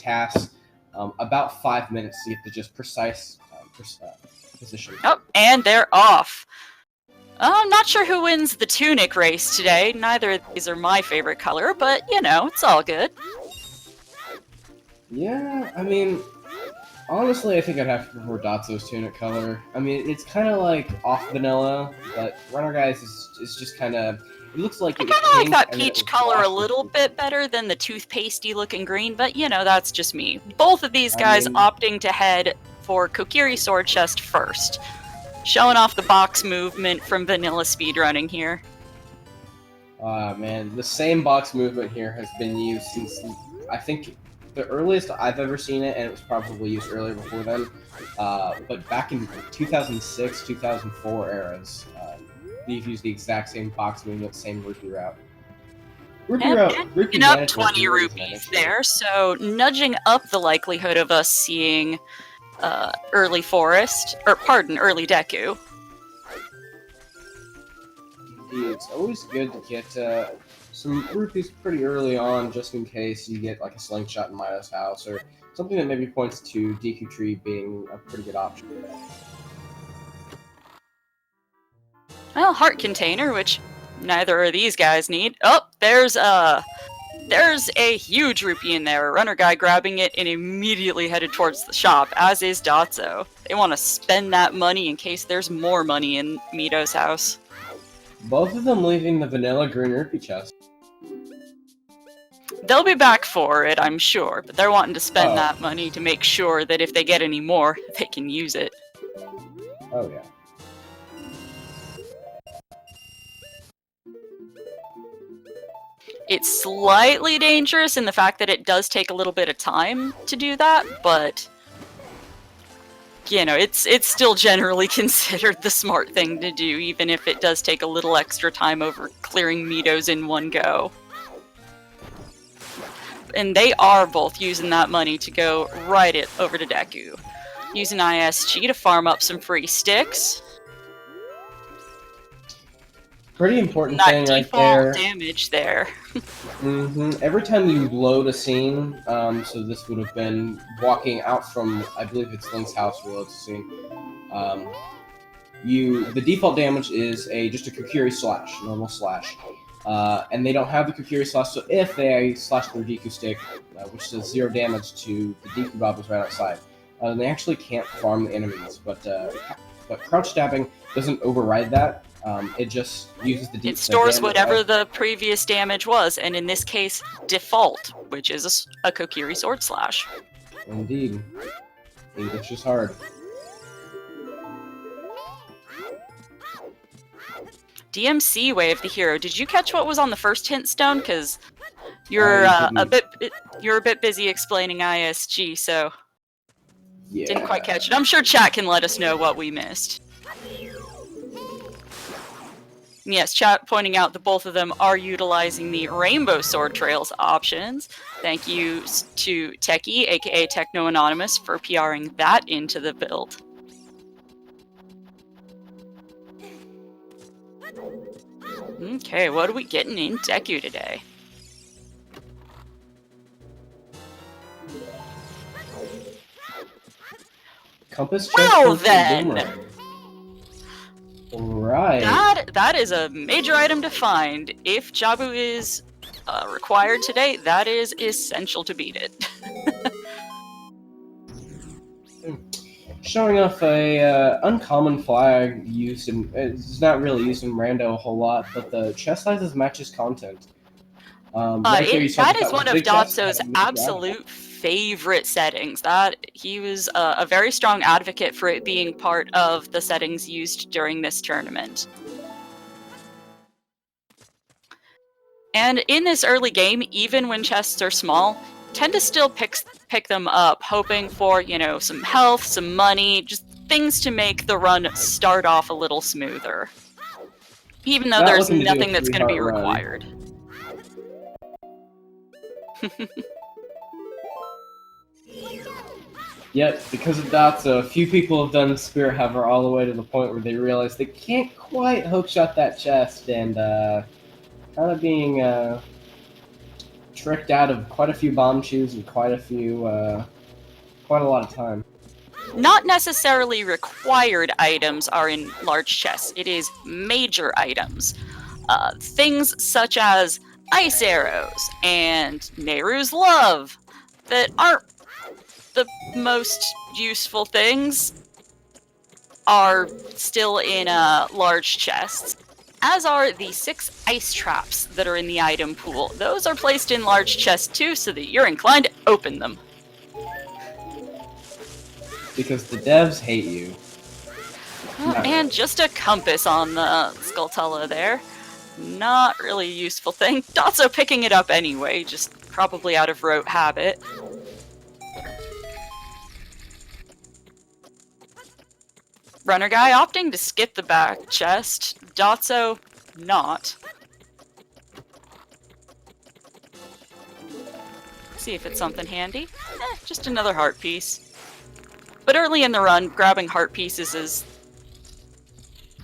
tasks about 5 minutes to get the just precise position. Oh, and they're off. I'm not sure who wins the tunic race today. Neither of these are my favorite color, but, you know, it's all good. Yeah, I mean, honestly, I think I'd have to prefer Dotzo's tunic color. I mean, it's kind of like off vanilla, but Runnerguys is just kind of... It looks like it was I kind of like that pink, peach color a little bit better than the toothpastey looking green, but, you know, that's just me. Both of these guys opting to head for Kokiri Sword Chest first. Showing off the box movement from vanilla speedrunning here. Man, the same box movement here has been used since, I think, the earliest I've ever seen it, and it was probably used earlier before then, but back in 2006, 2004 eras, they've used the exact same box movement, same rupee route. Rupee up 20 rupees there, so nudging up the likelihood of us seeing early early Deku. Indeed, it's always good to get some rupees pretty early on, just in case you get like a slingshot in Milo's house, or something that maybe points to Deku Tree being a pretty good option. Well, heart container, which neither of these guys need. Oh, there's a huge rupee in there. A runner guy grabbing it and immediately headed towards the shop, as is Dotzo. They want to spend that money in case there's more money in Mito's house. Both of them leaving the vanilla green rupee chest. They'll be back for it, I'm sure, but they're wanting to spend that money to make sure that if they get any more, they can use it. Oh, yeah. It's slightly dangerous in the fact that it does take a little bit of time to do that, but, you know, it's still generally considered the smart thing to do, even if it does take a little extra time over clearing Mitos in one go. And they are both using that money to go right over to Deku. Using ISG to farm up some free sticks. Pretty important thing right there. Damage there. Every time you load a scene, so this would have been walking out from, I believe it's Link's house reloads the scene. The default damage is just a Kokiri slash, normal slash. And they don't have the Kokiri slash, so if they slash their Deku stick, which does 0 damage to the Deku Bobbles right outside, they actually can't farm the enemies. But crouch stabbing doesn't override that. It just uses the It stores whatever the previous damage was, and in this case, default, which is a Kokiri Sword Slash. Indeed. English is hard. DMC Wave the hero. Did you catch what was on the first hint stone? Because you're a bit busy explaining ISG, so didn't quite catch it. I'm sure chat can let us know what we missed. Yes, chat pointing out that both of them are utilizing the Rainbow Sword Trails options. Thank you to Techie, aka Techno Anonymous, for PRing that into the build. Okay, what are we getting in Deku today? Compass chest. Well then! Right. That is a major item to find. If Jabu is required today, that is essential to beat it. Showing off a uncommon flag used in, it's not really used in Rando a whole lot, but the chest sizes matches content. That is one of Dotzo's absolute favorite settings. That he was a very strong advocate for it being part of the settings used during this tournament. And in this early game, even when chests are small, tend to still pick them up, hoping for, you know, some health, some money, just things to make the run start off a little smoother. Even though there's nothing that's going to be required. Yet, because of Dotzo, a few people have done Spirit Hover all the way to the point where they realize they can't quite hookshot that chest, and kind of being tricked out of quite a few bomb chews and quite a lot of time. Not necessarily required items are in large chests. It is major items. Things such as ice arrows and Nehru's love that aren't the most useful things are still in large chests, as are the 6 ice traps that are in the item pool. Those are placed in large chests too, so that you're inclined to open them. Because the devs hate you. And just a compass on the Skulltula there. Not really a useful thing. Dotzo picking it up anyway, just probably out of rote habit. Runnerguy opting to skip the back chest. Dotzo not. See if it's something handy. Just another heart piece. But early in the run, grabbing heart pieces is,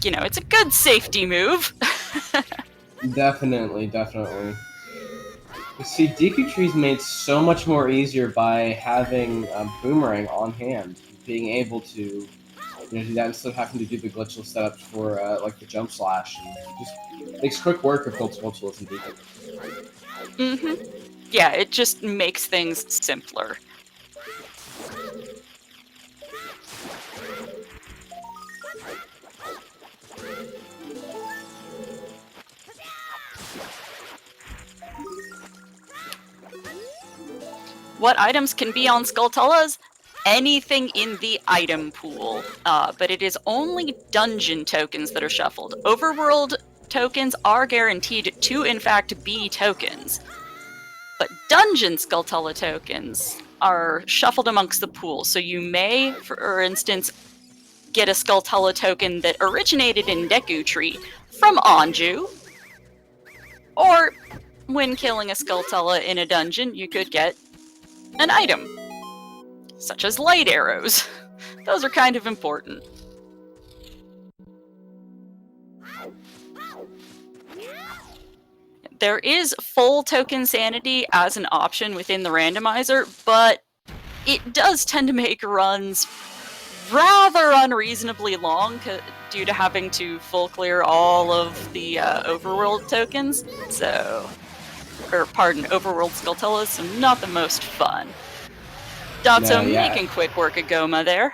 you know, it's a good safety move. Definitely. You see, Deku Tree's made so much more easier by having a Boomerang on hand, being able to do that instead of having to do the glitchless setups for like the jump slash. And just makes quick work of both glitchless and Deku. Yeah, it just makes things simpler. What items can be on Skulltulas? Anything in the item pool, but it is only dungeon tokens that are shuffled. Overworld tokens are guaranteed to, in fact, be tokens. But dungeon Skulltula tokens are shuffled amongst the pool, so you may, for instance, get a Skulltula token that originated in Deku Tree from Anju, or when killing a Skulltula in a dungeon, you could get an item, such as light arrows. Those are kind of important. There is full token sanity as an option within the randomizer, but it does tend to make runs rather unreasonably long due to having to full clear all of the overworld tokens. Overworld Skulltulas, so not the most fun. Dotzo making quick work of Goma there.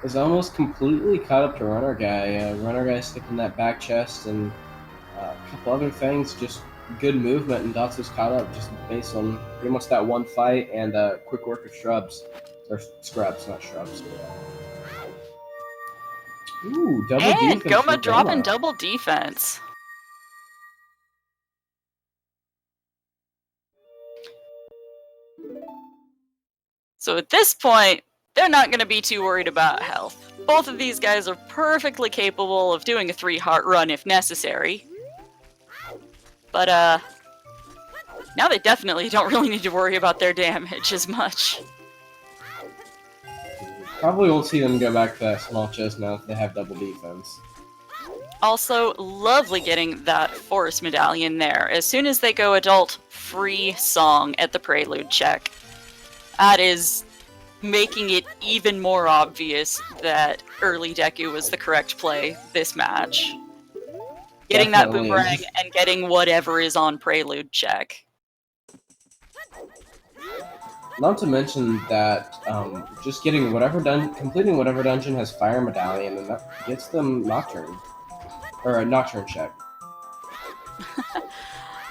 Is almost completely caught up to Runnerguy. Runnerguy sticking that back chest and a couple other things, just good movement, and Dotzo's caught up just based on pretty much that one fight and quick work of shrubs. Or scrubs, not shrubs. Ooh, double defense. And Goma dropping double defense. So at this point, they're not going to be too worried about health. Both of these guys are perfectly capable of doing a 3-heart run if necessary. But, now they definitely don't really need to worry about their damage as much. Probably won't see them go back to that small chest now if they have double defense. Also, lovely getting that forest medallion there. As soon as they go adult, free song at the prelude check. That is making it even more obvious that early Deku was the correct play this match. Getting that boomerang and getting whatever is on prelude check. Not to mention that just getting completing whatever dungeon has fire medallion, and that gets them Nocturne. Or a Nocturne check.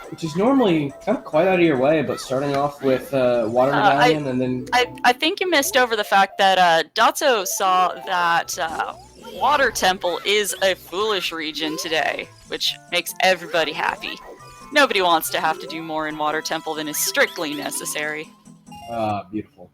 Which is normally kind of quite out of your way, but starting off with water medallion and then... I think you missed over the fact that Dotzo saw that Water Temple is a foolish region today, which makes everybody happy. Nobody wants to have to do more in Water Temple than is strictly necessary. Beautiful.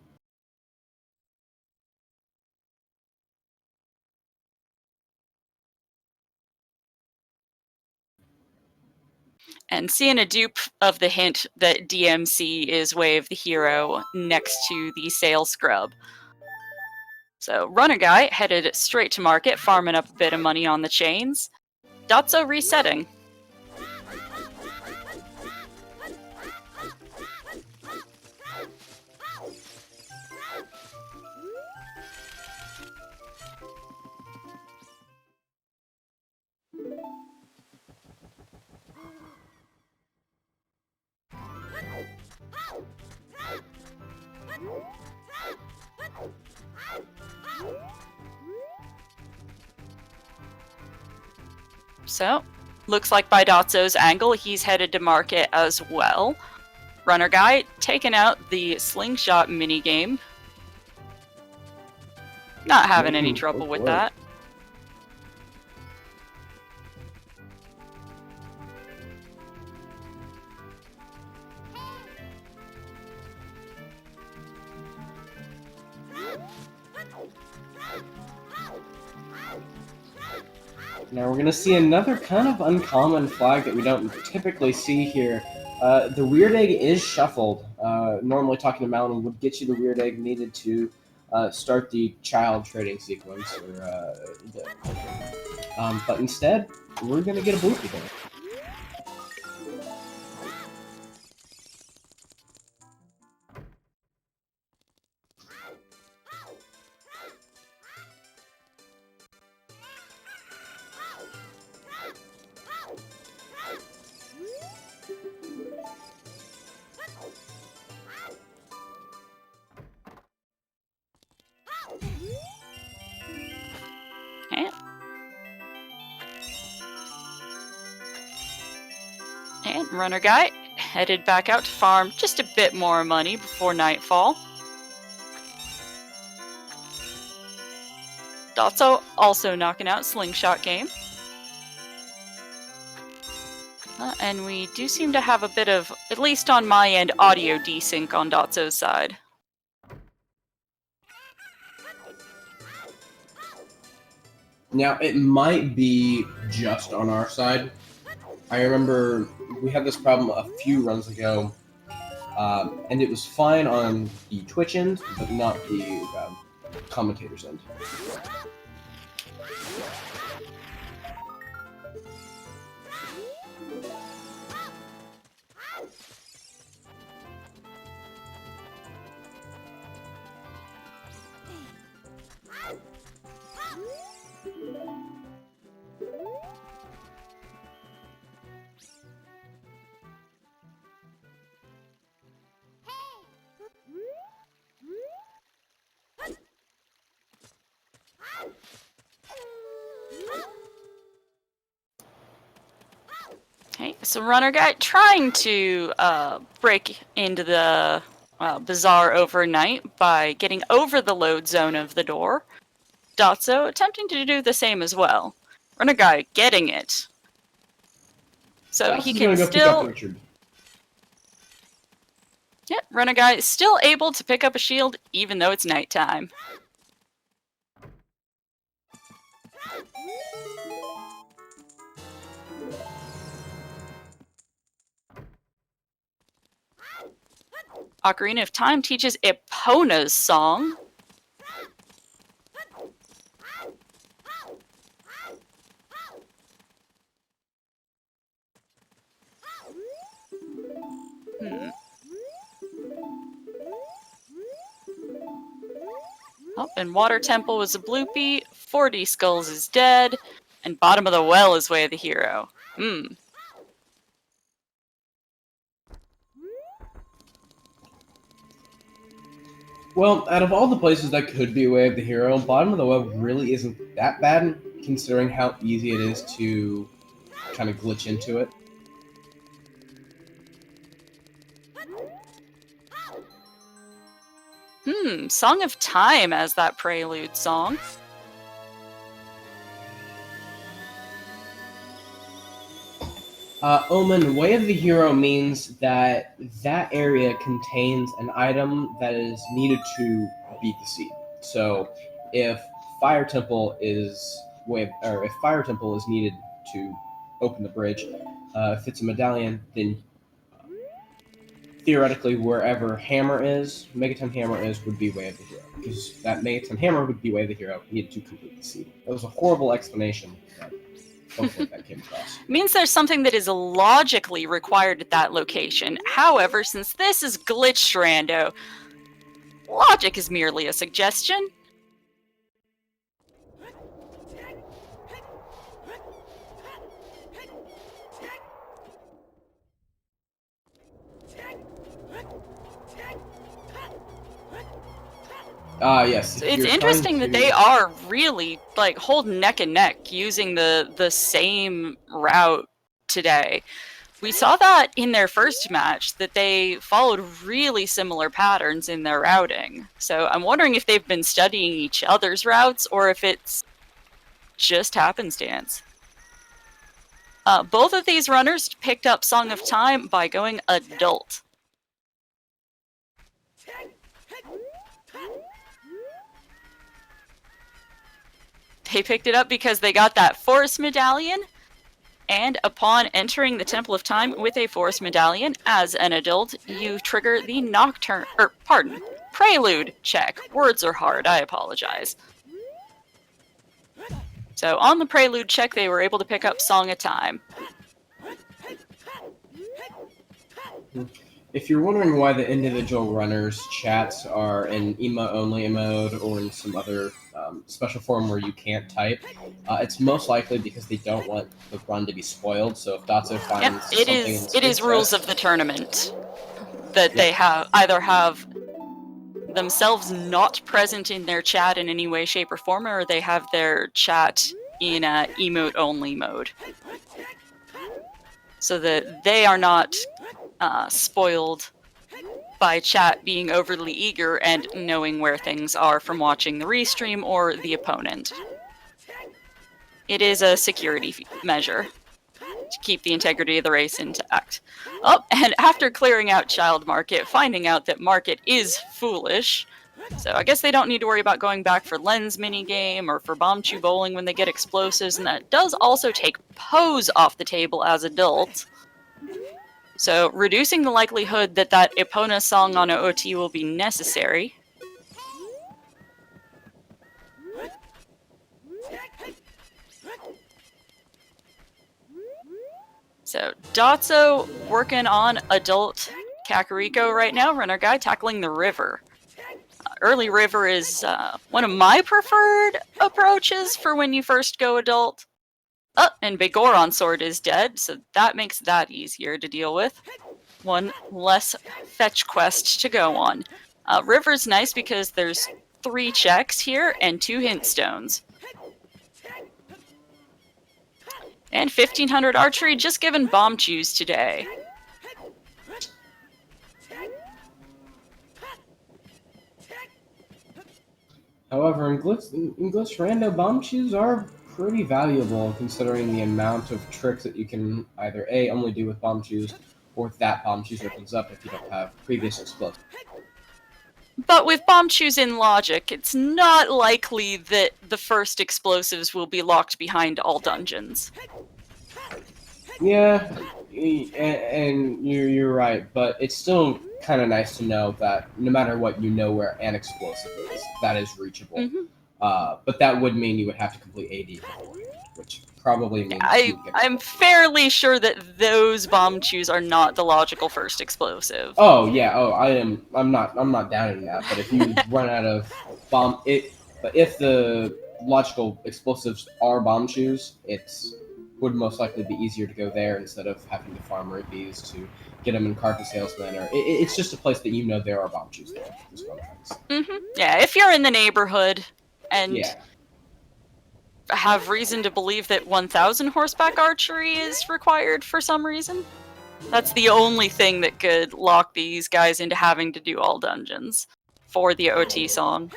And seeing a dupe of the hint that DMC is Way of the Hero next to the Sail Scrub. So Runnerguy headed straight to market, farming up a bit of money on the chains. Dotzo resetting. So, looks like by Dotzo's angle, he's headed to market as well. Runnerguy taking out the slingshot minigame. Not having any trouble with that. Now we're going to see another kind of uncommon flag that we don't typically see here. The weird egg is shuffled. Normally talking to Mountain would get you the weird egg needed to start the child trading sequence. But instead, we're going to get a bloopy there. And Runnerguy headed back out to farm just a bit more money before nightfall. Dotzo also knocking out Slingshot game. And we do seem to have a bit of, at least on my end, audio desync on Dotzo's side. Now, it might be just on our side. I remember we had this problem a few runs ago, and it was fine on the Twitch end, but not the commentator's end. Okay, so Runnerguy trying to break into the bazaar overnight by getting over the load zone of the door. Dotzo attempting to do the same as well. Runnerguy getting it. So he can still... Yep, Runnerguy is still able to pick up a shield even though it's nighttime. Ocarina of Time teaches Epona's song. Oh, and Water Temple was a bloopy, 40 Skulls is dead, and Bottom of the Well is Way of the Hero. Well, out of all the places that could be Way of the Hero, Bottom of the Well really isn't that bad, considering how easy it is to kind of glitch into it. Song of Time as that prelude song. Omen, Way of the Hero means that that area contains an item that is needed to beat the seed. So, if Fire Temple is needed to open the bridge, if it's a medallion, then theoretically wherever Hammer is, Megaton Hammer is, would be Way of the Hero, because that Megaton Hammer would be Way of the Hero needed to complete the seed. That was a horrible explanation. Hopefully that came across. Means there's something that is logically required at that location. However, since this is glitched rando, logic is merely a suggestion. Yes. So it's interesting that they are really like holding neck and neck using the same route today. We saw that in their first match, that they followed really similar patterns in their routing. So I'm wondering if they've been studying each other's routes or if it's just happenstance. Both of these runners picked up Song of Time by going adult. They picked it up because they got that Forest Medallion, and upon entering the Temple of Time with a Forest Medallion as an adult, you trigger the Prelude check. Words are hard, I apologize. So on the Prelude check, they were able to pick up Song of Time. If you're wondering why the individual runners' chats are in emote-only mode or in some other special form where you can't type, it's most likely because they don't want the run to be spoiled. So if Dotzo finds something it is rules of the tournament that they have themselves not present in their chat in any way, shape, or form, or they have their chat in emote-only mode, so that they are not spoiled by chat being overly eager and knowing where things are from watching the restream or the opponent. It is a security measure to keep the integrity of the race intact. Oh, and after clearing out Child Market, finding out that Market is foolish, so I guess they don't need to worry about going back for Lens minigame or for Bomb Chew Bowling when they get explosives, and that does also take Pose off the table as adult. So reducing the likelihood that that Epona song on OT will be necessary. So Dotzo working on adult Kakariko right now, Runnerguy tackling the river. Early river is one of my preferred approaches for when you first go adult. Oh, and Big Goron Sword is dead, so that makes that easier to deal with. One less fetch quest to go on. River's nice because there's 3 checks here and 2 hint stones. And 1500 archery just given Bomb Chews today. However, in Glitch Rando, Bomb Chews are pretty valuable considering the amount of tricks that you can either A, only do with Bomb Chews, or that Bomb Chews opens up if you don't have previous explosives. But with Bomb Chews in logic, it's not likely that the first explosives will be locked behind all dungeons. Yeah, and you're right, but it's still kind of nice to know that no matter what, you know where an explosive is. That is reachable. Mm-hmm. But that would mean you would have to complete AD beforehand, which probably means I'm fairly sure that those Bomb Chews are not the logical first explosive. Oh yeah. Oh, I'm not doubting that. But if you run out of but if the logical explosives are Bomb Chews, it's would most likely be easier to go there instead of having to farm rupees to get them in Carpet Salesman, or it's just a place that you know there are Bomb Chews there. Is what I'm trying to say. Yeah, if you're in the neighborhood and Yeah. have reason to believe that 1000 horseback archery is required for some reason, that's the only thing that could lock these guys into having to do all dungeons for the OT song.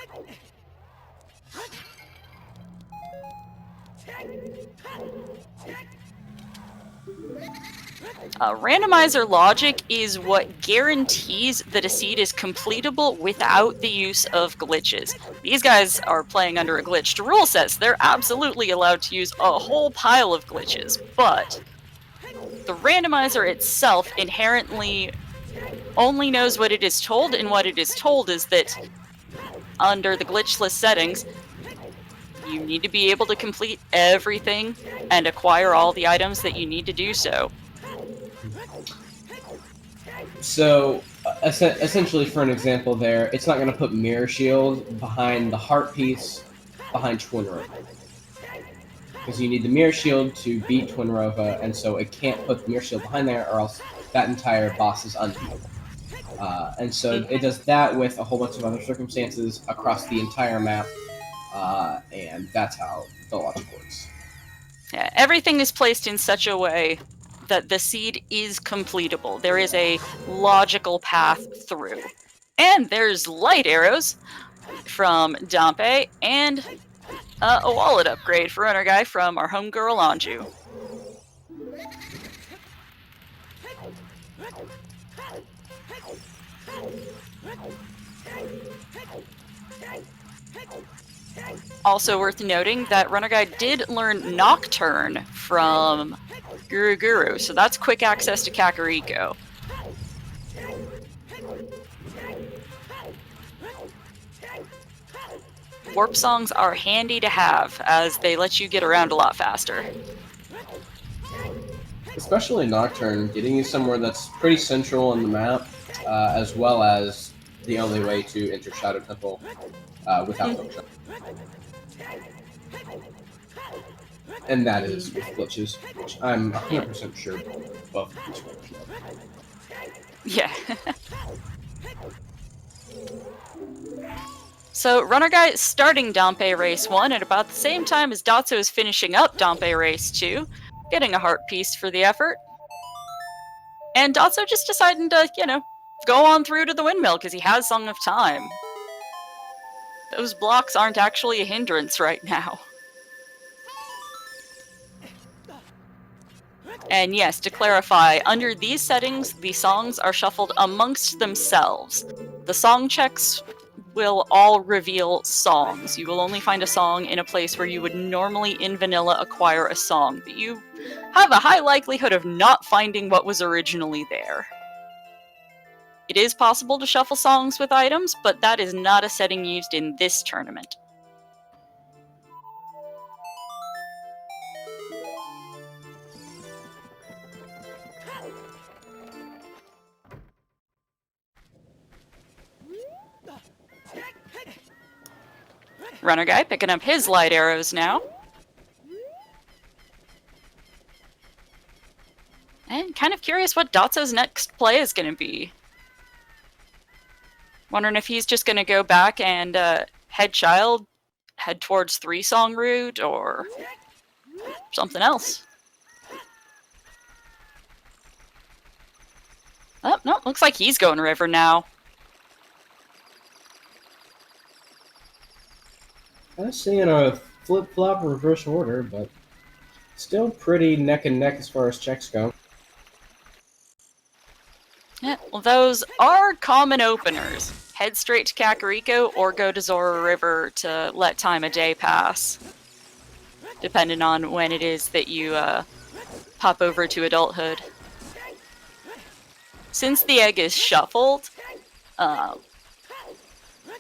Randomizer logic is what guarantees that a seed is completable without the use of glitches. These guys are playing under a glitched rule set, so they're absolutely allowed to use a whole pile of glitches, but the randomizer itself inherently only knows what it is told, and what it is told is that under the glitchless settings, you need to be able to complete everything and acquire all the items that you need to do so. So, essentially, for an example there, it's not going to put Mirror Shield behind the heart piece behind Twinrova. Because you need the Mirror Shield to beat Twinrova, and so it can't put the Mirror Shield behind there, or else that entire boss is unbeatable. And so it does that with a whole bunch of other circumstances across the entire map, and that's how the logic works. Yeah, everything is placed in such a way that the seed is completable. There is a logical path through. And there's light arrows from Dampe, and a wallet upgrade for Runnerguy from our homegirl Anju. Also worth noting that Runnerguy did learn Nocturne from Guru, so that's quick access to Kakariko. Warp songs are handy to have, as they let you get around a lot faster. Especially Nocturne, getting you somewhere that's pretty central in the map, as well as the only way to enter Shadow Temple without hookshot. And that is with glitches, which I'm 100% sure both of these work. Yeah. So Runnerguy is starting Dampe Race 1 at about the same time as Dotzo is finishing up Dampe Race 2, getting a heart piece for the effort. And Dotzo just deciding to, go on through to the windmill because he has Song of Time. Those blocks aren't actually a hindrance right now. And yes, to clarify, under these settings, the songs are shuffled amongst themselves. The song checks will all reveal songs. You will only find a song in a place where you would normally in vanilla acquire a song, but you have a high likelihood of not finding what was originally there. It is possible to shuffle songs with items, but that is not a setting used in this tournament. Runnerguy picking up his light arrows now. And kind of curious what Dotzo's next play is going to be. Wondering if he's just going to go back and head towards 3-song route, or something else. Oh, no, looks like he's going river now. I see in a flip-flop reverse order, but still pretty neck and neck as far as checks go. Yeah, well, those are common openers. Head straight to Kakariko or go to Zora River to let time of day pass, depending on when it is that you pop over to adulthood. Since the egg is shuffled,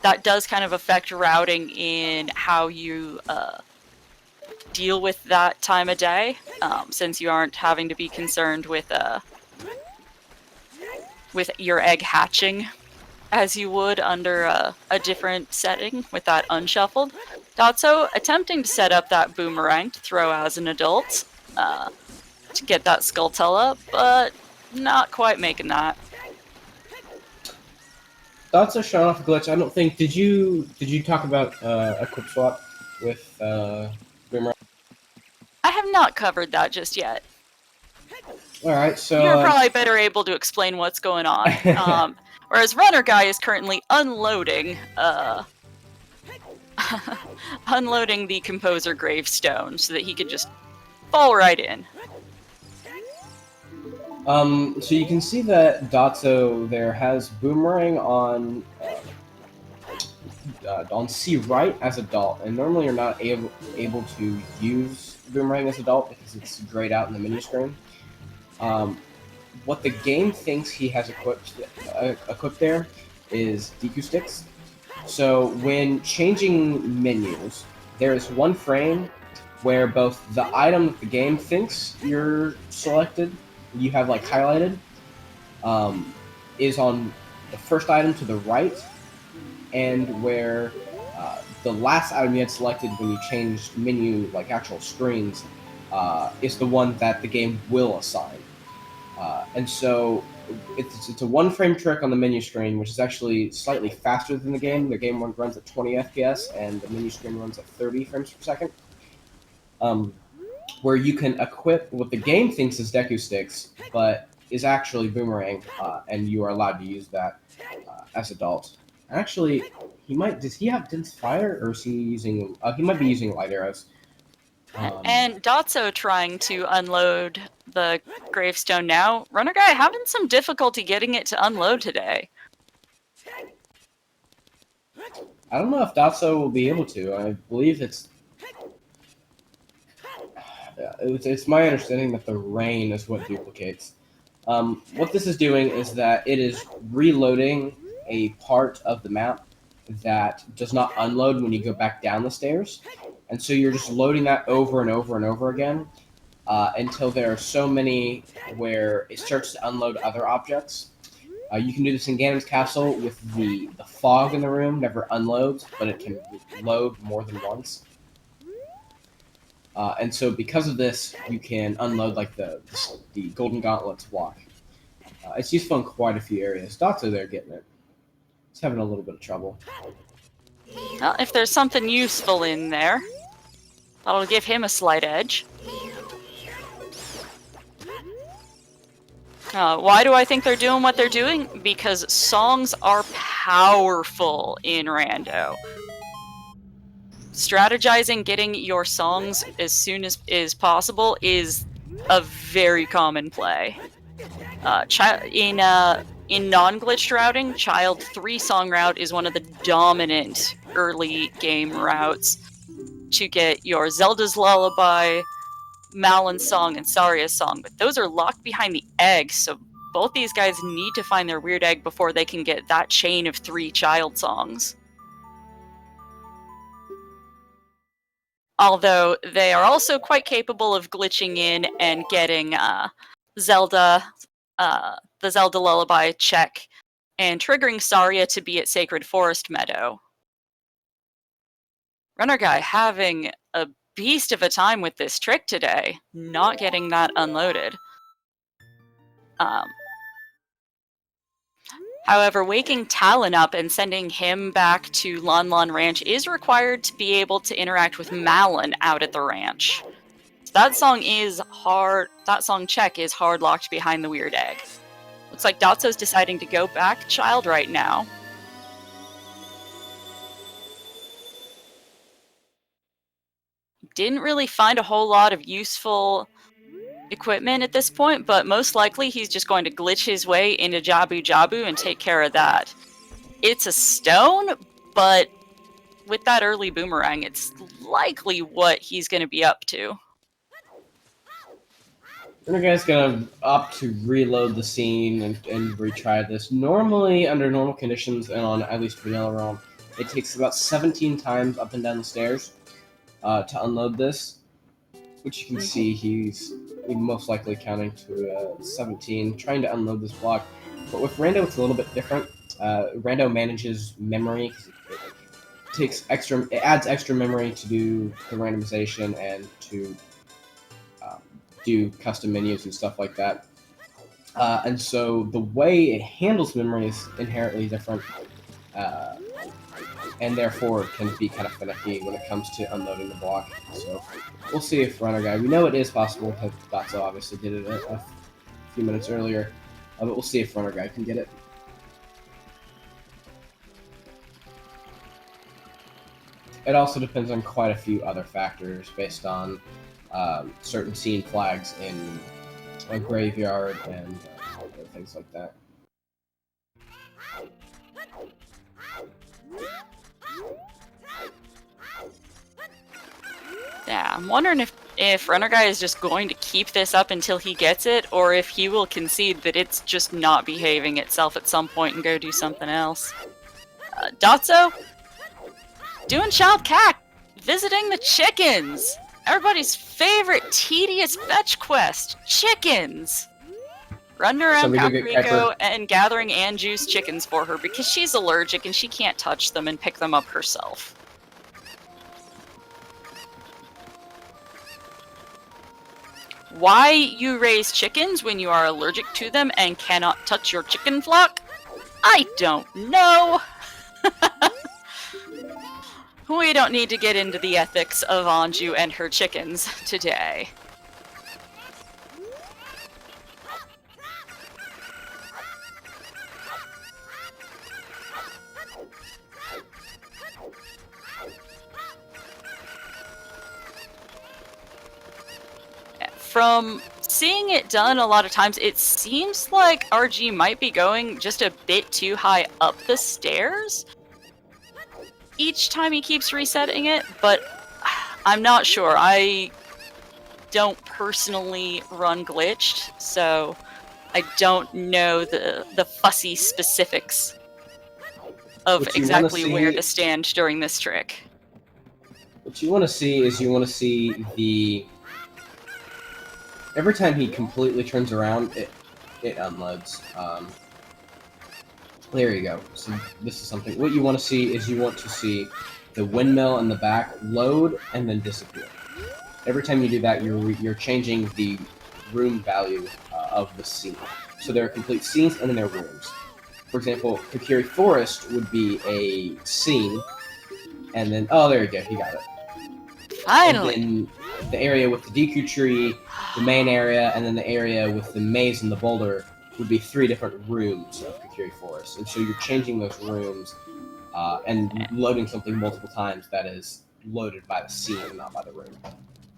that does kind of affect routing in how you deal with that time of day, since you aren't having to be concerned with your egg hatching as you would under a different setting with that unshuffled. Dotzo attempting to set up that boomerang to throw as an adult to get that Skulltula up, but not quite making that. Dotzo showing off a glitch. I don't think. Did you talk about a quick swap with Boomerang? I have not covered that just yet. All right, so You're probably better able to explain what's going on. Whereas Runnerguy is currently unloading unloading the Composer Gravestone so that he could just fall right in. So you can see that Dotzo there has Boomerang on C right as adult, and normally you're not able to use Boomerang as adult because it's grayed out in the menu screen. What the game thinks he has equipped there is DQ sticks. So when changing menus, there is one frame where both the item that the game thinks you're selected, you have like highlighted, is on the first item to the right, and where the last item you had selected when you changed menu, like actual screens, is the one that the game will assign. And so it's a one-frame trick on the menu screen, which is actually slightly faster than the game. The game runs at 20 FPS, and the menu screen runs at 30 frames per second. Where you can equip what the game thinks is Deku Sticks, but is actually Boomerang, and you are allowed to use that as adult. Actually, does he have Dense Fire, or is he using, he might be using Light Arrows. And Dotzo trying to unload the gravestone now. Runner Guy having some difficulty getting it to unload today. I don't know if Dotzo will be able to. I believe it's my understanding that the rain is what duplicates. What this is doing is that it is reloading a part of the map that does not unload when you go back down the stairs. And so you're just loading that over and over and over again until there are so many where it starts to unload other objects. You can do this in Ganon's Castle with the fog in the room never unloads, but it can load more than once. And so because of this, you can unload like the Golden Gauntlets block. It's useful in quite a few areas. Dotzo there getting it. He's having a little bit of trouble. Well, if there's something useful in there, that'll give him a slight edge. Why do I think they're doing what they're doing? Because songs are powerful in Rando. Strategizing getting your songs as soon as is possible is a very common play. In non-glitched routing, Child 3-song route is one of the dominant early game routes to get your Zelda's Lullaby, Malon's song, and Saria's song, but those are locked behind the egg, so both these guys need to find their weird egg before they can get that chain of 3 Child songs. Although they are also quite capable of glitching in and getting Zelda, the Zelda Lullaby check, and triggering Saria to be at Sacred Forest Meadow. Runner Guy having a beast of a time with this trick today, not getting that unloaded. However, waking Talon up and sending him back to Lon Lon Ranch is required to be able to interact with Malon out at the ranch. So that song is hard. That song check is hard locked behind the weird egg. Looks like Dotzo's deciding to go back Child right now. Didn't really find a whole lot of useful equipment at this point, but most likely he's just going to glitch his way into Jabu Jabu and take care of that. It's a stone, but with that early boomerang, it's likely what he's going to be up to. Runner Guy's gonna opt to reload the scene and retry this. Normally, under normal conditions and on at least vanilla ROM, it takes about 17 times up and down the stairs to unload this, which you can see he's most likely counting to 17, trying to unload this block. But with Rando, it's a little bit different. Rando manages memory. It adds extra memory to do the randomization and to do custom menus and stuff like that. And so the way it handles memory is inherently different, and therefore it can be kind of finicky when it comes to unloading the block. So we'll see if Runner Guy, we know it is possible, because Dotzo obviously did it a few minutes earlier, but we'll see if Runner Guy can get it. It also depends on quite a few other factors based on certain scene flags in a graveyard and other things like that. Yeah, I'm wondering if Runner Guy is just going to keep this up until he gets it, or if he will concede that it's just not behaving itself at some point and go do something else. Dotzo? Doing Child Cack! Visiting the chickens! Everybody's favorite tedious fetch quest! Chickens! Running around Kakariko and gathering Anju's chickens for her because she's allergic and she can't touch them and pick them up herself. Why you raise chickens when you are allergic to them and cannot touch your chicken flock? I don't know. We don't need to get into the ethics of Anju and her chickens today. From seeing it done a lot of times, it seems like RG might be going just a bit too high up the stairs each time he keeps resetting it, but I'm not sure. I don't personally run glitched, so I don't know the fussy specifics of exactly where to stand during this trick. What you want to see is you want to see the... Every time he completely turns around, it unloads. There you go. So this is something. What you want to see is you want to see the windmill in the back load and then disappear. Every time you do that, you're changing the room value of the scene. So there are complete scenes and then there are rooms. For example, Kokiri Forest would be a scene, and then there you go, you got it. Finally. And then the area with the Deku tree, the main area, and then the area with the maze and the boulder would be 3 different rooms of Kokiri Forest. And so you're changing those rooms and loading something multiple times that is loaded by the scene and not by the room.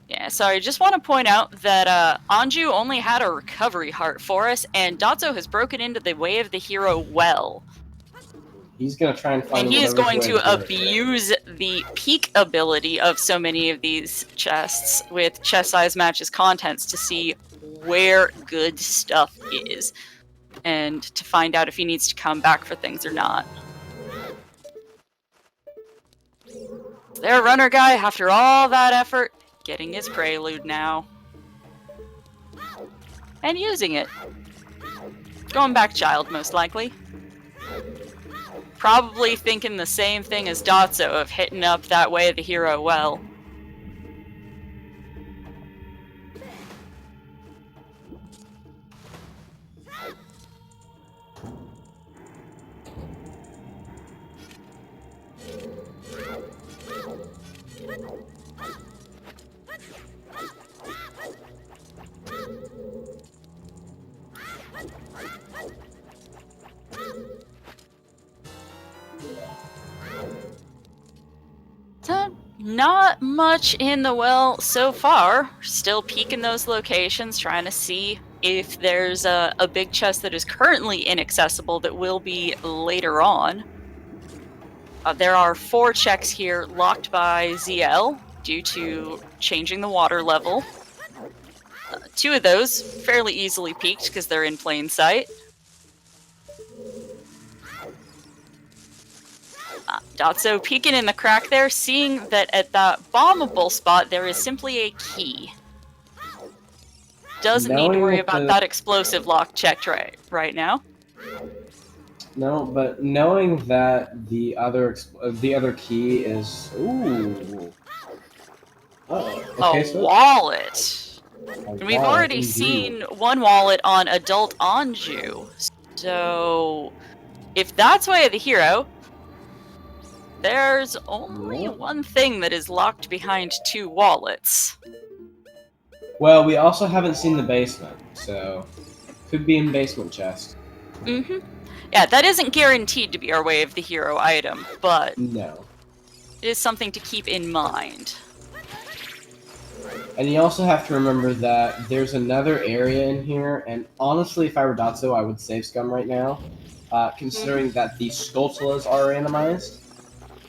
Yeah, sorry, just want to point out that Anju only had a recovery heart for us, and Dotzo has broken into the Way of the Hero well. He's going to try and find... And he is going to abuse the peak ability of so many of these chests with chest size matches contents to see where good stuff is, and to find out if he needs to come back for things or not. There, runner guy, after all that effort, getting his prelude now. And using it. Going back child, most likely. Probably thinking the same thing as Dotzo of hitting up that Way of the Hero well. So, not much in the well so far. Still peeking those locations, trying to see if there's a big chest that is currently inaccessible that will be later on. There are 4 checks here locked by ZL due to changing the water level. 2 of those fairly easily peeked because they're in plain sight. Dotzo peeking in the crack there, seeing that at that bombable spot there is simply a key. Doesn't need to worry about that explosive lock checked right now. No, but knowing that the other key is wallet. And we've already seen one wallet on adult Anju. So if that's Way of the Hero, there's only one thing that is locked behind 2 wallets. Well, we also haven't seen the basement, so could be in basement chest. Mm-hmm. Yeah, that isn't guaranteed to be our Way of the Hero item, but no, it is something to keep in mind. And you also have to remember that there's another area in here, and honestly, if I were Dotzo, I would save scum right now, considering that the Skulltulas are randomized.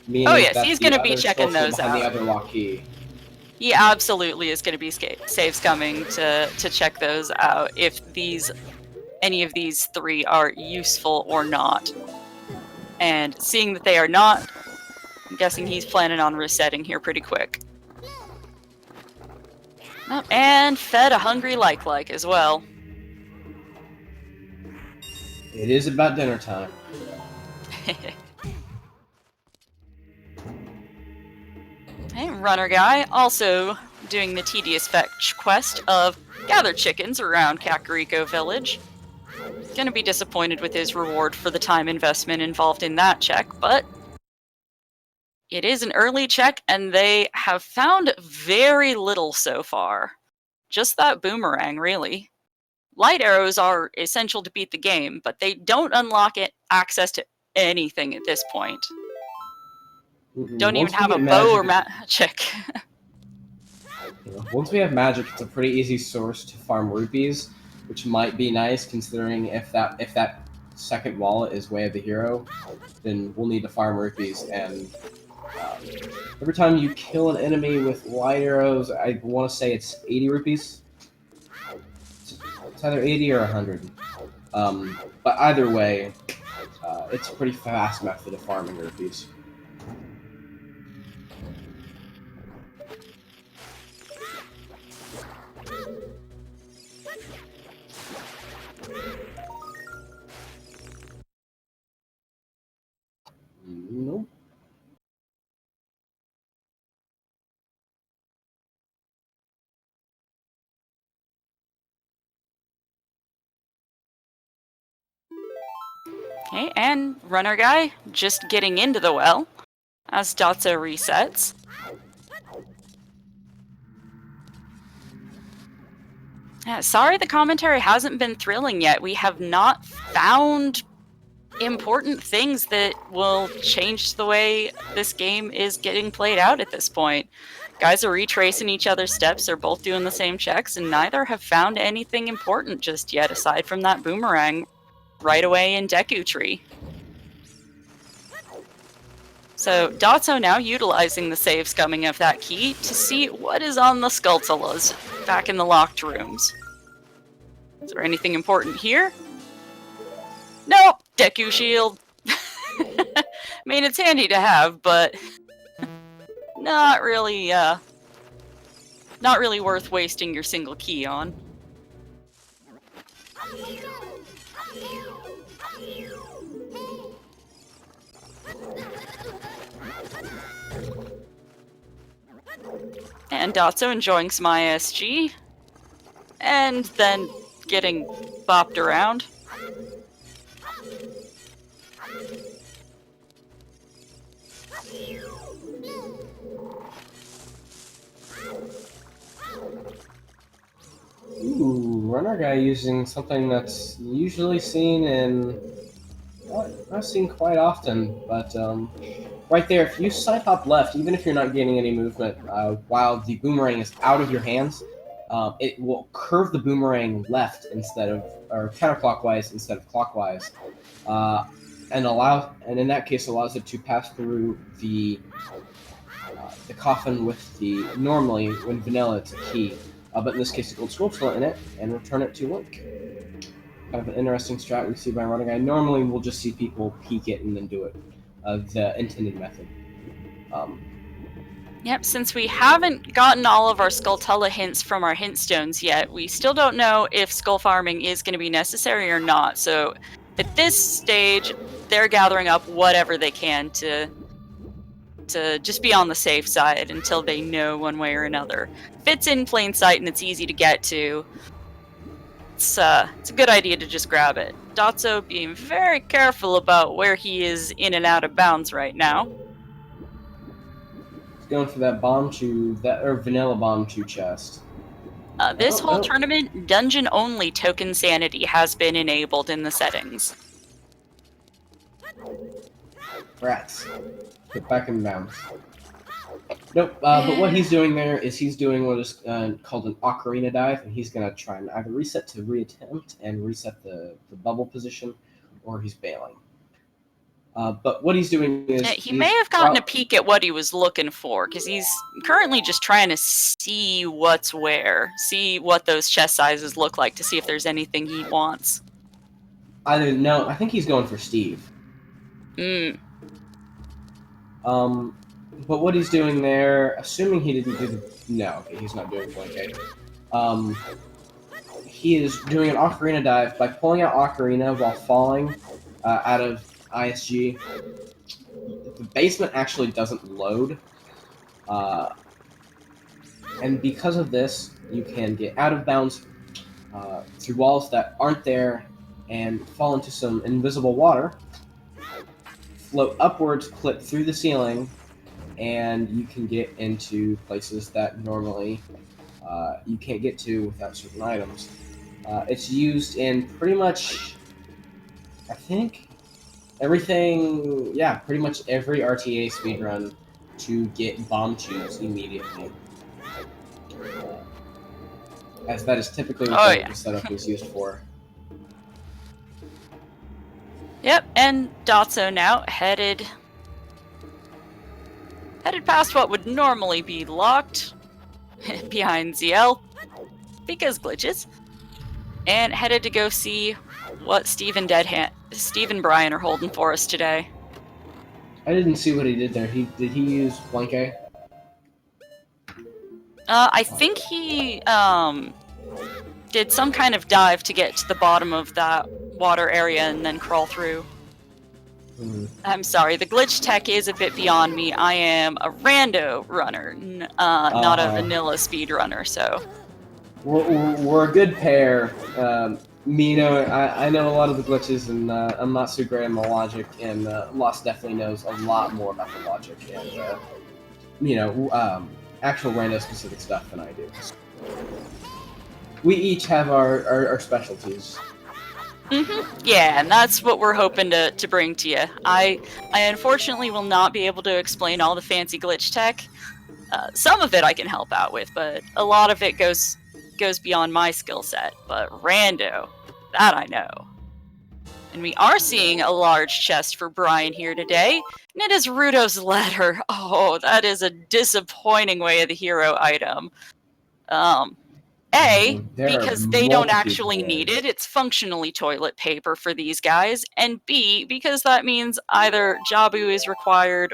Oh yes, he's going to be checking those out. The other lock key. He absolutely is going to be save scumming to check those out if any of these 3 are useful or not. And seeing that they are not, I'm guessing he's planning on resetting here pretty quick. Oh, and fed a hungry like as well. It is about dinner time. Hey, runner guy, also doing the tedious fetch quest of gather chickens around Kakariko Village. Gonna be disappointed with his reward for the time investment involved in that check, but it is an early check, and they have found very little so far. Just that boomerang, really. Light arrows are essential to beat the game, but they don't unlock access to anything at this point. Don't even Once we have a get bow or magic, magic. once we have magic, it's a pretty easy source to farm rupees, which might be nice considering if that second wallet is Way of the Hero, then we'll need to farm rupees. And every time you kill an enemy with light arrows, I want to say it's 80 rupees. It's either 80 or 100. But either way, it's a pretty fast method of farming rupees. Nope. Okay, and Runner Guy just getting into the well as Dotzo resets. Yeah, sorry the commentary hasn't been thrilling yet. We have not found important things that will change the way this game is getting played out at this point. Guys are retracing each other's steps, they're both doing the same checks, and neither have found anything important just yet, aside from that boomerang right away in Deku Tree. So Dotzo now utilizing the save scumming of that key to see what is on the Skulltulas back in the locked rooms. Is there anything important here? Nope! Deku Shield! I mean, it's handy to have, but not really worth wasting your single key on. And Dotzo enjoying some ISG, and then getting bopped around. Ooh, Runner Guy using something that's usually seen in... not seen quite often, but right there, if you side hop left, even if you're not getting any movement, while the boomerang is out of your hands, it will curve the boomerang left instead of, or counterclockwise instead of clockwise, and in that case allows it to pass through the coffin with the, normally when vanilla it's a key, but in this case a gold Skulltula in it, and return it to Link. Kind of an interesting strat we see by Runner Guy. Normally we'll just see people peek it and then do it, the intended method. Yep, since we haven't gotten all of our Skulltula hints from our hint stones yet, we still don't know if skull farming is going to be necessary or not. So at this stage, they're gathering up whatever they can to just be on the safe side until they know one way or another. If it's in plain sight and it's easy to get to, it's a good idea to just grab it. Dotzo being very careful about where he is in and out of bounds right now. Going for that bomb chew, or vanilla bomb chew chest. This whole tournament, dungeon only token sanity has been enabled in the settings. Rats. Get back in bounds. Nope, but what he's doing there is he's doing what is called an Ocarina dive, and he's going to try and either reset to reattempt and reset the bubble position, or he's bailing. But what he's doing is... He may have gotten a peek at what he was looking for, because he's currently just trying to see what's where, see what those chest sizes look like, to see if there's anything he wants. No, I think he's going for Steve. But what he's doing there, assuming he didn't do the... No, okay, he's not doing Blink. He is doing an Ocarina dive by pulling out Ocarina while falling out of ISG. The basement actually doesn't load. And because of this, you can get out of bounds through walls that aren't there and fall into some invisible water, float upwards, clip through the ceiling, and you can get into places that normally you can't get to without certain items. It's used in pretty much, I think, everything, yeah, pretty much every RTA speedrun to get bomb tubes immediately. As that is typically what the setup is used for. Yep, and Dotzo now headed past what would normally be locked behind ZL because glitches, and headed to go see what Steve and Brian are holding for us today. I didn't see what he did there. Did he use Blank A? I think he did some kind of dive to get to the bottom of that water area and then crawl through. I'm sorry, the glitch tech is a bit beyond me. I am a rando runner, not a vanilla speedrunner, so... We're a good pair. I know a lot of the glitches, and I'm not so great on the logic, and Lost definitely knows a lot more about the logic and, actual rando-specific stuff than I do. We each have our specialties. Yeah, and that's what we're hoping to bring to you. I unfortunately will not be able to explain all the fancy glitch tech. Some of it I can help out with, but a lot of it goes beyond my skill set. But rando, that I know. And we are seeing a large chest for Brian here today, and it is Rudo's letter. Oh, that is a disappointing way of the hero item. Because they don't actually need it. It's functionally toilet paper for these guys. And B, because that means either Jabu is required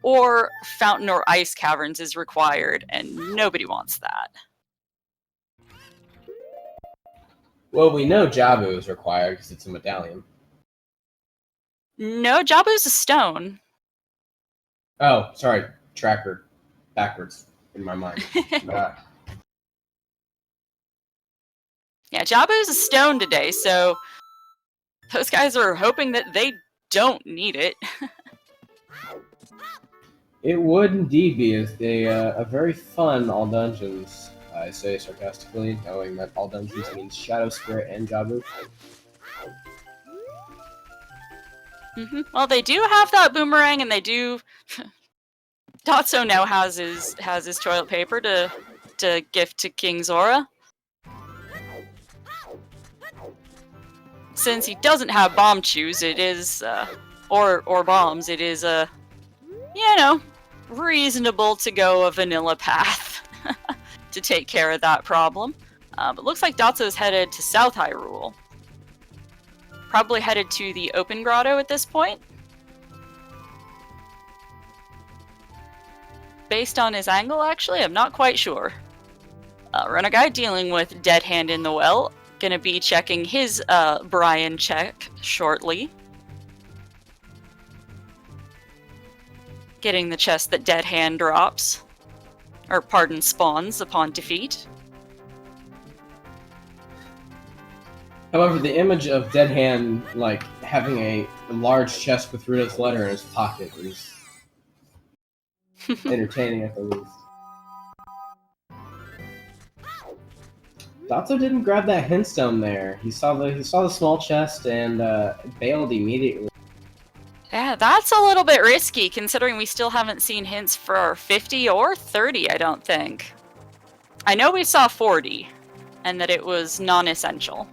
or Fountain or Ice Caverns is required, and nobody wants that. Well, we know Jabu is required because it's a medallion. No, Jabu's a stone. Oh, sorry. Tracker. Backwards in my mind. Yeah, Jabu's a stone today, so those guys are hoping that they don't need it. It would indeed be a very fun all dungeons, I say sarcastically, knowing that all dungeons means Shadow Spirit and Jabu. Well, they do have that boomerang, and they do. Dotzo now has his toilet paper to gift to King Zora. Since he doesn't have bomb chews, it is or bombs, it is reasonable to go a vanilla path to take care of that problem. But looks like Dotzo's headed to South Hyrule. Probably headed to the Open Grotto at this point. Based on his angle, actually, I'm not quite sure. Runnerguy dealing with Dead Hand in the Well. Gonna be checking his Brian check shortly. Getting the chest that Dead Hand drops. Or, pardon, spawns upon defeat. However, the image of Dead Hand, like, having a large chest with Rudo's letter in his pocket is entertaining at the least. Dotzo didn't grab that hintstone there. He saw the small chest and bailed immediately. Yeah, that's a little bit risky, considering we still haven't seen hints for 50 or 30, I don't think. I know we saw 40, and that it was non-essential.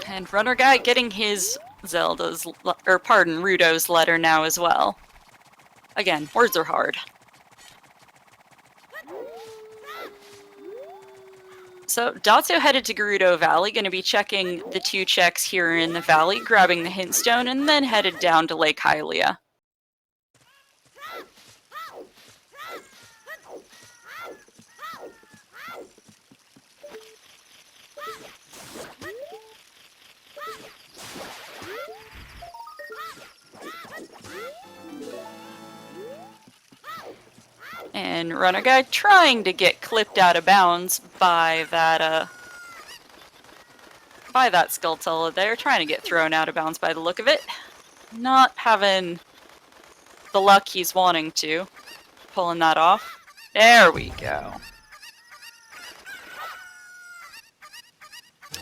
And Runnerguy getting his Rudo's letter now as well. Again, words are hard. So, Dotzo headed to Gerudo Valley, going to be checking the 2 checks here in the valley, grabbing the hintstone, and then headed down to Lake Hylia. And Runnerguy trying to get clipped out of bounds by that Skulltula there, trying to get thrown out of bounds by the look of it. Not having the luck he's wanting to. Pulling that off. There we go.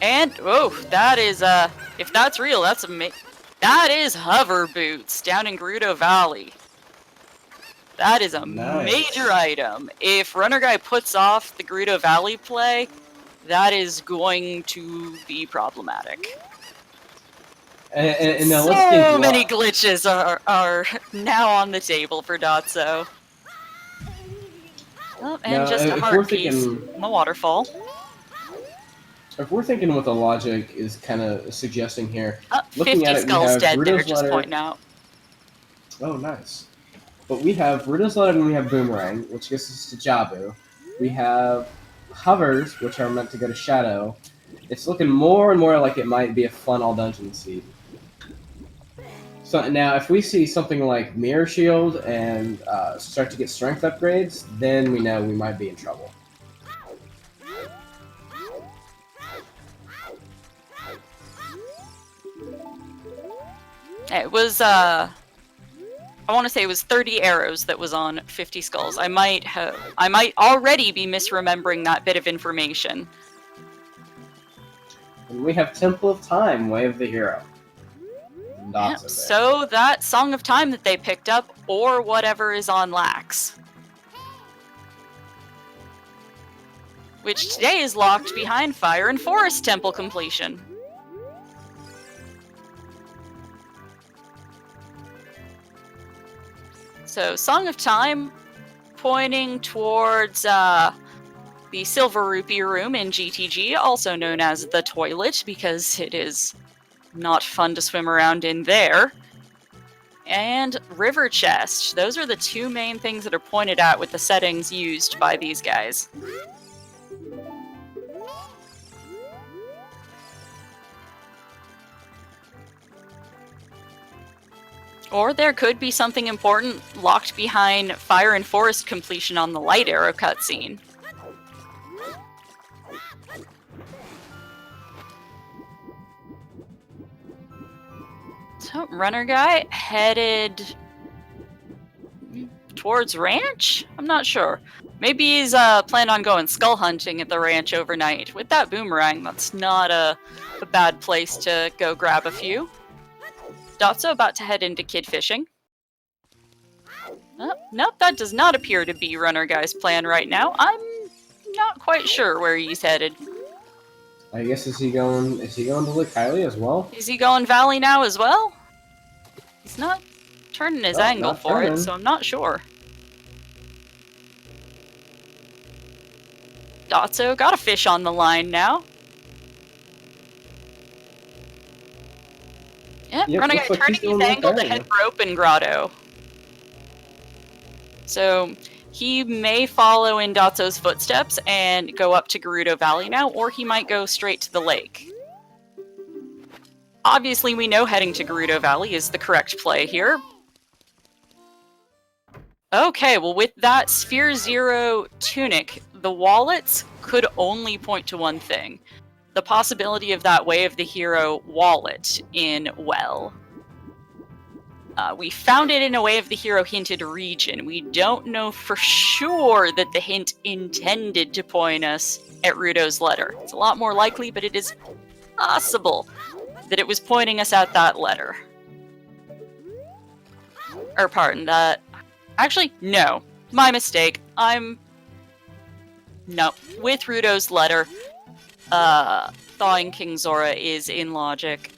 And, oh, that is, if that's real, that's amazing. That is hover boots down in Gerudo Valley. That is a major item. If Runnerguy puts off the Gerudo Valley play, that is going to be problematic. And now let's so think many glitches are now on the table for Dotzo. Oh, and now, just a heart piece in the waterfall. If we're thinking what the logic is kind of suggesting here, looking 50 at it, skulls dead Gerudo's there, just letter. pointing out. Oh, nice. But we have Gerudo's letter and we have Boomerang, which gets us to Jabu. We have hovers, which are meant to go to Shadow. It's looking more and more like it might be a fun all dungeon seed. So now, if we see something like Mirror Shield and start to get strength upgrades, then we know we might be in trouble. It was, I want to say it was 30 arrows that was on 50 skulls. I might already be misremembering that bit of information. And we have Temple of Time, Way of the Hero. Yeah, so that Song of Time that they picked up, or whatever is on Lax. Which today is locked behind Fire and Forest Temple completion. So, Song of Time, pointing towards the Silver Rupee Room in GTG, also known as the Toilet, because it is not fun to swim around in there. And River Chest. Those are the two main things that are pointed at with the settings used by these guys. Or there could be something important locked behind Fire and Forest completion on the Light Arrow cutscene. So, Runnerguy headed towards Ranch? I'm not sure. Maybe he's planned on going skull hunting at the ranch overnight. With that boomerang, that's not a bad place to go grab a few. Dotzo about to head into kid fishing. Nope, that does not appear to be Runnerguy's plan right now. I'm not quite sure where he's headed. I guess is he going to Lick Kylie as well? Is he going Valley now as well? He's not turning his angle for it, so I'm not sure. Dotzo got a fish on the line now. Yep, Runnerguy turning his angle to head for Open Grotto. So he may follow in Dotzo's footsteps and go up to Gerudo Valley now, or he might go straight to the lake. Obviously, we know heading to Gerudo Valley is the correct play here. Okay, well with that Sphere Zero tunic, the wallets could only point to one thing. The possibility of that Way of the Hero wallet in Well. We found it in a Way of the Hero hinted region. We don't know for sure that the hint intended to point us at Rudo's letter. It's a lot more likely, but it is possible that it was pointing us at that letter. Or pardon, that... Actually, no. My mistake. No. With Rudo's letter, Thawing King Zora is in logic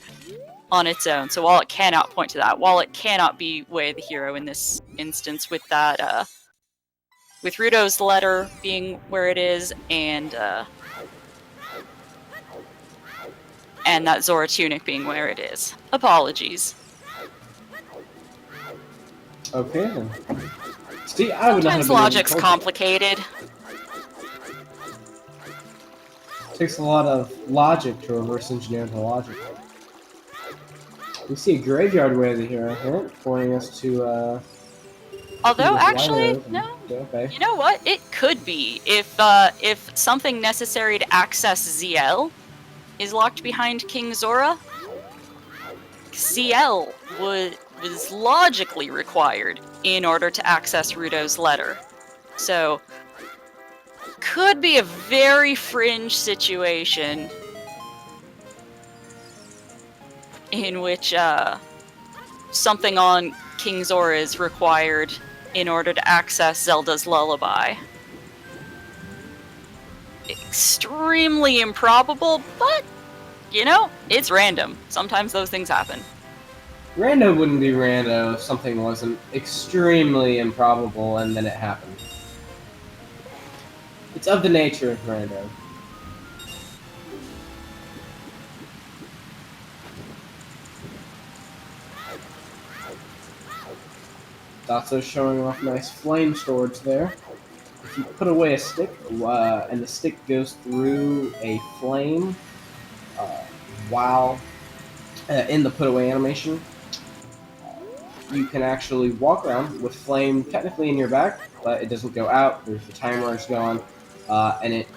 on its own. So while it cannot point to that, while it cannot be Way of the Hero in this instance with that, with Rudo's letter being where it is, and that Zora tunic being where it is. Apologies. Okay then. See, I would Sometimes logic's complicated. It takes a lot of logic to reverse engineer the logic. We see a graveyard Way of the Hero hint pointing us to Although, Wide actually, open. no. Okay. You know what? It could be if something necessary to access ZL is locked behind King Zora. ZL was logically required in order to access Rudo's letter. So, could be a very fringe situation in which something on King Zora is required in order to access Zelda's lullaby. Extremely improbable, but, you know, it's random. Sometimes those things happen. Rando wouldn't be rando if something wasn't extremely improbable and then it happened. It's of the nature of rando. Dotzo's showing off nice flame storage there. If you put away a stick, and the stick goes through a flame while in the put away animation, you can actually walk around with flame technically in your back, but it doesn't go out. There's the timer is gone, and it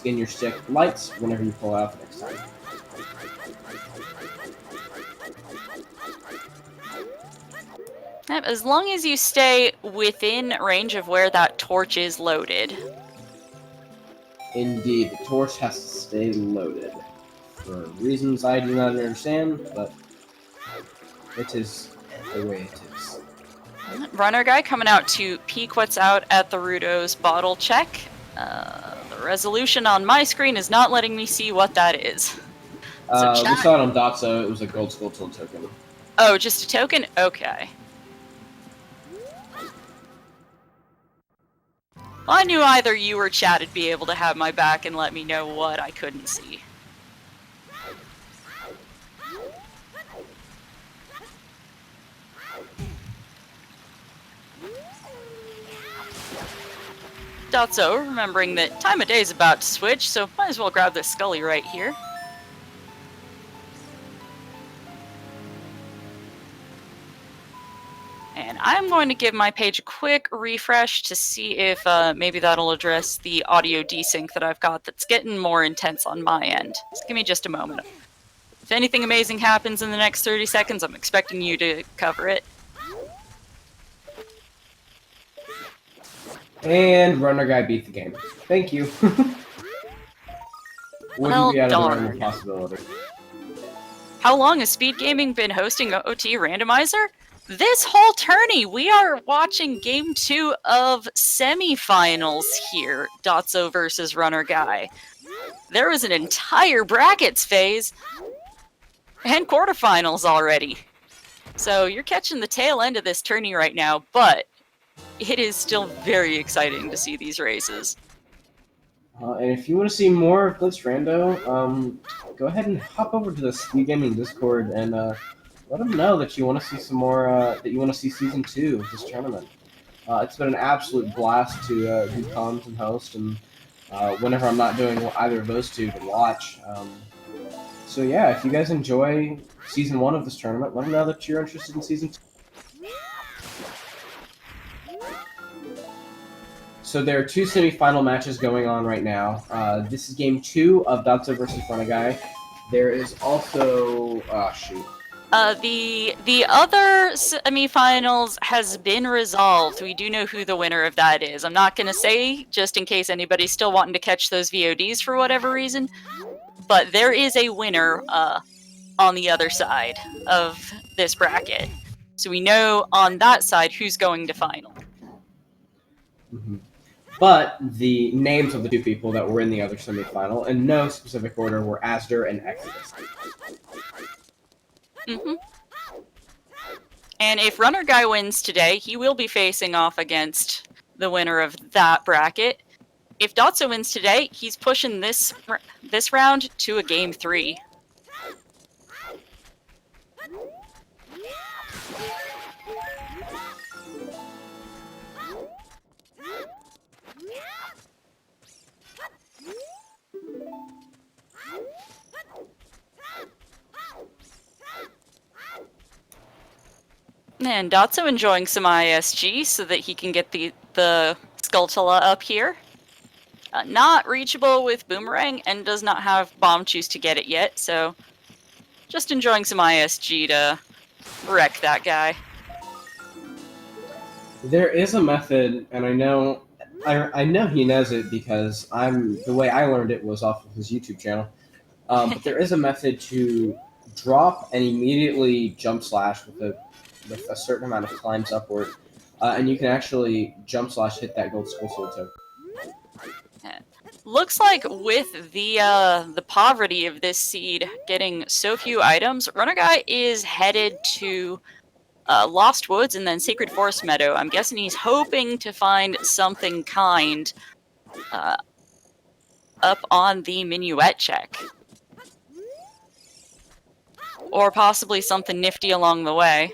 in your stick lights whenever you pull out the next time. Yep, as long as you stay within range of where that torch is loaded. Indeed, the torch has to stay loaded. For reasons I do not understand, but it is the way it is. Runnerguy coming out to peek what's out at the Rudo's bottle check. The resolution on my screen is not letting me see what that is. So We saw it on Dotzo. It was a gold Skulltula token. Oh, just a token? Okay. Well, I knew either you or chat would be able to have my back and let me know what I couldn't see. Dotzo, remembering that time of day is about to switch, so might as well grab this Scully right here. And I'm going to give my page a quick refresh to see if maybe that'll address the audio desync that I've got that's getting more intense on my end. Just give me just a moment. If anything amazing happens in the next 30 seconds, I'm expecting you to cover it. And Runnerguy beat the game. Thank you. Wouldn't be out of the realm of possibility. How long has Speed Gaming been hosting OT Randomizer? This whole tourney, we are watching Game 2 of semifinals here, Dotzo versus Runnerguy. There was an entire brackets phase and quarterfinals already. So you're catching the tail end of this tourney right now, but it is still very exciting to see these races. And if you want to see more of Glitch Rando, go ahead and hop over to the Speed Gaming Discord and let them know that you want to see some more, that you want to see Season 2 of this tournament. It's been an absolute blast to do comms and host, and whenever I'm not doing either of those two, to watch. So yeah, if you guys enjoy Season 1 of this tournament, let them know that you're interested in Season 2. So there are two semi-final matches going on right now. This is Game 2 of Dotzo versus Runnerguy. There is also... shoot. The other semifinals has been resolved. We do know who the winner of that is. I'm not going to say, just in case anybody's still wanting to catch those VODs for whatever reason, but there is a winner on the other side of this bracket. So we know on that side who's going to final. Mm-hmm. But the names of the two people that were in the other semi-final, in no specific order, were Asder and Exodus. Mm-hmm. And if Runnerguy wins today, he will be facing off against the winner of that bracket. If Dotzo wins today, he's pushing this round to a Game 3. And Dotzo enjoying some ISG so that he can get the Skulltula up here. Not reachable with Boomerang and does not have Bomb Juice to get it yet, so just enjoying some ISG to wreck that guy. There is a method, and I know he knows it because the way I learned it was off of his YouTube channel. But there is a method to drop and immediately jump slash with a certain amount of climbs upward, and you can actually jump slash hit that gold skull too. Looks like with the poverty of this seed getting so few items, Runnerguy is headed to Lost Woods and then Sacred Forest Meadow. I'm guessing he's hoping to find something kind up on the Minuet check. Or possibly something nifty along the way.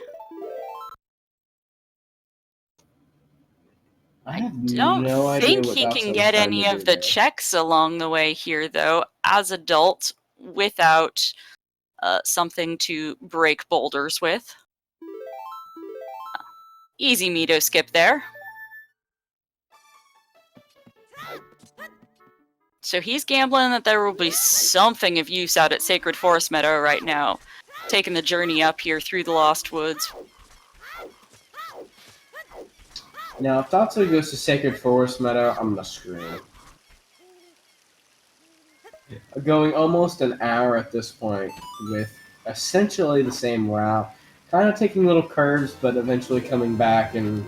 I don't no idea think what he Dotzo can was get trying any to of do the there. checks along the way here, though, as adult, without something to break boulders with. Easy Mito skip there. So he's gambling that there will be something of use out at Sacred Forest Meadow right now, taking the journey up here through the Lost Woods. Now, if Dotzo goes to Sacred Forest Meadow, I'm gonna scream. Going almost an hour at this point with essentially the same route, kind of taking little curves, but eventually coming back and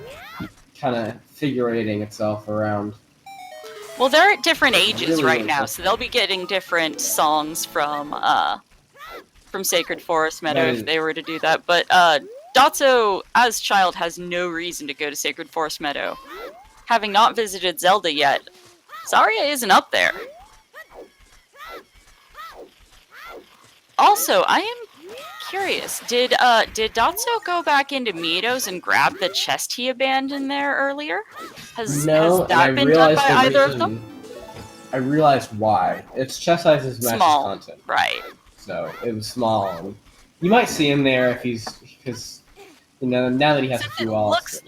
kind of figurating itself around. Well, they're at different ages Really, right really now, cool. so they'll be getting different songs from Sacred Forest Meadow if they were to do that. But Dotzo, as child, has no reason to go to Sacred Forest Meadow. Having not visited Zelda yet, Zarya isn't up there. Also, I am curious, did Dotzo go back into Mitos and grab the chest he abandoned there earlier? Has that been done by either of them? I realized why. Its chest size is matches Small, content. right. So it was small. You might see him there if because now that he has a few alts.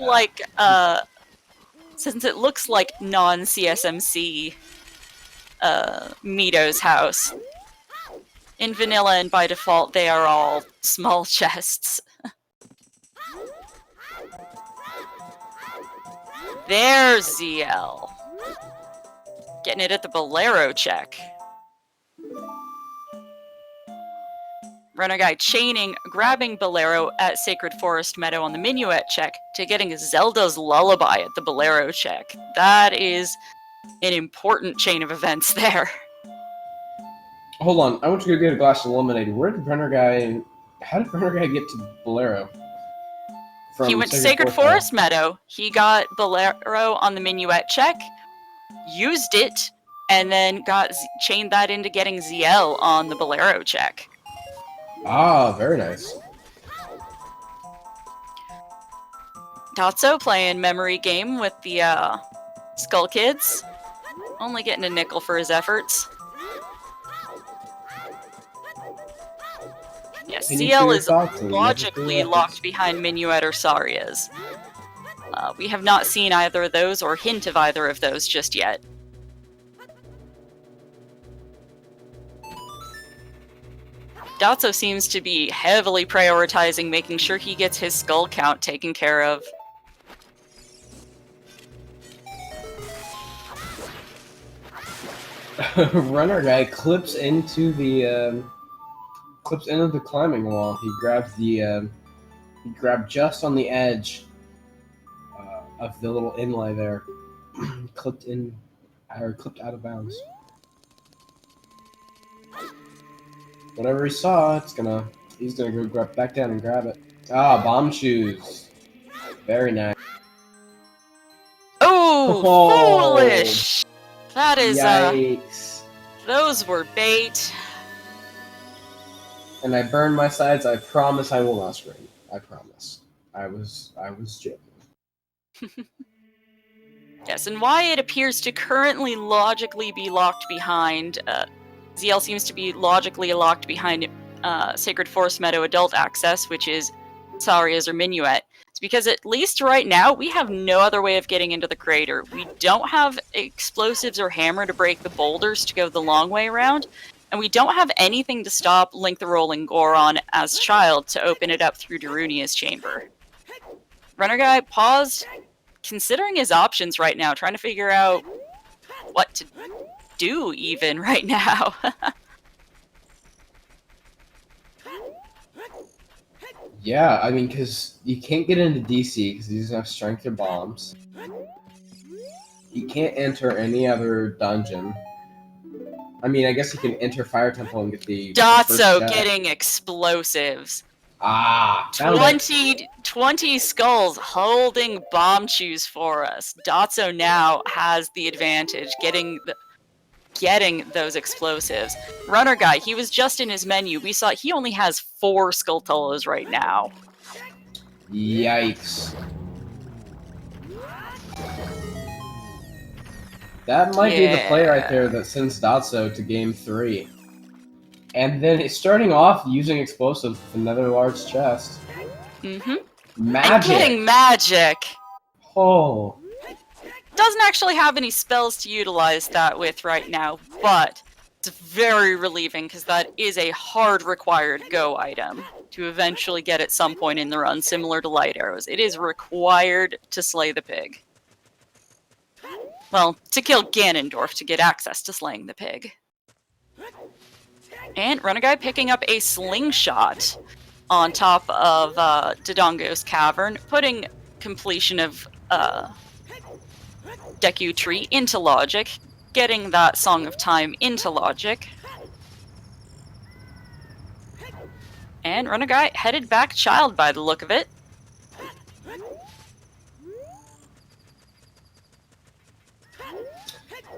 Since it looks like non-CSMC Mito's house. In vanilla and by default, they are all small chests. There's ZL. Getting it at the Bolero check. Runnerguy chaining, grabbing Bolero at Sacred Forest Meadow on the Minuet check to getting Zelda's Lullaby at the Bolero check. That is an important chain of events there. Hold on, I want you to go get a glass of lemonade. How did Runnerguy get to Bolero? He went to Sacred Forest Meadow. He got Bolero on the Minuet check, used it, and then chained that into getting ZL on the Bolero check. Ah, very nice. Dotzo playing memory game with the Skull Kids. Only getting a nickel for his efforts. Yes, ZL is logically locked behind Minuet or Saria's. We have not seen either of those or hint of either of those just yet. Dotzo seems to be heavily prioritizing making sure he gets his skull count taken care of. Runnerguy clips into the climbing wall. He grabbed just on the edge of the little inlay there. clipped out of bounds. Whatever he saw, he's gonna go back down and grab it. Ah, bomb shoes. Very nice. Oh, foolish! That is yikes. Those were bait. And I burned my sides. I promise I will not scream. I promise. I was joking. Yes, and why it appears to currently logically be locked behind ZL seems to be logically locked behind Sacred Forest Meadow Adult Access, which is Saria's or Minuet. because at least right now we have no other way of getting into the crater. We don't have explosives or hammer to break the boulders to go the long way around, and we don't have anything to stop Link the Rolling Goron as Child to open it up through Darunia's chamber. Runnerguy paused, considering his options right now, trying to figure out what to do even right now. Yeah, I mean, because you can't get into DC because he doesn't have strength or bombs. You can't enter any other dungeon. I mean, I guess you can enter Fire Temple and get the Dotzo first getting explosives. Ah, found it. 20 skulls holding bomb chews for us. Dotzo now has the advantage, getting those explosives. Runnerguy, he was just in his menu. We saw he only has 4 Skulltulas right now. Yikes. That might be the play right there that sends Dotzo to game 3. And then it's starting off using explosives with another large chest. Mm-hmm. Magic! And getting magic! Oh. Doesn't actually have any spells to utilize that with right now, but it's very relieving because that is a hard required go item to eventually get at some point in the run, similar to light arrows. It is required to slay the pig. Well, to kill Ganondorf to get access to slaying the pig. And Runnerguy picking up a slingshot on top of Dodongo's cavern, putting completion of Deku Tree into logic, getting that Song of Time into logic. And Runnerguy headed back Child by the look of it.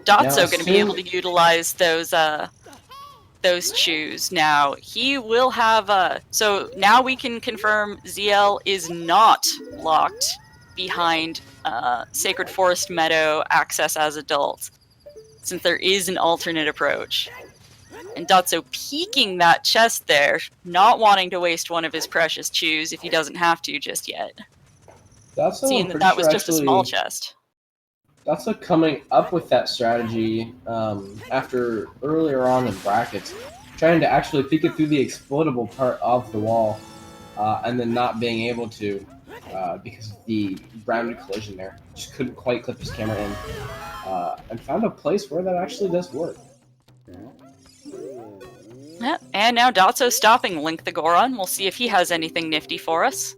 Dotzo going to be able to utilize those chews now. He will have so now we can confirm ZL is not locked behind Sacred Forest Meadow access as adults, since there is an alternate approach. And Dotzo peeking that chest there, not wanting to waste one of his precious chews if he doesn't have to just yet. Seeing that was just a small chest. Dotzo coming up with that strategy after earlier on in brackets, trying to actually peek it through the explodable part of the wall, and then not being able to because of the rounded collision there. Just couldn't quite clip his camera in, and found a place where that actually does work. Yep, and now Dotzo stopping Link the Goron. We'll see if he has anything nifty for us.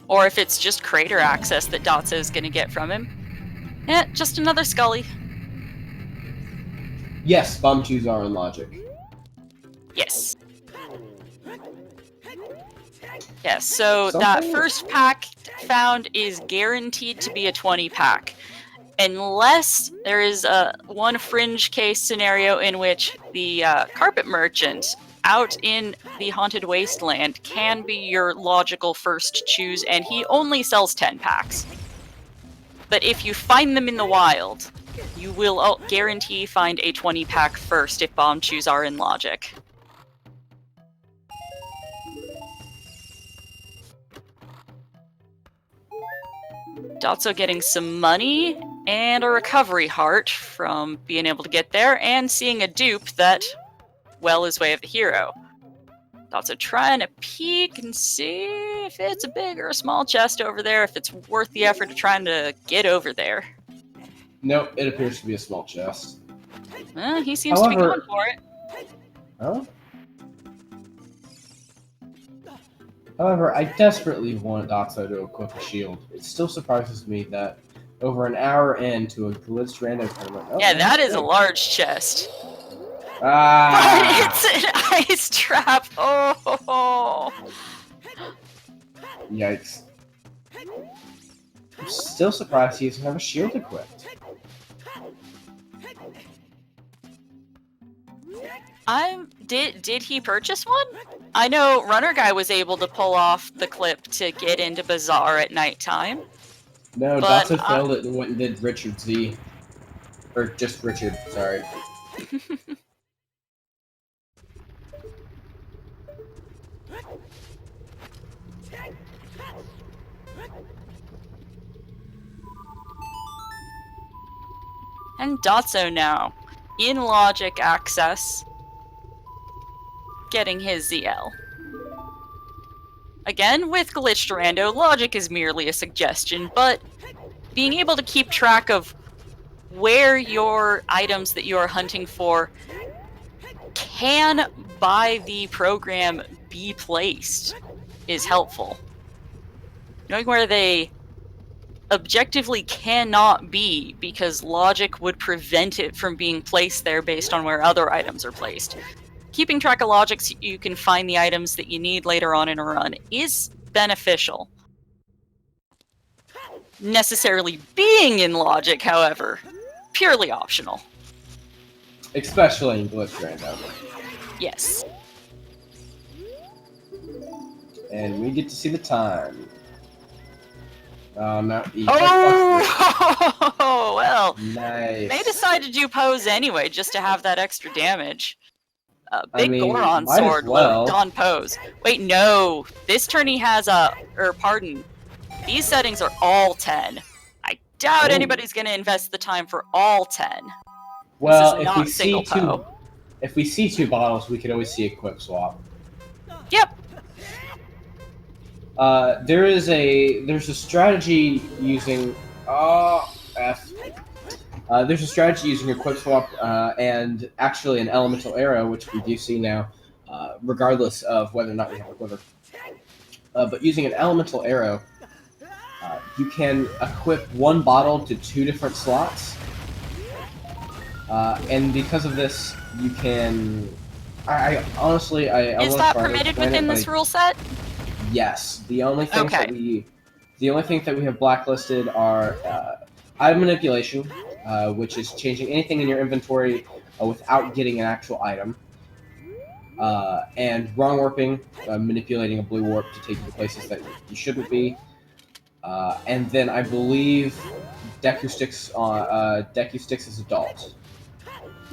Or if it's just crater access that Dotzo is going to get from him. Eh, just another Scully. Yes, bomb chews are in logic. Yes. Yes, so that first pack found is guaranteed to be a 20 pack. Unless there is one fringe case scenario in which the carpet merchant out in the Haunted Wasteland can be your logical first choose, and he only sells 10 packs. But if you find them in the wild, you will guarantee find a 20 pack first if bomb chews are in logic. Dotzo getting some money and a recovery heart from being able to get there, and seeing a dupe that well is way of the hero. Dotzo trying to peek and see if it's a big or a small chest over there, if it's worth the effort of trying to get over there. Nope, it appears to be a small chest. He seems to be going for it. Oh? However, I desperately want Dotzo to equip a shield. It still surprises me that over an hour into a glitched random tournament... Oh, yeah, that is a large chest. Ah! But it's an ice trap! Oh! Yikes. I'm still surprised he doesn't have a shield equipped. Did he purchase one? I know Runnerguy was able to pull off the clip to get into Bazaar at nighttime. No, Dotzo failed it and went and did Richard Z. Or just Richard, sorry. And Dotzo now, in logic access, getting his ZL. Again, with glitched rando, logic is merely a suggestion, but being able to keep track of where your items that you are hunting for can, by the program, be placed is helpful. Knowing where they objectively cannot be because logic would prevent it from being placed there based on where other items are placed. Keeping track of logic so you can find the items that you need later on in a run is beneficial. Necessarily being in logic, however, purely optional. Especially in glitch random. Yes. And we get to see the time. No, oh, well. Nice. They decided to do pose anyway, just to have that extra damage. Big I mean, Goron might as sword well. on pose. Wait, no. This tourney has pardon. These settings are all 10. I doubt anybody's going to invest the time for all 10. Well, this is not single po. If we see two bottles, we could always see a quick swap. Yep. There's a strategy using there's a strategy using a quick swap and actually an elemental arrow, which we do see now, regardless of whether or not we have a quiver. But using an elemental arrow, you can equip one bottle to 2 different slots, and because of this, you can. I honestly, is that permitted within this rule set? Yes. The only things that we have blacklisted are item manipulation, which is changing anything in your inventory without getting an actual item, and wrong warping, manipulating a blue warp to take you to places that you shouldn't be, and then I believe Deku Sticks is adult.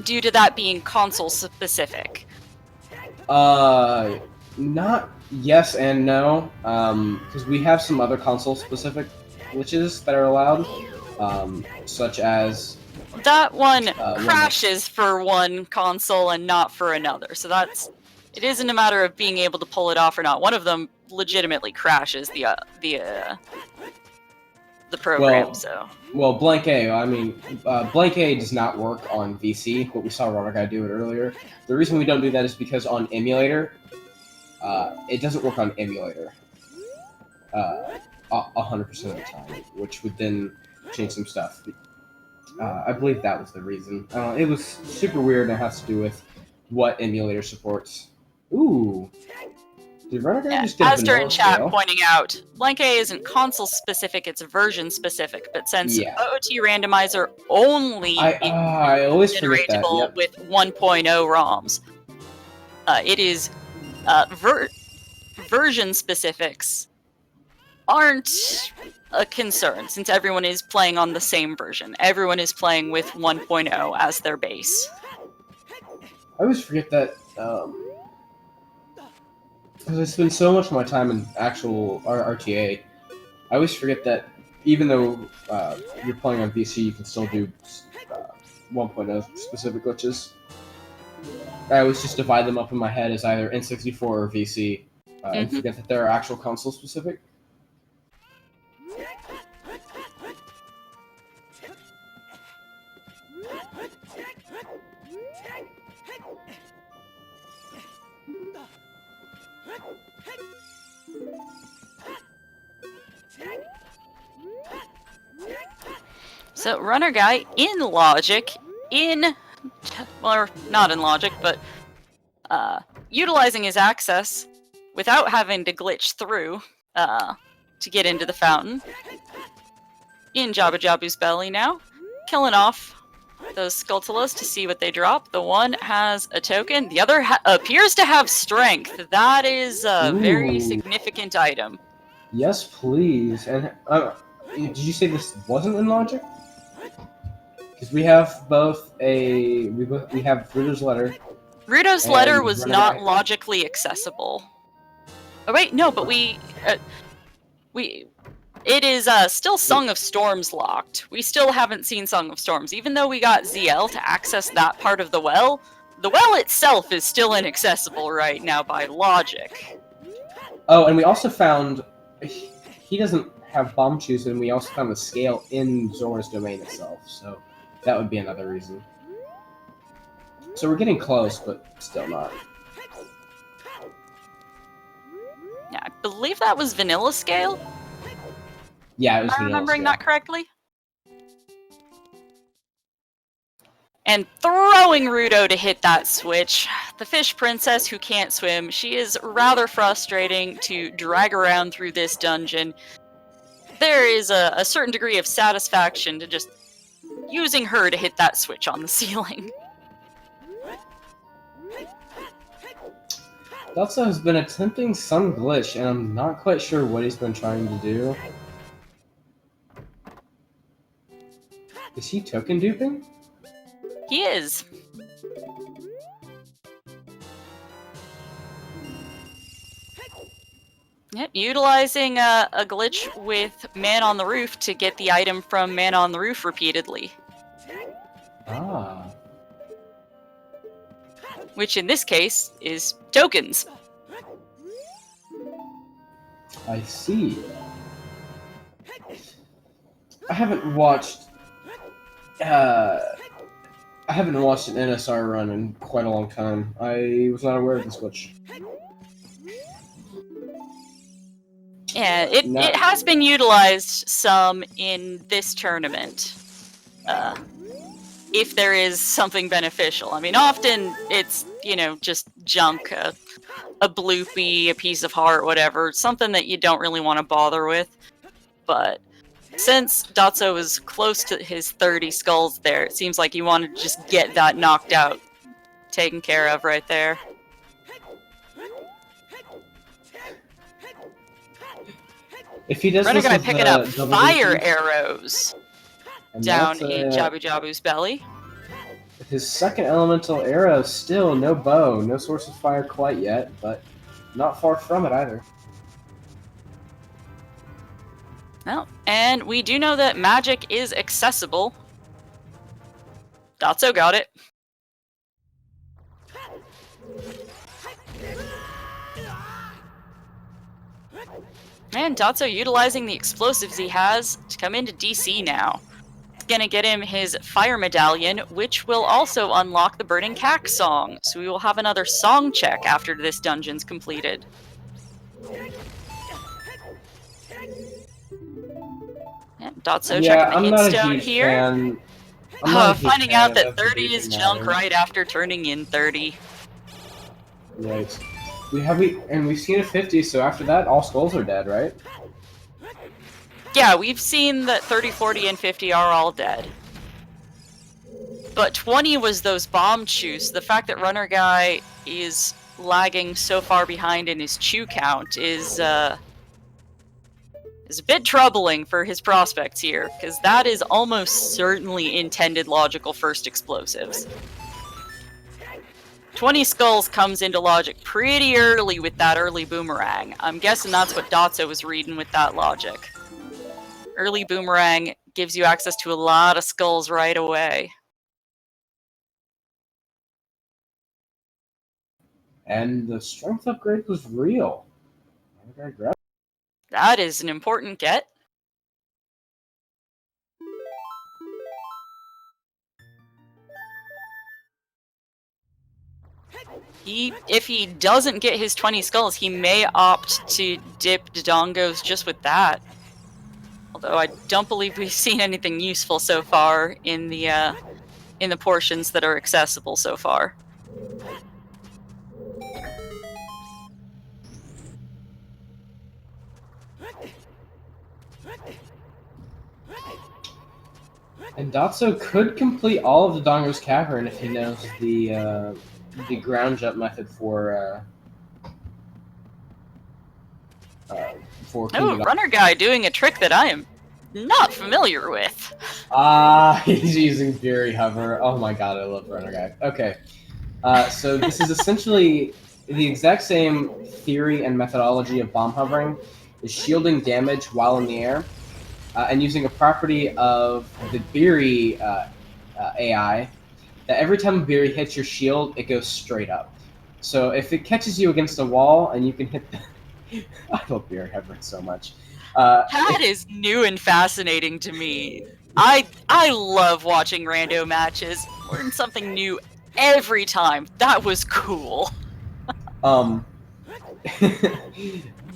Due to that being console specific. Not yes and no, because we have some other console-specific glitches that are allowed, such as... That one crashes for one console and not for another, so it isn't a matter of being able to pull it off or not. One of them legitimately crashes the program, Well, Blank A, Blank A does not work on VC, but we saw Runnerguy do it earlier. The reason we don't do that is because on emulator, it doesn't work on emulator 100% of the time, which would then change some stuff. I believe that was the reason. It was super weird, and it has to do with what emulator supports. Ooh. Did Runnerguy just get a Aster in chat scale? pointing out, Blank A isn't console specific, it's version specific, but since OOT Randomizer only I always forget that. generatable with 1.0 ROMs, it is version specifics aren't a concern since everyone is playing on the same version. Everyone is playing with 1.0 as their base. I always forget that, because I spend so much of my time in actual RTA, I always forget that even though you're playing on VC, you can still do 1.0 specific glitches. I always just divide them up in my head as either N64 or VC, and forget that they're actual console specific. So Runnerguy in logic, well, not in logic, but utilizing his access without having to glitch through to get into the fountain. In Jabba Jabu's belly now, killing off those Skulltulas to see what they drop. The one has a token, the other appears to have strength. That is a very significant item. Yes, please. And did you say this wasn't in logic? Because we have both we have Rudo's letter. Rudo's letter was not logically accessible. Oh wait, no, but we It is still Song of Storms locked. We still haven't seen Song of Storms. Even though we got ZL to access that part of the well itself is still inaccessible right now by logic. Oh, and we also found... He doesn't have bomb shoes, and we also found the scale in Zora's domain itself, so that would be another reason. So we're getting close, but still not. Yeah, I believe that was Vanilla Scale. Yeah, it was Am I vanilla remembering scale. that correctly? And throwing Rudo to hit that switch. The fish princess who can't swim, she is rather frustrating to drag around through this dungeon. There is a certain degree of satisfaction to just using her to hit that switch on the ceiling. Dotzo has been attempting some glitch, and I'm not quite sure what he's been trying to do. Is he token duping? He is. Yep, utilizing a glitch with Man on the Roof to get the item from Man on the Roof repeatedly. Ah. Which in this case is tokens. I see. I haven't watched an NSR run in quite a long time. I was not aware of this glitch. Yeah, it has been utilized some in this tournament. If there is something beneficial. I mean, often it's, you know, just junk, a bloopy, a piece of heart, whatever, something that you don't really want to bother with. But since Dotzo is close to his 30 skulls there, it seems like you want to just get that knocked out, taken care of right there. If he does this Runnerguy with picking up double fire digits, arrows and down that's, in Jabu Jabu's belly. his second elemental arrow, still no bow, no source of fire quite yet, but not far from it either. Well, and we do know that magic is accessible. Dotzo got it. And Dotzo utilizing the explosives he has to come into DC now. It's gonna get him his fire medallion, which will also unlock the Burning Cack song. So we will have another song check after this dungeon's completed. Yeah, Dotzo checking the Instone here. Finding out that 30 is junk right after turning in 30. Right. We've seen a 50, so after that, all skulls are dead, right? Yeah, we've seen that 30, 40, and 50 are all dead. But 20 was those bomb chews. The fact that Runnerguy is lagging so far behind in his chew count is a bit troubling for his prospects here, because that is almost certainly intended logical first explosives. 20 skulls comes into logic pretty early with that early boomerang. I'm guessing that's what Dotzo was reading with that logic. Early boomerang gives you access to a lot of skulls right away. And the strength upgrade was real. That is an important get. If he doesn't get his 20 skulls, he may opt to dip Dodongos just with that. Although I don't believe we've seen anything useful so far in the portions that are accessible so far. And Dotzo could complete all of the Dongo's Cavern if he knows the ground jump method for Runnerguy doing a trick that I am not familiar with. He's using Fury Hover. Oh my god, I love Runnerguy. Okay, so this is essentially the exact same theory and methodology of bomb hovering, is shielding damage while in the air, and using a property of the Beery AI, that every time a Beery hits your shield, it goes straight up. So if it catches you against a wall and you can hit the... I love Beery Headbutt so much. That is new and fascinating to me. I love watching rando matches. Learn something new every time. That was cool.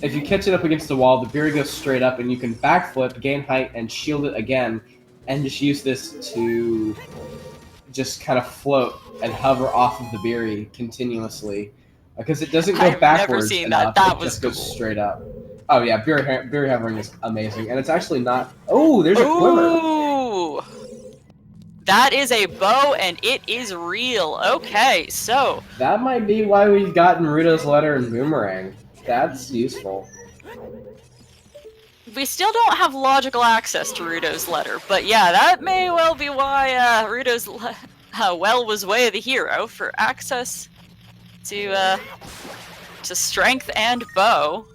If you catch it up against the wall, the Beery goes straight up, and you can backflip, gain height, and shield it again, and just use this to just kind of float and hover off of the Beery continuously, because it doesn't go I've backwards never seen enough. that. That It was just cool. goes straight up. Oh yeah, Beery hovering is amazing, and it's actually not. Oh, there's a glimmer. Ooh! That is a bow, and it is real. Okay, so That might be why we've gotten Ruto's letter and Boomerang. That's useful. we still don't have logical access to Ruto's letter, but yeah, that may well be why Ruto's well was way of the hero for access to strength and bow.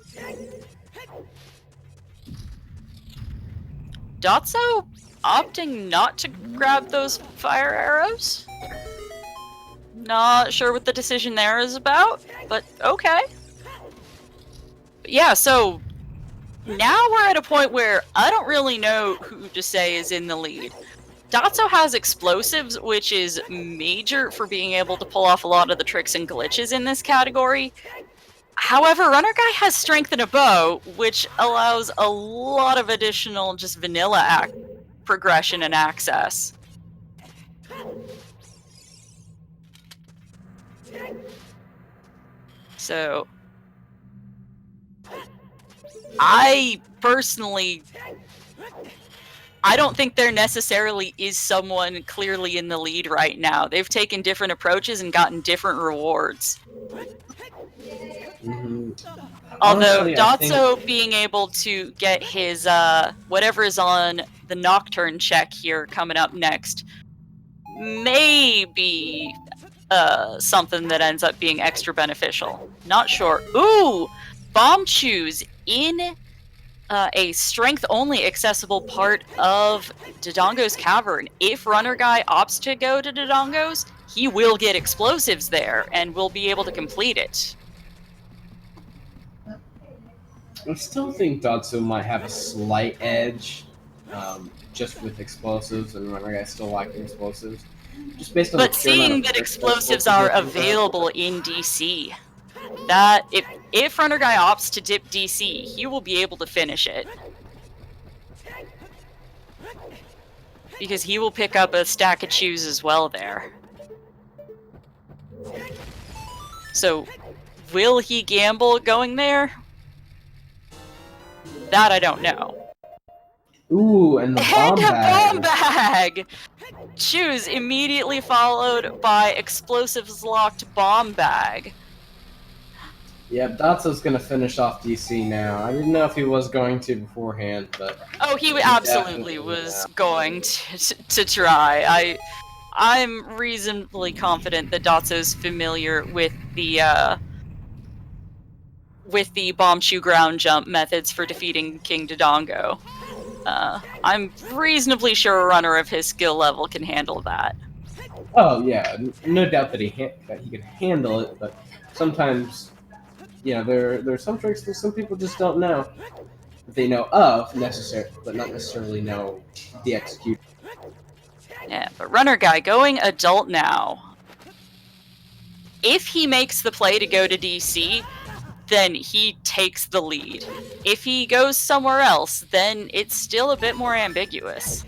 Dotzo opting not to grab those fire arrows. Not sure what the decision there is about, but okay. But yeah, so now we're at a point where I don't really know who to say is in the lead. Dotzo has explosives, which is major for being able to pull off a lot of the tricks and glitches in this category. However, Runnerguy has strength and a bow, which allows a lot of additional just vanilla progression and access. So, I personally, I don't think there necessarily is someone clearly in the lead right now. They've taken different approaches and gotten different rewards. Mm-hmm. Although Honestly, Dotzo being able to get his whatever is on the Nocturne check here coming up next may be something that ends up being extra beneficial. Not sure. Ooh! Bomb Chews in a strength-only accessible part of Dodongo's Cavern. If Runnerguy opts to go to Dodongo's, he will get explosives there and will be able to complete it. I still think Dotso might have a slight edge, just with explosives, and Runnerguy's still lacking explosives. Just based on But the pure amount seeing of that tricks explosives are they can throw. available in DC, that if Runnerguy opts to dip DC, he will be able to finish it. Because he will pick up a stack of chews as well there. So, will he gamble going there? That I don't know. Ooh, and the bomb And a bag. bomb bag! Chews immediately followed by explosives locked bomb bag. Yep, Dotso's gonna finish off DC now. I didn't know if he was going to beforehand, but Oh, he absolutely was going to try. I'm reasonably confident that Dotso's familiar with the bomb chew ground jump methods for defeating King Dodongo. I'm reasonably sure a runner of his skill level can handle that. Oh yeah, no doubt that he can handle it, but sometimes, there are some tricks that some people just don't know. That they know of, but not necessarily know the execution. Yeah, but Runnerguy going adult now. If he makes the play to go to DC, then he takes the lead. If he goes somewhere else, then it's still a bit more ambiguous.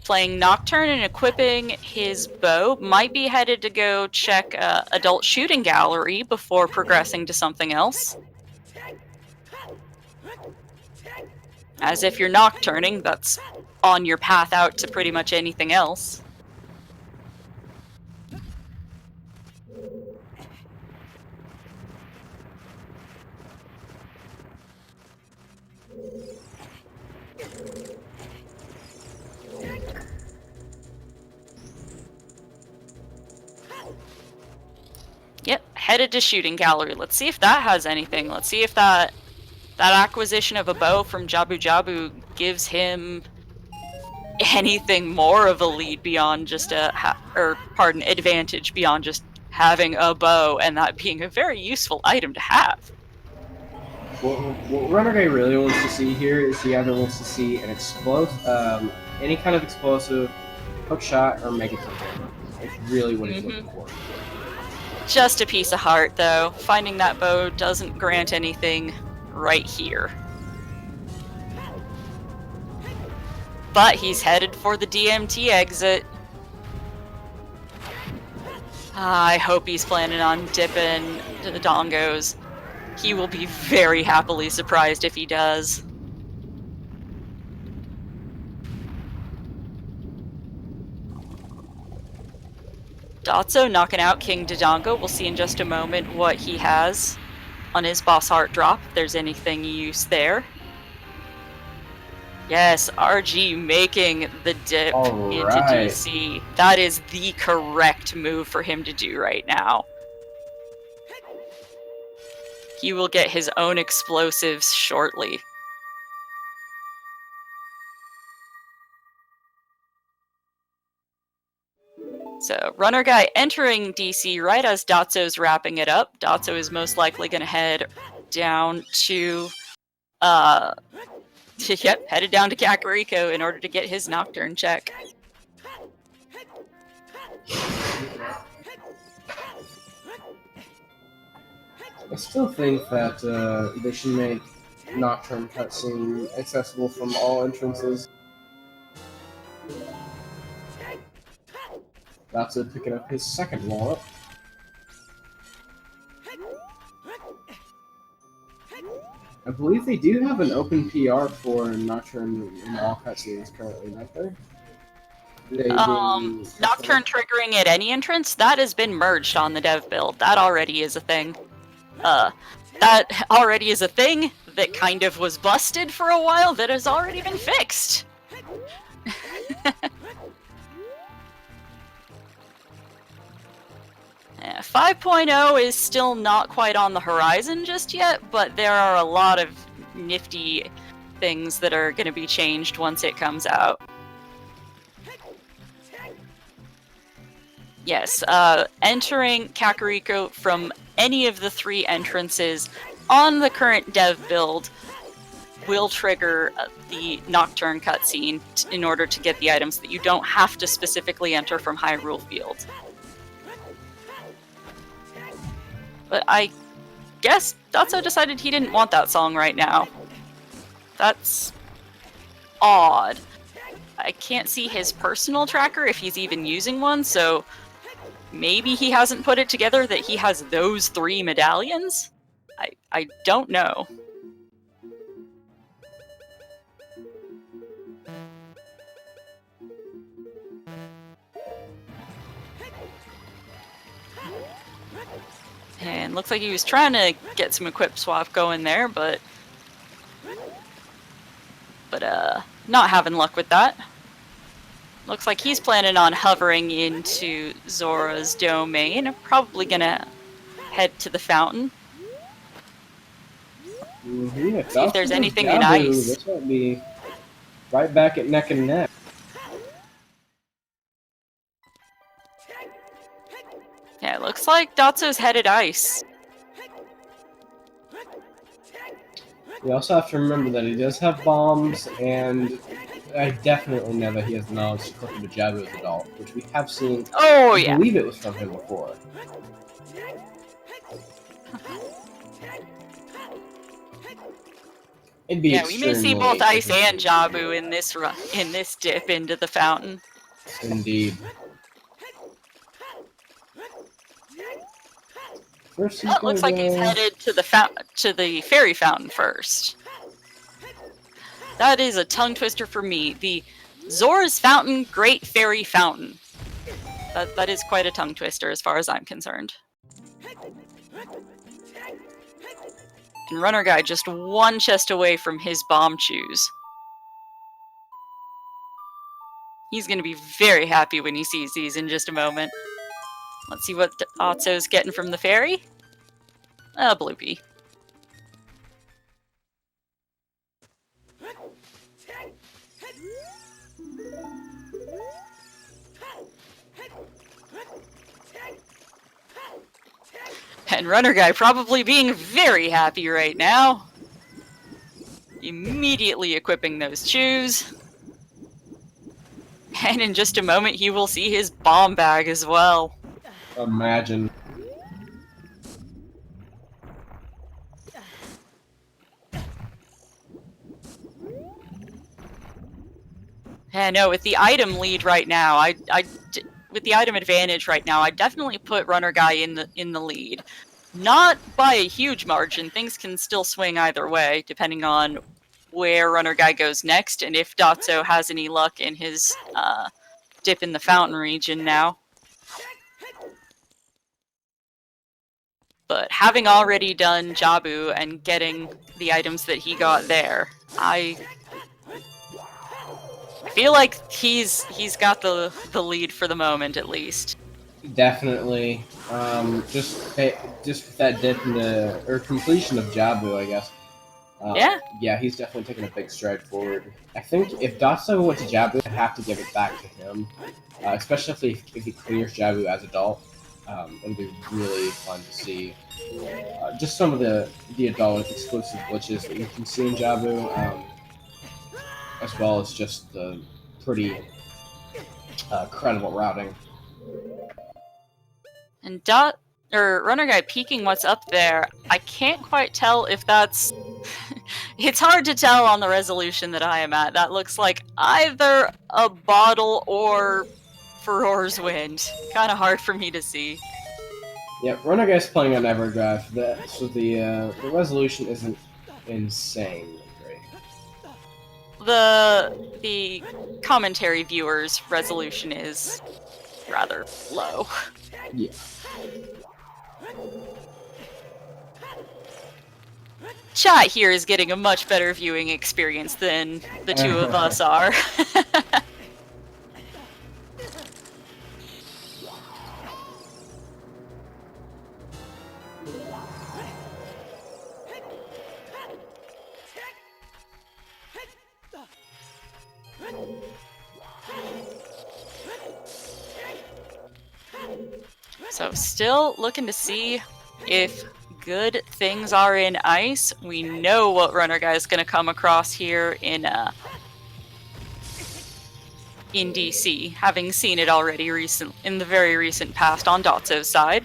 Playing Nocturne and equipping his bow, might be headed to go check Adult Shooting Gallery before progressing to something else. As if you're nocturning, that's on your path out to pretty much anything else. headed to shooting gallery. Let's see if that has anything. Let's see if that acquisition of a bow from Jabu Jabu gives him anything more of a lead beyond just advantage beyond just having a bow and that being a very useful item to have. What Runnerguy really wants to see here is he either wants to see an any kind of explosive, hook shot, or mega container. It's really what he's looking for. Just a piece of heart, though. Finding that bow doesn't grant anything right here. But he's headed for the DMT exit. I hope he's planning on dipping to the dongos. He will be very happily surprised if he does. Dotzo knocking out King Dodongo. We'll see in just a moment what he has on his boss heart drop, if there's anything use there. Yes, RG making the dip into DC. That is the correct move for him to do right now. He will get his own explosives shortly. So, Runnerguy entering DC right as Dotzo's wrapping it up. Dotzo is most likely going to head down to, headed down to Kakariko in order to get his Nocturne check. I still think that they should make Nocturne cutscene accessible from all entrances. That's it, picking up his second wallet. I believe they do have an open PR for Nocturne in all cutscenes currently, don't they? Nocturne triggering at any entrance? That has been merged on the dev build. That already is a thing. That already is a thing that kind of was busted for a while that has already been fixed. 5.0 is still not quite on the horizon just yet, but there are a lot of nifty things that are going to be changed once it comes out. Yes, entering Kakariko from any of the 3 entrances on the current dev build will trigger the Nocturne cutscene in order to get the items that you don't have to specifically enter from Hyrule Field. But I guess Dotzo decided he didn't want that song right now. That's odd. I can't see his personal tracker if he's even using one, so maybe he hasn't put it together that he has those 3 medallions? I don't know. And looks like he was trying to get some equip swap going there, but not having luck with that. Looks like he's planning on hovering into Zora's domain. Probably gonna head to the fountain. See if there's anything nice. This might be right back at neck and neck. Yeah, it looks like Dotzo's headed ice. We also have to remember that he does have bombs, and I definitely know that he has knowledge to click into Jabu as an adult, which we have seen. Oh, yeah. I believe it was from him before. It'd be we may see both Ice and Jabu in this dip into the fountain. Indeed. First, Looks like he's headed to the fairy fountain first. That is a tongue twister for me. The Zora's Fountain, Great Fairy Fountain. That is quite a tongue twister as far as I'm concerned. And Runnerguy just one chest away from his bomb chews. He's going to be very happy when he sees these in just a moment. Let's see what Dotzo's getting from the fairy. Bloopy. And Runnerguy probably being very happy right now. Immediately equipping those shoes. And in just a moment, he will see his bomb bag as well. Imagine. Yeah, no, with the item lead right now, with the item advantage right now, I definitely put Runnerguy in the lead. Not by a huge margin. Things can still swing either way, depending on where Runnerguy goes next, and if Dotzo has any luck in his dip in the fountain region now. But having already done Jabu and getting the items that he got there, I feel like he's got the lead for the moment, at least. Definitely. Just with that dip in the completion of Jabu, I guess. Yeah. Yeah, he's definitely taken a big stride forward. I think if Dotso went to Jabu, I'd have to give it back to him, especially if he clears Jabu as adult. It'll be really fun to see. Just some of the adult exclusive glitches that you can see in Jabu, as well as just the pretty credible routing. And Runnerguy peeking what's up there, I can't quite tell if that's... It's hard to tell on the resolution that I am at. That looks like either a bottle or Furor's Wind. Kind of hard for me to see. Yeah, Runnerguy's playing on Everdrive, so the resolution isn't insanely great. The commentary viewer's resolution is rather low. Yeah. Chat here is getting a much better viewing experience than the two of us are. So still looking to see if good things are in ice. We know what Runnerguy is going to come across here in DC, having seen it already in the very recent past on Dotzo's side.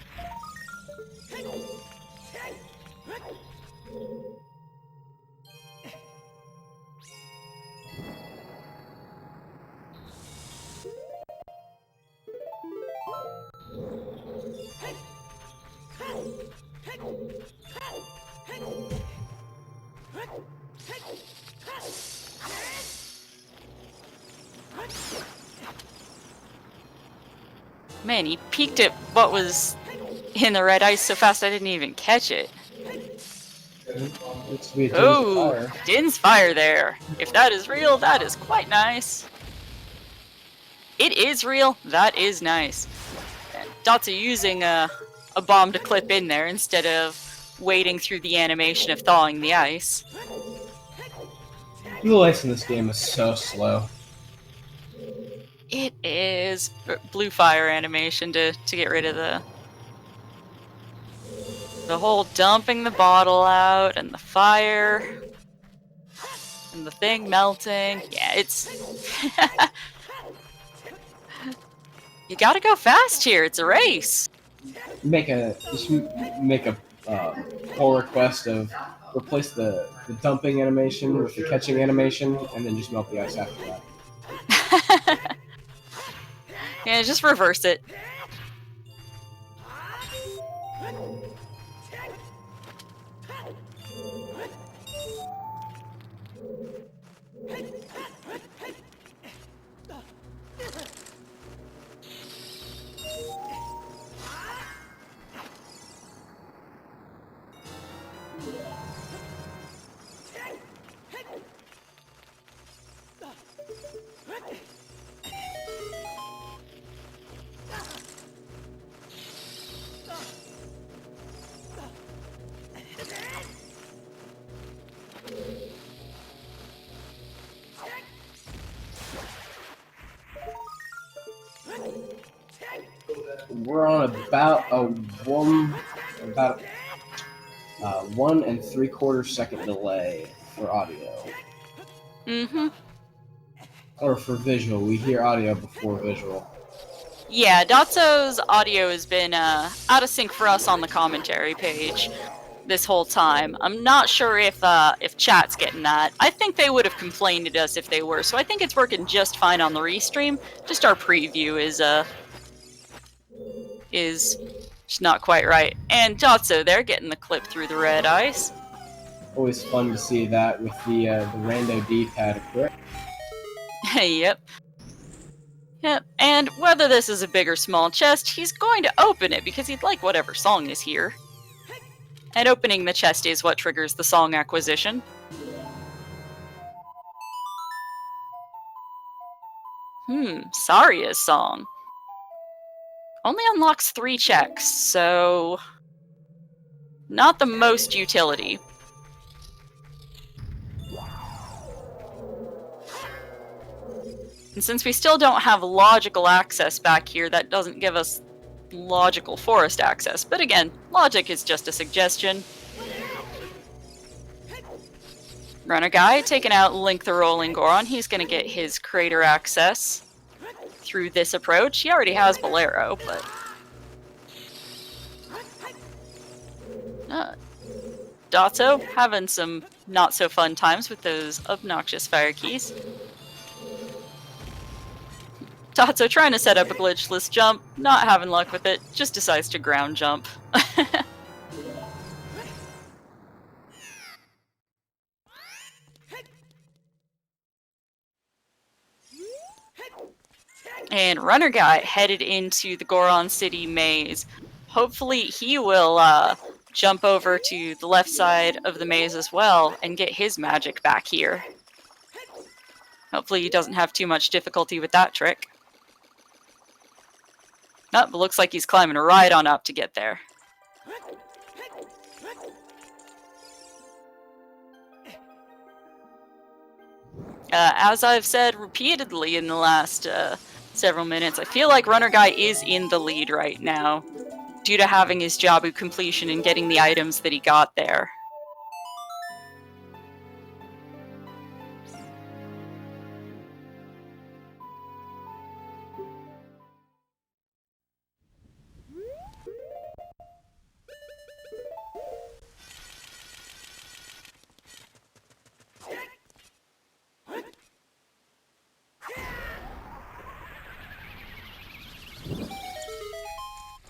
Man, he peeked at what was in the red ice so fast I didn't even catch it. Oh, Din's fire there. If that is real, that is quite nice. It is real. That is nice. And Dotzo using a bomb to clip in there instead of waiting through the animation of thawing the ice. The ice in this game is so slow. It is blue fire animation to get rid of the whole dumping the bottle out and the fire and the thing melting. Yeah, it's you gotta go fast here. It's a race. Make a pull request of replace the dumping animation with the catching animation, and then just melt the ice after that. Yeah, just reverse it. we're on about a 1 3/4 second delay for audio. Mm-hmm. Or for visual. We hear audio before visual. Yeah, Dotzo's audio has been out of sync for us on the commentary page this whole time. I'm not sure if chat's getting that. I think they would have complained at us if they were, so I think it's working just fine on the restream. Just our preview is just not quite right. And Dotzo, they're getting the clip through the red ice. Always fun to see that with the rando D-pad equipped. Yep. Yep, and whether this is a big or small chest, he's going to open it because he'd like whatever song is here. And opening the chest is what triggers the song acquisition. Saria's song. Only unlocks 3 checks, so not the most utility. And since we still don't have logical access back here, that doesn't give us logical forest access. But again, logic is just a suggestion. Runnerguy taking out Link the Rolling Goron. He's going to get his crater access through this approach. He already has Bolero, but... Dotzo having some not-so-fun times with those obnoxious fire keys. Dotzo trying to set up a glitchless jump, not having luck with it, just decides to ground jump. And Runnerguy headed into the Goron City maze. Hopefully he will jump over to the left side of the maze as well and get his magic back here. Hopefully he doesn't have too much difficulty with that trick. Oh, but looks like he's climbing right on up to get there. As I've said repeatedly in the last several minutes, I feel like Runnerguy is in the lead right now, due to having his Jabu completion and getting the items that he got there.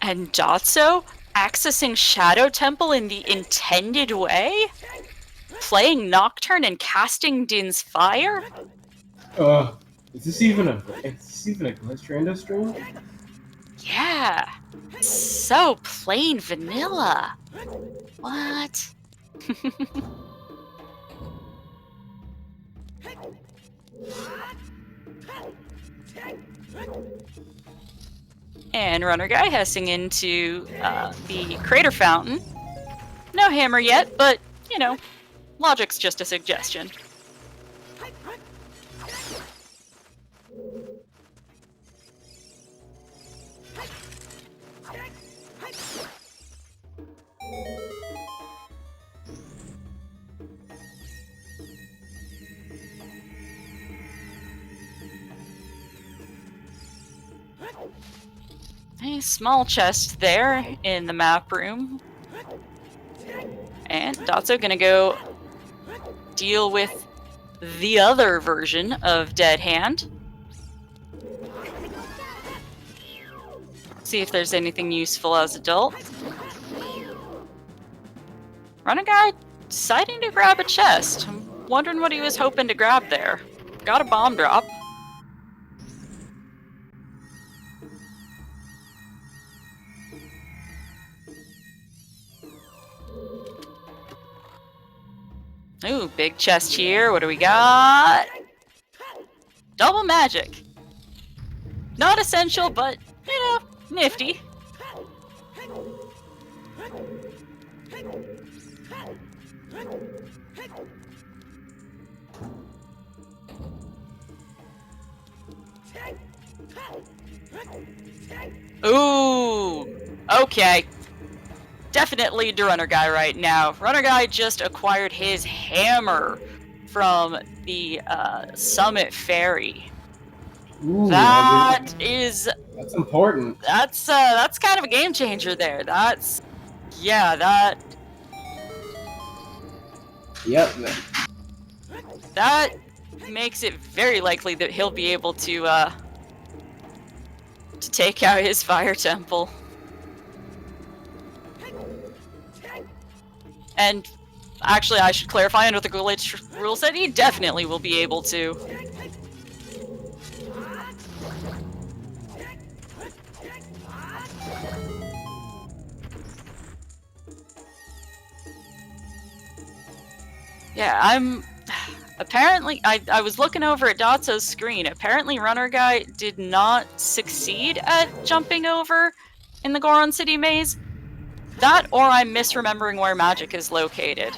And Dotzo accessing Shadow Temple in the intended way? Playing Nocturne and casting Din's Fire? Is this even a glitch rando stream? Yeah. So plain vanilla. What? And Runnerguy hessing into the crater fountain. No hammer yet, but, you know, logic's just a suggestion. A small chest there in the map room. And Dotzo gonna go deal with the other version of Dead Hand. See if there's anything useful as adult. Runnerguy deciding to grab a chest. I'm wondering what he was hoping to grab there. Got a bomb drop. Ooh, big chest here. What do we got? Double magic. Not essential, but, you know, nifty. Ooh, okay. Definitely the Runner Guy right now. Runner Guy just acquired his hammer from the Summit Ferry. Ooh, That is that's important. that's kind of a game changer there. Yep. That makes it very likely that he'll be able to take out his fire temple. And actually, I should clarify, under the glitch rule set, he definitely will be able to. Yeah, apparently, I was looking over at Dotzo's screen. Apparently, Runner Guy did not succeed at jumping over in the Goron City maze. That, or I'm misremembering where magic is located.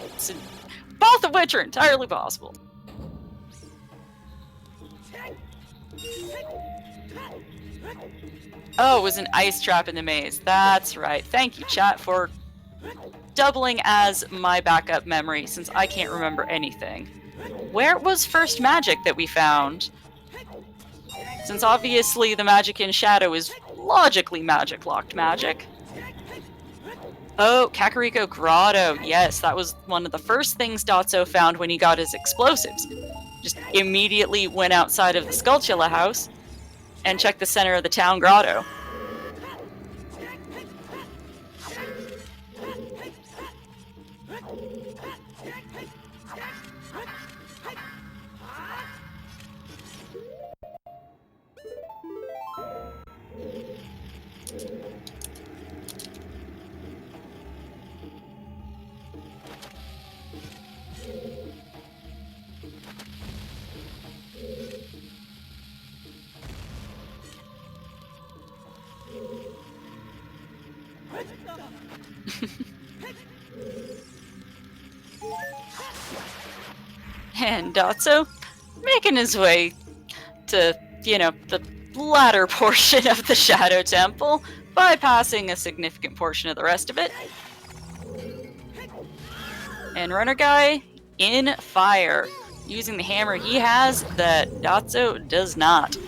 Both of which are entirely possible. Oh, it was an ice trap in the maze. That's right. Thank you, chat, for doubling as my backup memory, since I can't remember anything. Where was first magic that we found? Since obviously the magic in Shadow is logically magic-locked magic. Oh, Kakariko Grotto. Yes, that was one of the first things Dotzo found when he got his explosives. Just immediately went outside of the Skulltula house and checked the center of the town grotto. And Dotzo making his way to, the latter portion of the Shadow Temple, bypassing a significant portion of the rest of it. And Runner Guy in fire, using the hammer he has that Dotzo does not.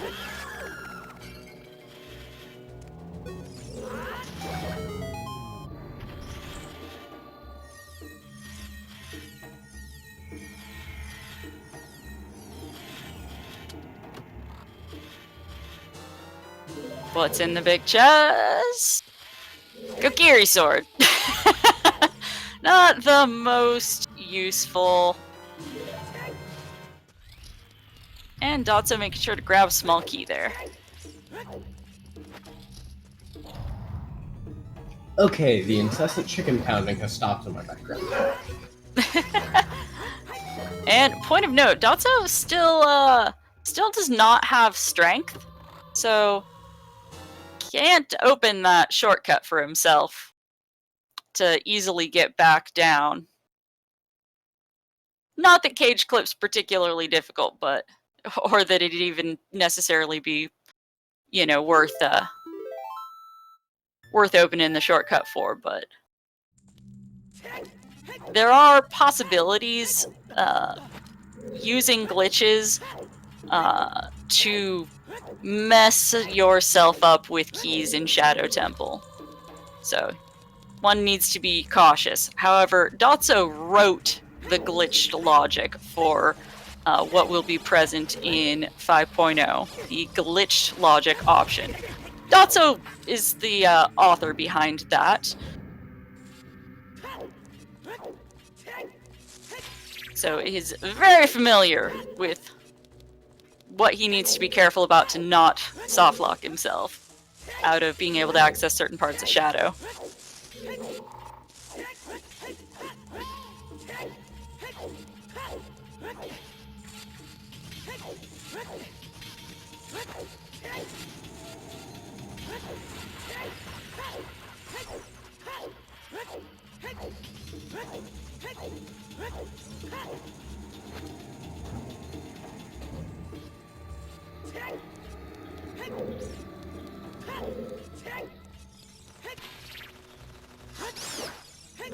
What's in the big chest? Kokiri sword. Not the most useful. And Dotzo making sure to grab a small key there. Okay, the incessant chicken pounding has stopped in my background. And point of note, Dotzo still does not have strength, so can't open that shortcut for himself to easily get back down. Not that Cage Clip's particularly difficult, but or that it'd even necessarily be, worth opening the shortcut for, but there are possibilities using glitches to mess yourself up with keys in Shadow Temple. So one needs to be cautious. However, Dotzo wrote the glitched logic for what will be present in 5.0, the glitched logic option. Dotzo is the author behind that. So he's very familiar with what he needs to be careful about to not softlock himself out of being able to access certain parts of Shadow.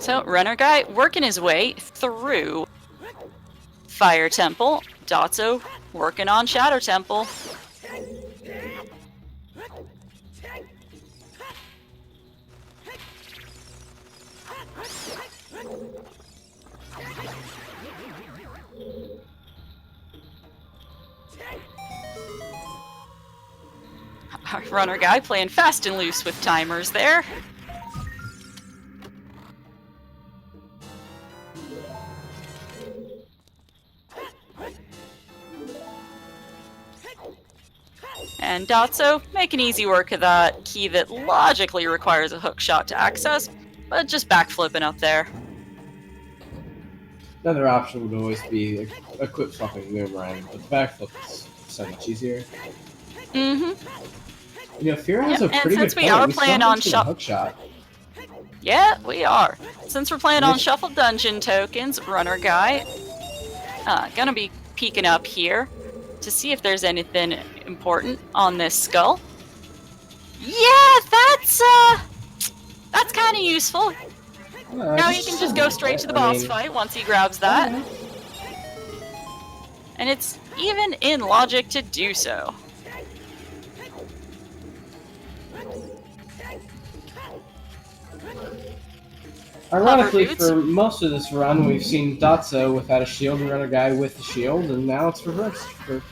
So, Runner Guy working his way through Fire Temple. Dotzo working on Shadow Temple. Runner Guy playing fast and loose with timers there. And Dotzo making easy work of that key that logically requires a hook shot to access, but just backflipping up there. Another option would always be a quick swapping boomerang, but the backflip is so much easier. Mm-hmm. You know, Fear has a and pretty since good we point. are We playing still on haven't seen a hook shot. Yeah, we are. Since we're playing on Shuffle Dungeon tokens, Runner Guy gonna be peeking up here to see if there's anything important on this skull. Yeah, that's kind of useful. Now you can just go straight to the boss fight once he grabs that. And it's even in logic to do so. Ironically, for most of this run, we've seen Dotzo without a shield and Runner Guy with the shield, and now it's reversed for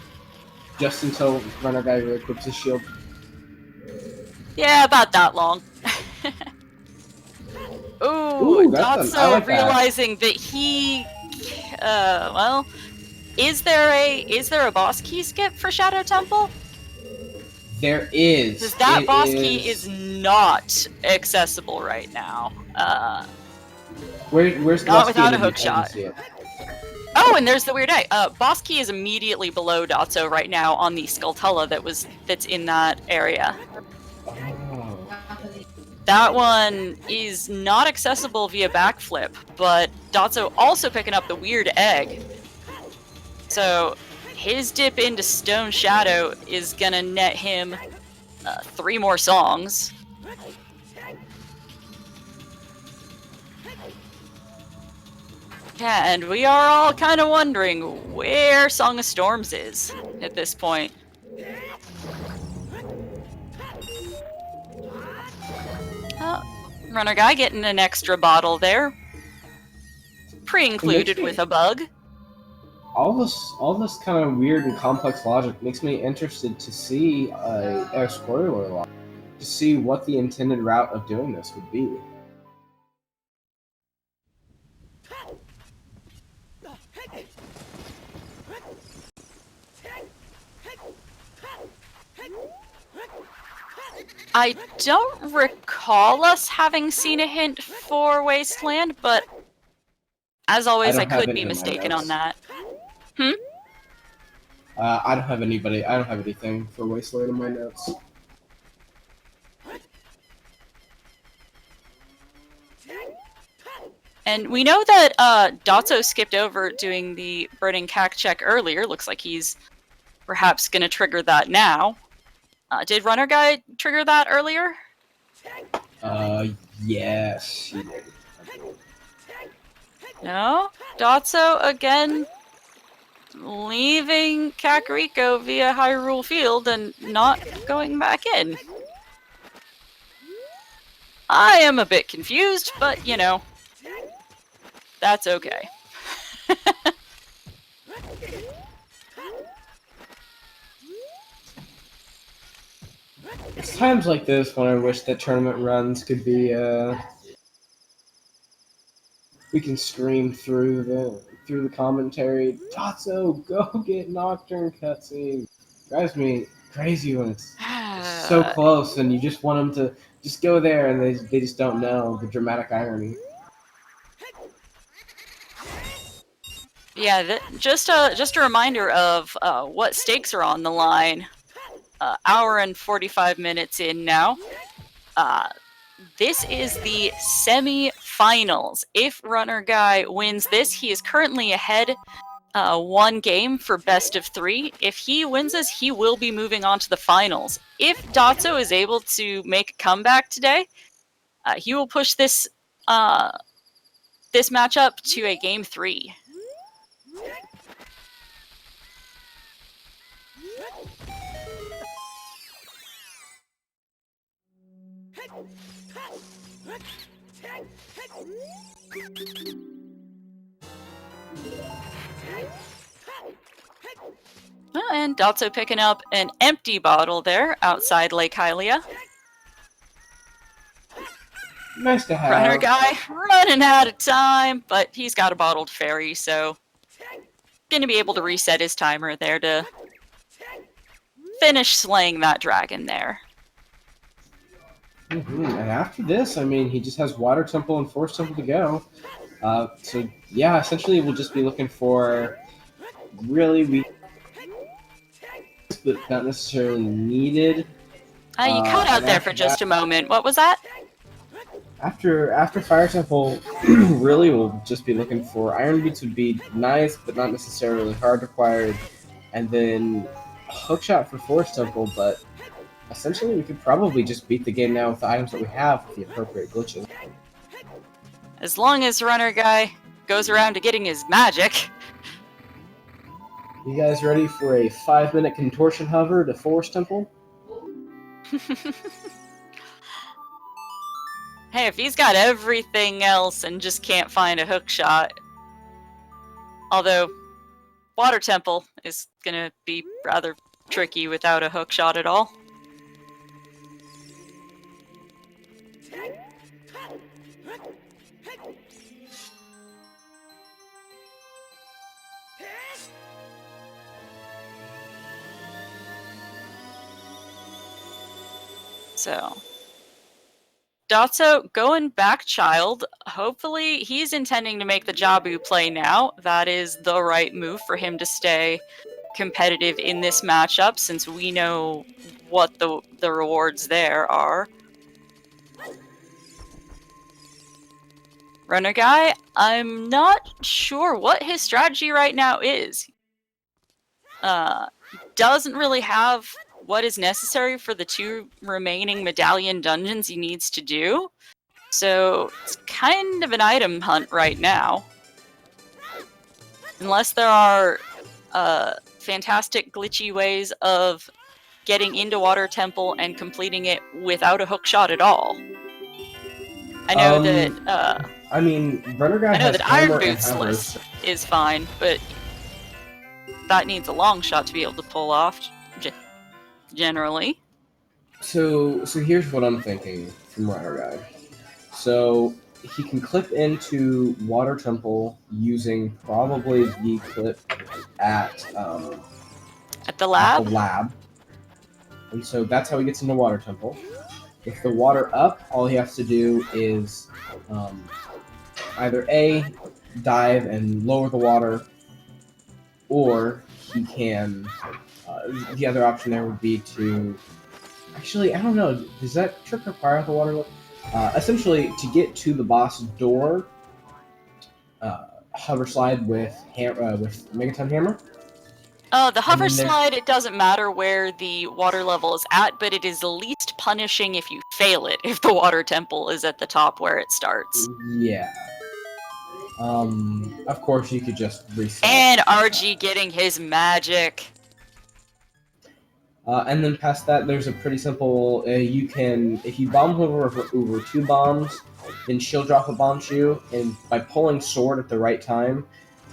just until Runner Guy equips his shield. Yeah, about that long. Ooh, Dotzo like realizing that he, well, is there a boss key skip for Shadow Temple? There is. Because that boss key is not accessible right now. Where's the not without a hook shot. Oh, and there's the weird eye. Boss key is immediately below Dotzo right now on the Skulltula that's in that area. Oh. That one is not accessible via backflip, but Dotzo also picking up the weird egg. So his dip into Stone Shadow is gonna net him 3 more songs. Yeah, and we are all kind of wondering where Song of Storms is at this point. Runner Guy getting an extra bottle there. Pre-included with a bug. All this kind of weird and complex logic makes me interested to see a spoiler log, to see what the intended route of doing this would be. I don't recall us having seen a hint for Wasteland, but as always, I could be mistaken on that. I don't have anything for Wasteland in my notes. And we know that Dotzo skipped over doing the Burning Cack check earlier. Looks like he's perhaps going to trigger that now. Did Runner Guy trigger that earlier? Yes, he did. No? Dotzo, again, leaving Kakariko via Hyrule Field and not going back in. I am a bit confused, but, you know, that's okay. It's times like this when I wish that tournament runs could be, we can scream through the commentary, Dotzo, go get Nocturne cutscene. Drives me crazy when it's so close and you just want them to just go there and they just don't know the dramatic irony. Yeah, just a reminder of what stakes are on the line. Hour and 45 minutes in now. This is the semi-finals. If Runner Guy wins this, he is currently ahead 1 game for best of 3. If he wins this, he will be moving on to the finals. If Dotzo is able to make a comeback today, he will push this this matchup to a game 3. Oh, and Dotzo picking up an empty bottle there outside Lake Hylia. Nice to have. Runnerguy running out of time, but he's got a bottled fairy, so gonna be able to reset his timer there to finish slaying that dragon there. And after this, I mean, he just has Water Temple and Force Temple to go. So yeah, essentially we'll just be looking for really weak, but not necessarily needed. You cut out there for just a moment. What was that? After Fire Temple, really we'll just be looking for Iron Beats would be nice, but not necessarily hard required, and then Hookshot for Force Temple, but essentially we could probably just beat the game now with the items that we have with the appropriate glitches. As long as Runnerguy goes around to getting his magic. You guys ready for a 5-minute contortion hover to Force Temple? Hey, if he's got everything else and just can't find a hookshot. Although, Water Temple is gonna be rather tricky without a hookshot at all. So, Dotzo going back child. Hopefully he's intending to make the Jabu play now. That is the right move for him to stay competitive in this matchup, since we know what the rewards there are. Runnerguy, I'm not sure what his strategy right now is. Doesn't really have what is necessary for the 2 remaining medallion dungeons he needs to do. So it's kind of an item hunt right now. Unless there are fantastic glitchy ways of getting into Water Temple and completing it without a hookshot at all. I know that I mean, Runnerguy has that hammer Iron and Boots hammers. list is fine, but that needs a long shot to be able to pull off, generally. So here's what I'm thinking from Runnerguy. So he can clip into Water Temple using probably the clip at the lab. At the lab, and so that's how he gets into Water Temple. With the water up, all he has to do is either A, dive and lower the water, or he can. The other option there would be to. Actually, I don't know. Does that trick require the water level? Essentially, to get to the boss door, hover slide with Megaton Hammer. The hover slide, it doesn't matter where the water level is at, but it is the least punishing if you fail it, if the Water Temple is at the top where it starts. Yeah. Of course, you could just reset. And RG getting his magic. And then past that, there's a pretty simple. You can, if you bomb over 2 bombs, then she'll drop a bomb shoe, and by pulling sword at the right time,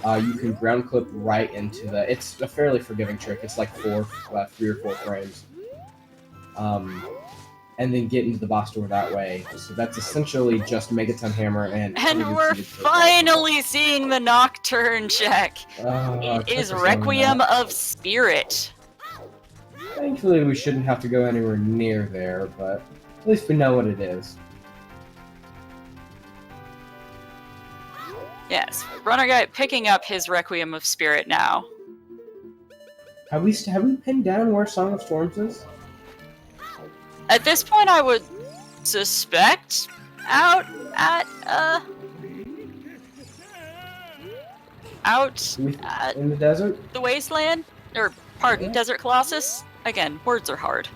you can ground clip right into the. It's a fairly forgiving trick. It's like 3 or 4 frames. And then get into the boss door that way. So that's essentially just Megaton Hammer and. And we're finally seeing the Nocturne check. It is Requiem of Spirit. Thankfully, we shouldn't have to go anywhere near there, but at least we know what it is. Yes, Runnerguy picking up his Requiem of Spirit now. Have we pinned down where Song of Storms is? At this point, I would suspect out at in the desert? The Wasteland? Or, pardon, Desert Colossus? Again, words are hard.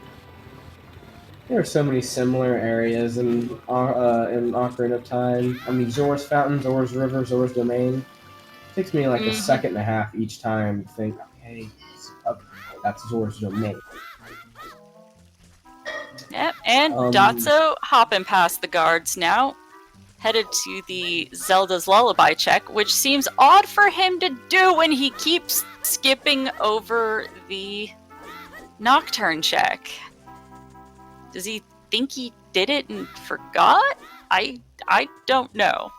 There are so many similar areas in Ocarina of Time. I mean, Zora's Fountain, Zora's River, Zora's Domain. It takes me like a Mm-hmm. second and a half each time to think, okay, that's Zora's Domain. Yep, and Um, Dotzo hopping past the guards now, headed to the Zelda's Lullaby check, which seems odd for him to do when he keeps skipping over the Nocturne check. Does he think he did it and forgot? I don't know.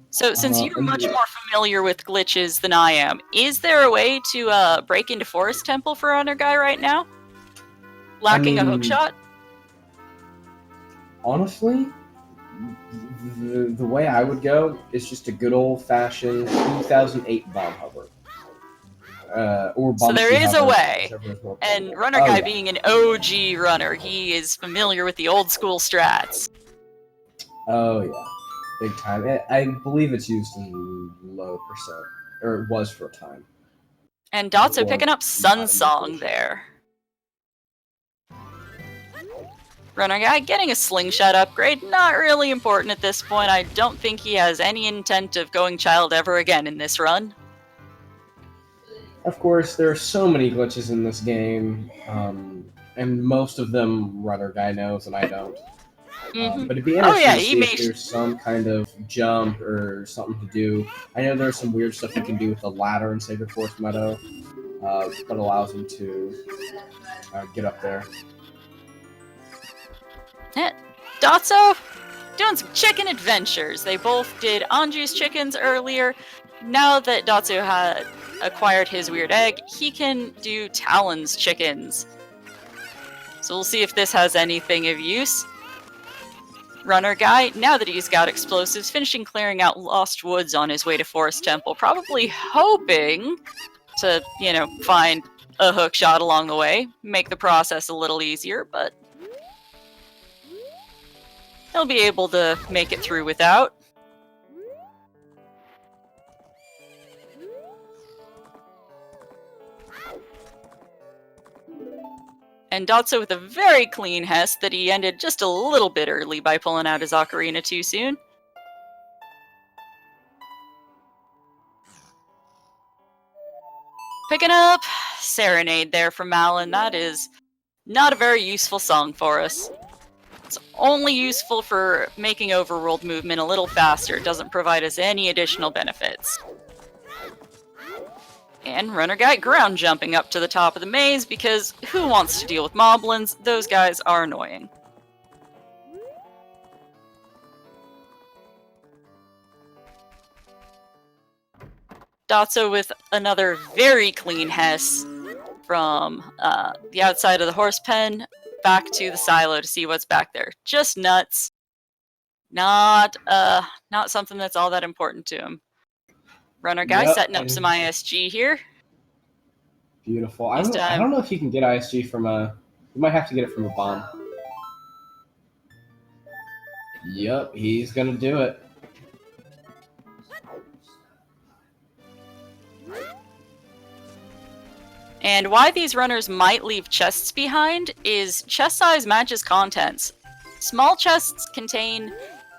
So, since you're much more familiar with glitches than I am, is there a way to break into Forest Temple for Runnerguy right now? Lacking a hookshot? Honestly, the way I would go is just a good old-fashioned 2008 bomb hover. Or So there bumpy is a hover, way. whichever is more And portable. Runnerguy yeah. being an OG runner, he is familiar with the old school strats. Oh yeah, big time. I believe it's used in low percent, or it was for a time. And Dotso Or picking up not in Sunsong the there. Runnerguy getting a slingshot upgrade, not really important at this point. I don't think he has any intent of going child ever again in this run. Of course, there are so many glitches in this game, and most of them Runnerguy knows and I don't. But it'd be interesting to see if there's some kind of jump or something to do. I know there's some weird stuff you can do with the ladder in Sacred Forest Meadow, that allows him to get up there. Dotso doing some chicken adventures. They both did Anju's chickens earlier. Now that Dotso had acquired his weird egg, he can do Talon's chickens. So we'll see if this has anything of use. Runnerguy, now that he's got explosives, finishing clearing out Lost Woods on his way to Forest Temple, probably hoping to, find a hook shot along the way, make the process a little easier, but he'll be able to make it through without. And Dotso with a very clean Hess that he ended just a little bit early by pulling out his Ocarina too soon. Picking up Serenade there from Malin. That is not a very useful song for us. It's only useful for making overworld movement a little faster. It doesn't provide us any additional benefits. And Runnerguy ground jumping up to the top of the maze because who wants to deal with moblins? Those guys are annoying. Dotso with another very clean Hess from the outside of the horse pen back to the silo to see what's back there. Just nuts. Not something that's all that important to him. Runnerguy setting up some ISG here. Beautiful. I don't know if you can get ISG from a... You might have to get it from a bomb. Yep, he's gonna do it. And why these runners might leave chests behind is chest size matches contents. Small chests contain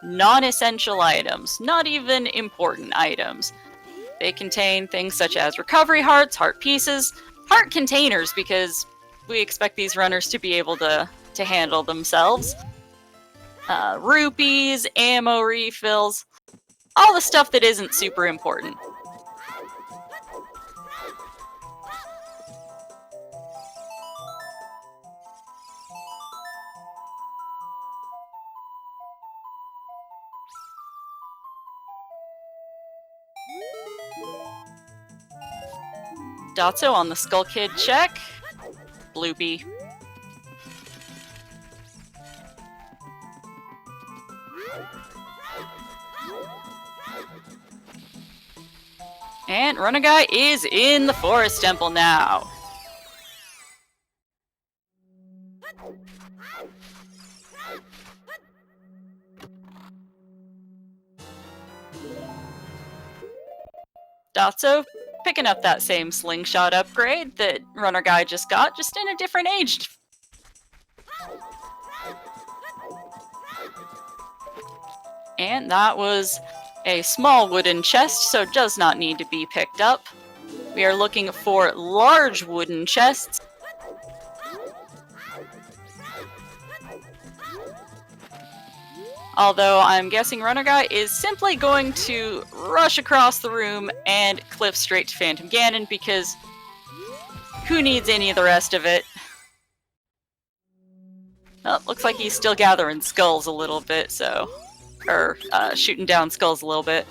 non-essential items, not even important items. They contain things such as recovery hearts, heart pieces, heart containers, because we expect these runners to be able to handle themselves. Rupees, ammo refills, all the stuff that isn't super important. Dotso on the Skull Kid check. Bloopy. And Runnerguy is in the Forest Temple now. Dotso picking up that same slingshot upgrade that Runner Guy just got, just in a different age. And that was a small wooden chest, so does not need to be picked up. We are looking for large wooden chests. Although I'm guessing Runner Guy is simply going to rush across the room and clip straight to Phantom Ganon, because who needs any of the rest of it? Well, looks like he's still gathering skulls a little bit, so... Or, shooting down skulls a little bit.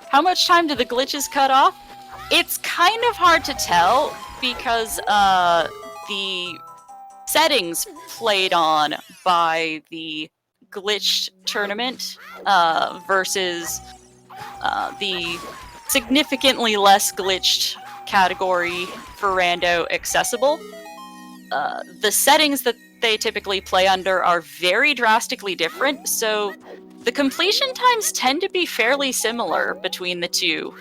How much time do the glitches cut off? It's kind of hard to tell because the settings played on by the glitched tournament versus the significantly less glitched category for rando accessible. The settings that they typically play under are very drastically different, so the completion times tend to be fairly similar between the two,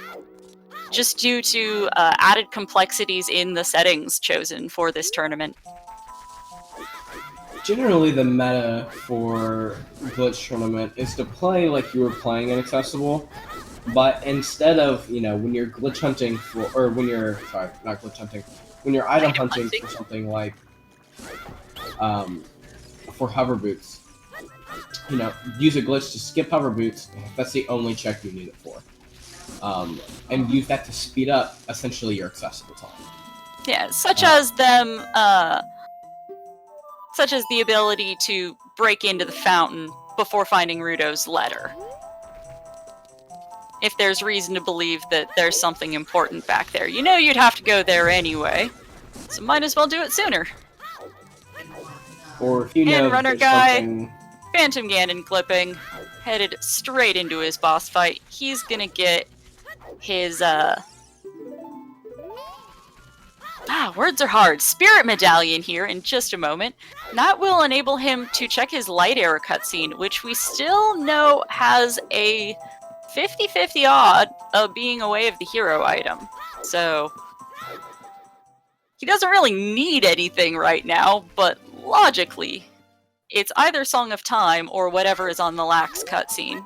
just due to added complexities in the settings chosen for this tournament. Generally, the meta for glitch tournament is to play like you were playing inaccessible, but instead of, you know, when you're glitch hunting for, or when you're, sorry, not glitch hunting, when you're item hunting for something like, for hover boots, you know, use a glitch to skip hover boots, if that's the only check you need it for. And use that to speed up, essentially, your accessible time. Yeah, such as them, such as the ability to break into the fountain before finding Rudo's letter. If there's reason to believe that there's something important back there. You know you'd have to go there anyway, so might as well do it sooner. Or if you know Runner there's Guy, something... Phantom Ganon clipping, headed straight into his boss fight. He's gonna get his, words are hard. Spirit Medallion here in just a moment. That will enable him to check his light era cutscene, which we still know has a 50-50 odd of being a Way of the Hero item. So, he doesn't really need anything right now, but logically, it's either Song of Time or whatever is on the Lax cutscene.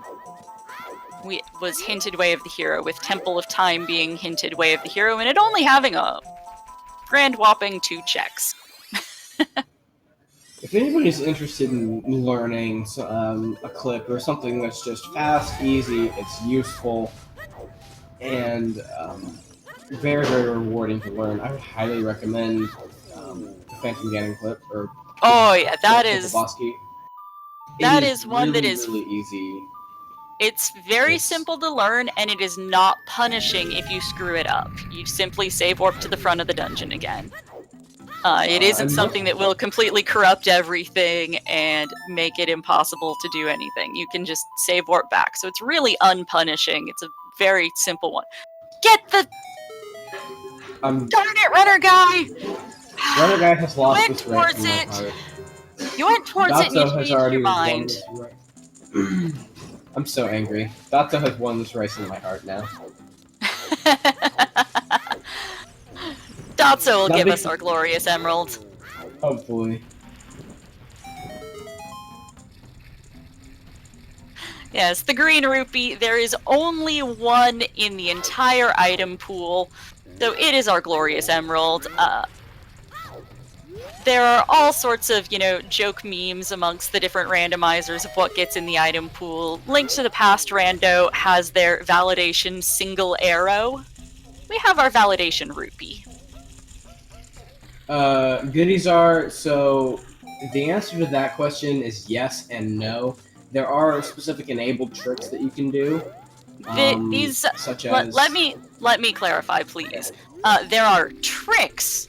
Was hinted Way of the Hero, with Temple of Time being hinted Way of the Hero, and it only having a grand whopping 2 checks. If anybody's interested in learning a clip or something that's just fast, easy, it's useful, and very, very rewarding to learn, I would highly recommend the Phantom Ganon clip, or oh yeah, that is one that is really easy. It's very simple to learn, and it is not punishing if you screw it up. You simply save warp to the front of the dungeon again. It isn't something that will completely corrupt everything and make it impossible to do anything. You can just save warp back, so it's really unpunishing. It's a very simple one. Get the... Darn it, Runner Guy! Runner Guy has lost this race in my heart. You went towards it and you has changed already your mind. I'm so angry. Dotzo has won this race in my heart now. Dotzo will give us our glorious emerald. Hopefully. Yes, the green rupee. There is only one in the entire item pool, so it is our glorious emerald. There are all sorts of, joke memes amongst the different randomizers of what gets in the item pool. Link to the Past Rando has their validation single arrow. We have our validation rupee. Goodies are, so the answer to that question is yes and no. There are specific enabled tricks that you can do. Such as... Let me clarify, please. There are tricks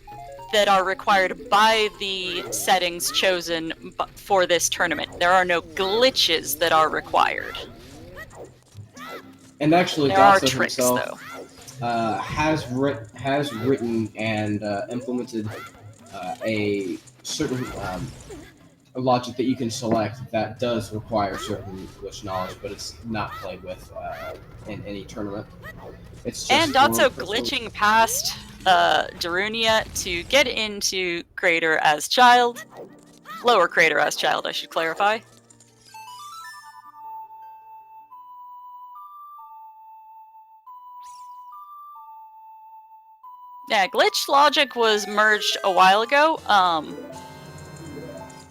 that are required by the settings chosen for this tournament. There are no glitches that are required. And actually, there are Dotzo tricks, himself though. has written and implemented a certain logic that you can select that does require certain glitch knowledge, but it's not played with in any tournament. It's just And Dotzo glitching past Darunia to get into Crater as Child. Lower Crater as Child, I should clarify. Yeah, glitch logic was merged a while ago.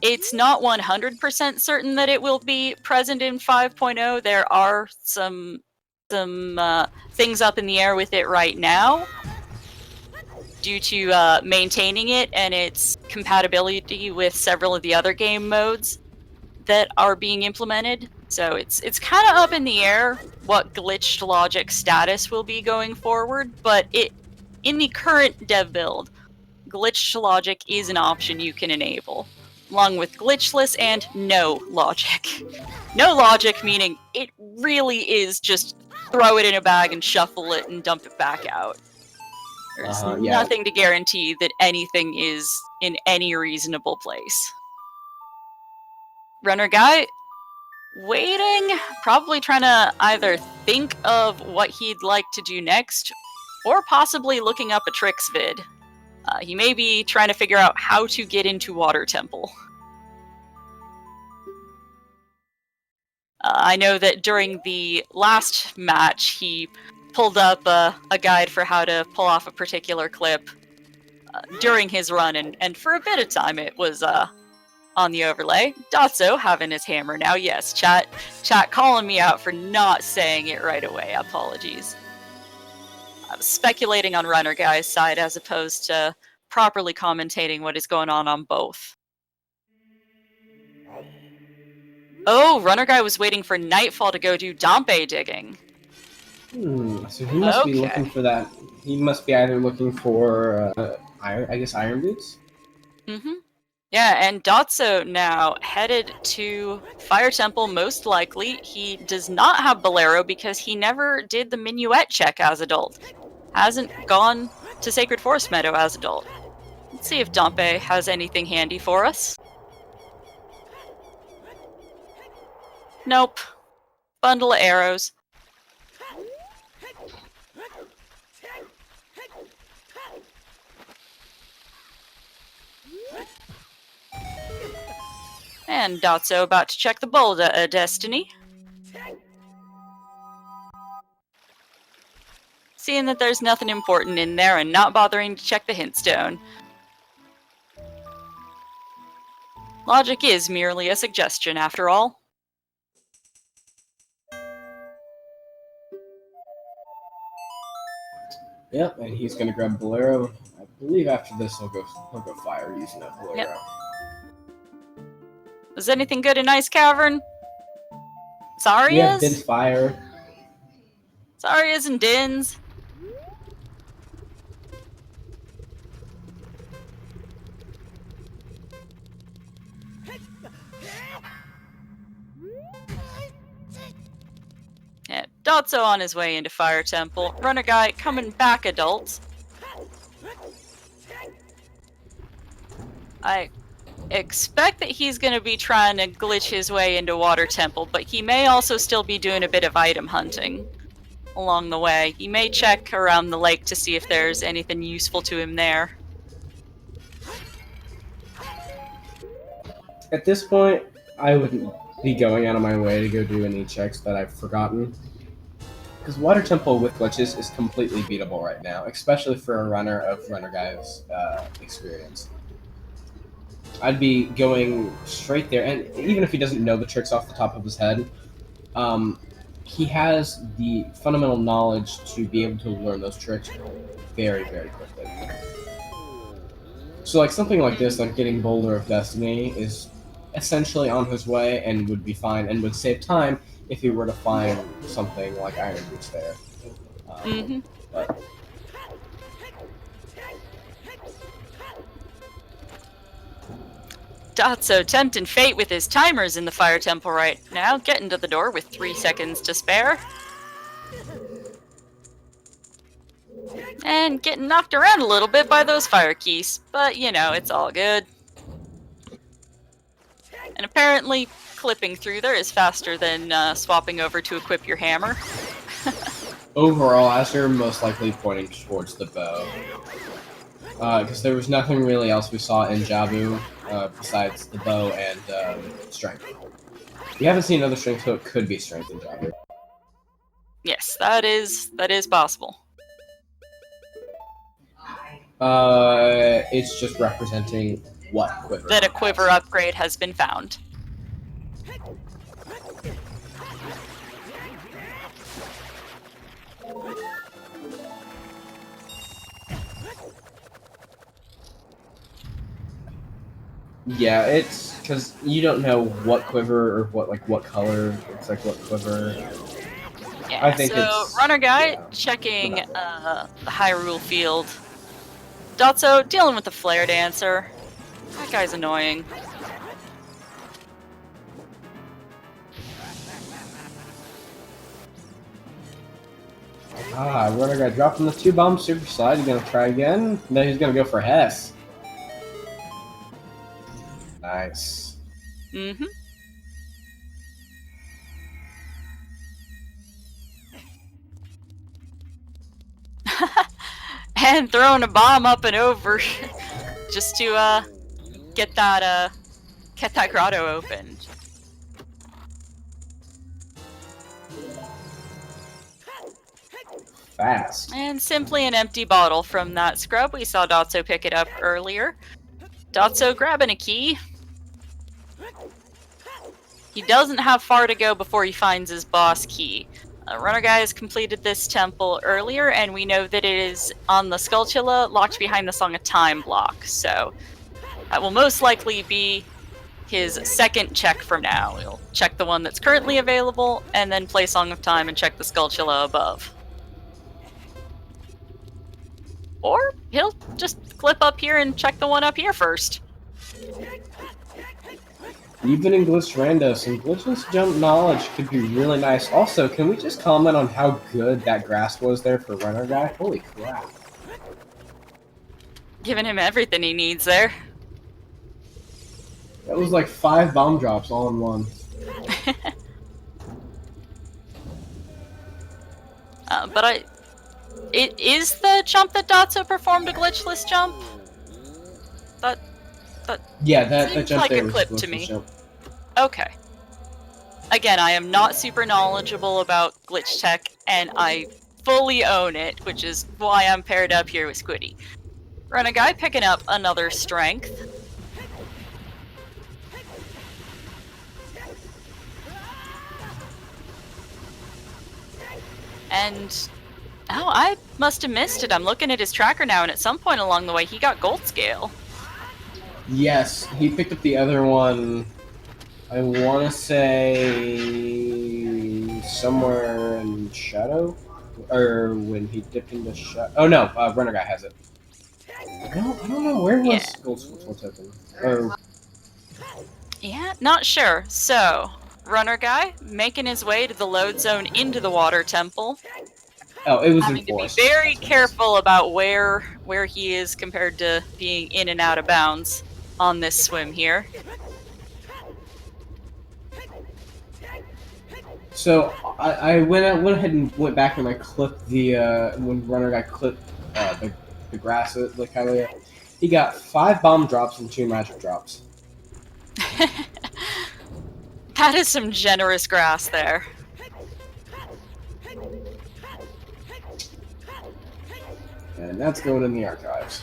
It's not 100% certain that it will be present in 5.0. There are some things up in the air with it right now due to maintaining it and its compatibility with several of the other game modes that are being implemented. So it's kind of up in the air what glitched logic status will be going forward, but in the current dev build, glitched logic is an option you can enable, along with glitchless and no logic. No logic meaning it really is just throw it in a bag and shuffle it and dump it back out. There's nothing to guarantee that anything is in any reasonable place. Runnerguy, waiting, probably trying to either think of what he'd like to do next, or possibly looking up a tricks vid. He may be trying to figure out how to get into Water Temple. I know that during the last match, he pulled up a guide for how to pull off a particular clip during his run, and for a bit of time it was on the overlay. Dotzo having his hammer now. Yes, chat calling me out for not saying it right away. Apologies. I was speculating on Runnerguy's side as opposed to properly commentating what is going on both. Oh, Runnerguy was waiting for nightfall to go do Dompe digging. So he must be looking for that. He must be either looking for iron boots? Mm-hmm. Yeah, and Dotzo now headed to Fire Temple, most likely. He does not have Bolero because he never did the Minuet check as adult. Hasn't gone to Sacred Forest Meadow as adult. Let's see if Dompe has anything handy for us. Nope. Bundle of arrows. And Dotzo about to check the Boulder of Destiny. Seeing that there's nothing important in there and not bothering to check the hint stone. Logic is merely a suggestion, after all. Yep, and he's gonna grab Bolero. I believe after this he'll go fire using that Bolero. Yep. Was anything good in Ice Cavern? Zarias? Yeah, Din fire. Zarias and Dins. Yeah, Dotzo on his way into Fire Temple. Runnerguy coming back adult. I expect that he's going to be trying to glitch his way into Water Temple, but he may also still be doing a bit of item hunting along the way. He may check around the lake to see if there's anything useful to him there. At this point, I wouldn't be going out of my way to go do any checks that I've forgotten. Because Water Temple with glitches is completely beatable right now, especially for a runner of Runnerguy's experience. I'd be going straight there, and even if he doesn't know the tricks off the top of his head, he has the fundamental knowledge to be able to learn those tricks very, very quickly. So like something like this, like getting Boulder of Destiny, is essentially on his way and would be fine and would save time if he were to find something like Iron Boots there. But Dotzo tempting fate with his timers in the Fire Temple right now, getting to the door with 3 seconds to spare. And getting knocked around a little bit by those fire keys, but you know, it's all good. And apparently, clipping through there is faster than swapping over to equip your hammer. Overall, as they're most likely pointing towards the bow. Because there was nothing really else we saw in Jabu besides the bow and strength. We haven't seen another strength, so it could be strength in Jabu. Yes, that is possible. It's just representing what quiver. That a quiver upgrade has been found. Yeah, it's because you don't know what quiver or what color looks like what quiver. Yeah, I think so it's Runnerguy yeah, checking the Hyrule field. Dotzo dealing with the Flare Dancer. That guy's annoying. Runner guy dropping the 2-bomb super slide. He's gonna try again. Then he's gonna go for Hess. Nice. Mm-hmm. And throwing a bomb up and over just to get that grotto open. Fast. And simply an empty bottle from that scrub. We saw Dotzo pick it up earlier. Dotzo grabbing a key. He doesn't have far to go before he finds his boss key. Runnerguy has completed this temple earlier, and we know that it is on the Skulltula, locked behind the Song of Time block. So that will most likely be his second check from now. He'll check the one that's currently available, and then play Song of Time and check the Skulltula above. Or he'll just clip up here and check the one up here first. Even in Glitch Rando, some glitchless jump knowledge could be really nice. Also, can we just comment on how good that grass was there for Runner Guy? Holy crap. Giving him everything he needs there. That was like 5 bomb drops all in one. It is the jump that Dotzo performed a glitchless jump? Yeah, that jump like there a was clip a to glitchless me. jump. Okay. Again, I am not super knowledgeable about glitch tech, and I fully own it, which is why I'm paired up here with Squiddy. Runnerguy picking up another strength. And oh, I must have missed it. I'm looking at his tracker now, and at some point along the way, he got gold scale. Yes, he picked up the other one. I want to say somewhere in Shadow, or when he dipped into Shadow. Oh no, Runner Guy has it. I don't know where was Gold Soul Token. Or Yeah, not sure. So, Runnerguy making his way to the load zone into the water temple. oh, it was Having in to be Forest. very careful about where he is compared to being in and out of bounds on this swim here. So I went ahead and went back and I clipped the when Runner Guy clipped the grass like how he got 5 bomb drops and 2 magic drops. That is some generous grass there. And that's going in the archives.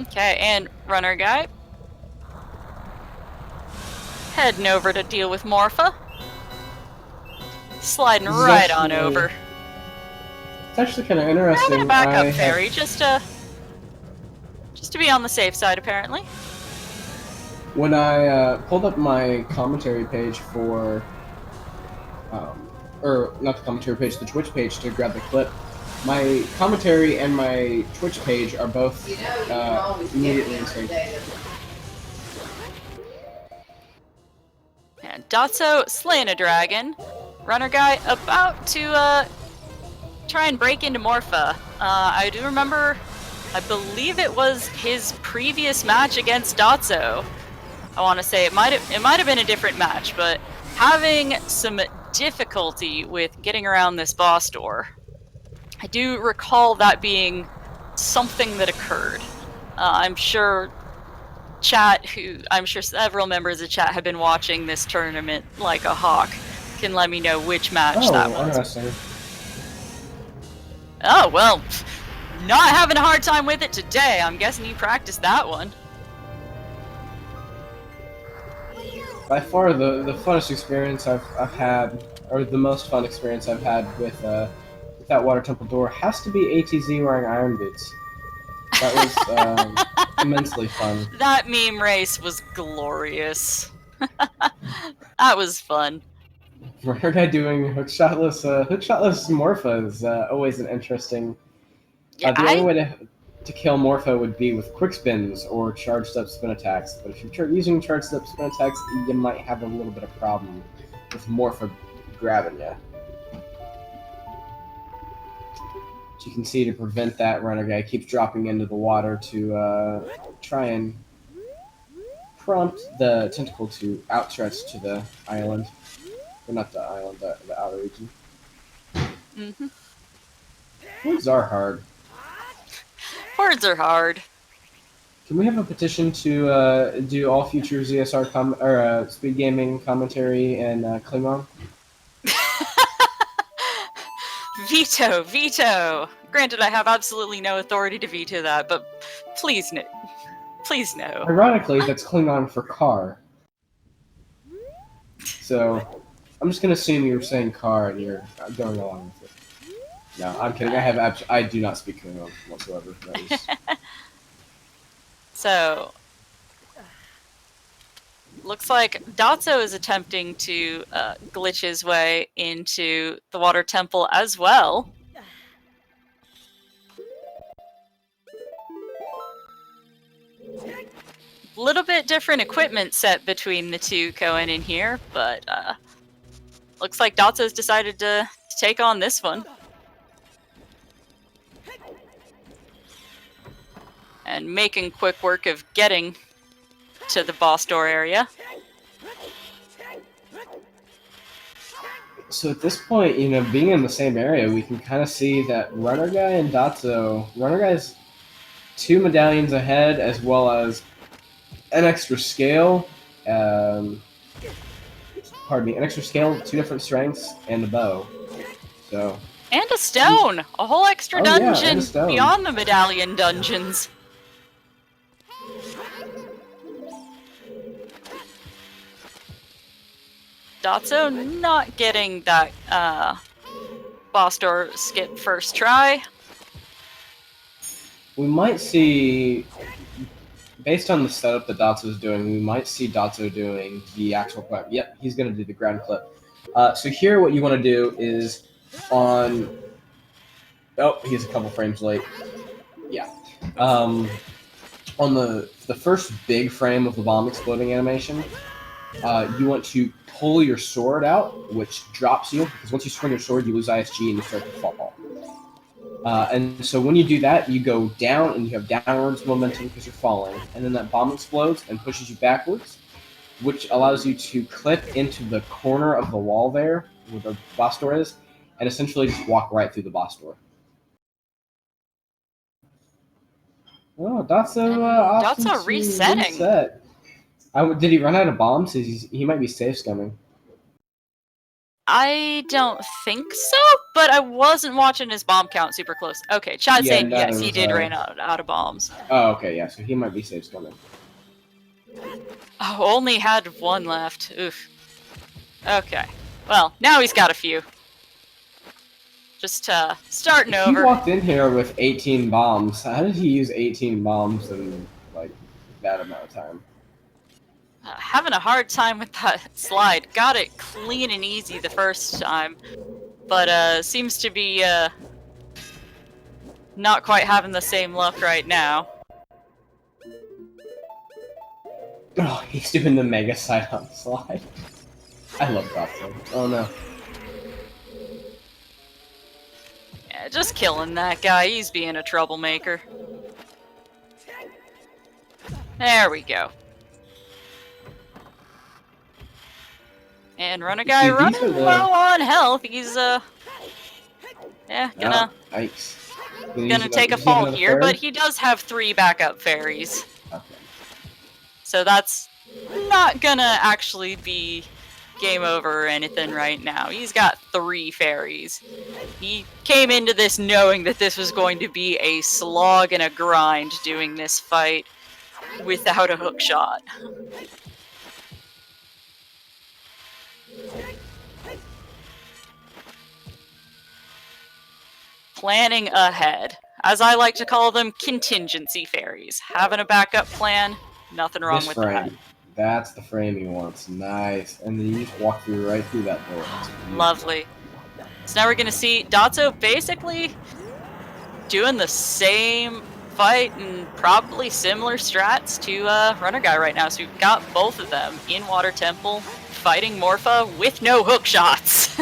Okay, and Runnerguy heading over to deal with Morpha. Sliding right on over. It's actually kind of interesting. Having a backup fairy, just to be on the safe side, apparently. When I pulled up my commentary page for, or not the commentary page, the Twitch page to grab the clip, my commentary and my Twitch page are both immediately in sync. And Dotzo slaying a dragon. Runnerguy about to try and break into Morpha. I do remember, I believe it was his previous match against Dotzo. I want to say it might have been a different match, but having some difficulty with getting around this boss door. I do recall that being something that occurred. I'm sure several members of chat have been watching this tournament like a hawk. Can let me know which match that was. Interesting. Oh, well, not having a hard time with it today. I'm guessing you practiced that one. By far, the funnest experience I've had, or the most fun experience I've had with that water temple door, has to be ATZ wearing iron boots. That was immensely fun. That meme race was glorious. That was fun. Runnerguy doing hookshotless Morpha is always an interesting. Yeah, the only way to kill Morpho would be with quick spins or charged up spin attacks, but if you're using charged up spin attacks, you might have a little bit of problem with Morpho grabbing you. As you can see, to prevent that, Runnerguy keeps dropping into the water to try and prompt the tentacle to outstretch to the island. Or not the island, the outer region. Mm-hmm. Words are hard. Words are hard. Can we have a petition to do all future ZSR speed gaming commentary in Klingon? Veto! Granted, I have absolutely no authority to veto that, but please no. Please no. Ironically, that's Klingon for car. So, I'm just gonna assume you're saying car and you're going along with it. No, I'm kidding. I do not speak Klingon whatsoever. So, looks like Dotzo is attempting to glitch his way into the water temple as well. A little bit different equipment set between the two going in here, but looks like Dotzo's decided to take on this one. And making quick work of getting to the boss door area. So at this point, being in the same area, we can kind of see that Runnerguy and Dotzo, Runnerguy's 2 medallions ahead, as well as an extra scale, an extra scale, 2 different strengths, and a bow. So. And a stone! A whole extra dungeon yeah, beyond the medallion dungeons. Dotzo not getting that boss door skip first try. We might see, based on the setup that Dotzo's doing, we might see Dotzo doing the actual clip. Yep, he's going to do the ground clip. So here what you want to do is on... Oh, he's a couple frames late. Yeah. On the first big frame of the bomb exploding animation, you want to pull your sword out, which drops you, because once you swing your sword, you lose ISG and you start to fall. And so when you do that, you go down and you have downwards momentum because you're falling, and then that bomb explodes and pushes you backwards, which allows you to clip into the corner of the wall there, where the boss door is, and essentially just walk right through the boss door. Oh, Dotzo resetting. Reset. Did he run out of bombs? He might be safe scumming. I don't think so, but I wasn't watching his bomb count super close. Okay, chat saying yes, he did run out of bombs. Oh, okay, yeah, so he might be safe scumming. Oh, only had 1 left. Oof. Okay. Well, now he's got a few. Just starting over. He walked in here with 18 bombs. How did he use 18 bombs in, like, that amount of time? Having a hard time with that slide. Got it clean and easy the first time, but seems to be not quite having the same luck right now. Oh, he's doing the mega side-on slide. I love Dotzo. Oh no. Yeah, just killing that guy. He's being a troublemaker. There we go. And Runnerguy See, running these are the- low on health. He's yeah, gonna Yikes. take a fall here, but he does have 3 backup fairies. Okay. So that's not gonna actually be game over or anything right now. He's got 3 fairies. He came into this knowing that this was going to be a slog and a grind doing this fight without a hook shot. Planning ahead. As I like to call them, contingency fairies. Having a backup plan, nothing wrong with that. That's the frame he wants. Nice. And then you just walk right through that door. Lovely. So now we're going to see Dotzo basically doing the same fight and probably similar strats to Runnerguy right now. So we've got both of them in Water Temple fighting Morpha with no hook shots.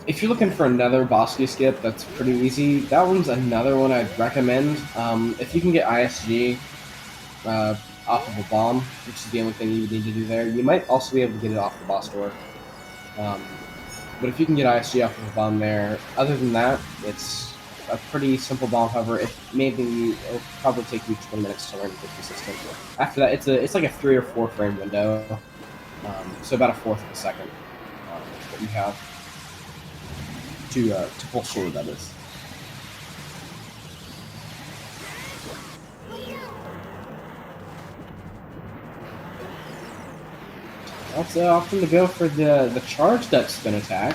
If you're looking for another bossy skip that's pretty easy, that one's another one I'd recommend. If you can get ISG off of a bomb, which is the only thing you need to do there, you might also be able to get it off the boss door. But if you can get ISG off of a bomb there, other than that, it's a pretty simple bomb cover. It'll probably take you 20 minutes to learn the system. After that, it's like a 3 or 4 frame window, so about a fourth of a second that you have to pull forward, that is. That's often to go for the charged up spin attack.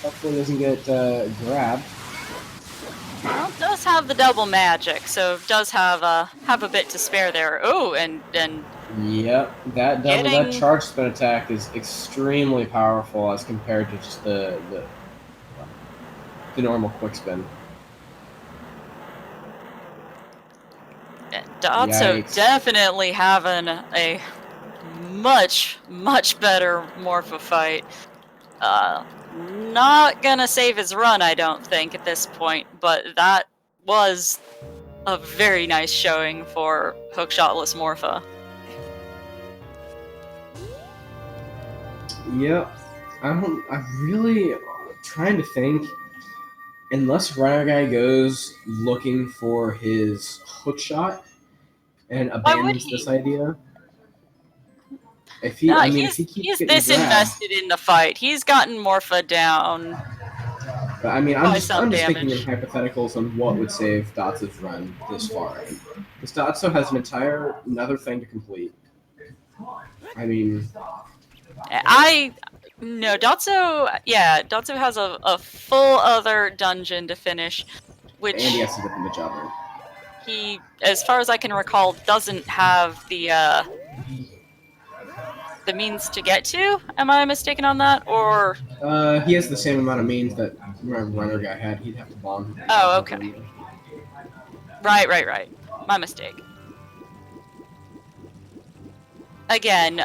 Hopefully it doesn't get grabbed. Well, it does have the double magic, so it does have a bit to spare there. Oh, and Yep, that charge spin attack is extremely powerful as compared to just the normal quick spin. Dotzo Yikes. definitely having a much better Morpha fight. Not gonna save his run, I don't think, at this point, but that was a very nice showing for hookshotless Morpha. Yep. I'm really trying to think. Unless Runnerguy goes looking for his hookshot and abandons this idea. If he, if he keeps he's getting this grabbed, invested in the fight. He's gotten Morpha down. But I'm just some thinking in damage. hypotheticals on what would save Dotzo's run this far. Because Dotzo has another thing to complete. No, Dotzo has a full other dungeon to finish, which And he has to defend the jobber. he, as far as I can recall, doesn't have the means to get to. Am I mistaken on that, or? He has the same amount of means that Runnerguy had. He'd have to bomb. Oh, okay. Right. My mistake. Again,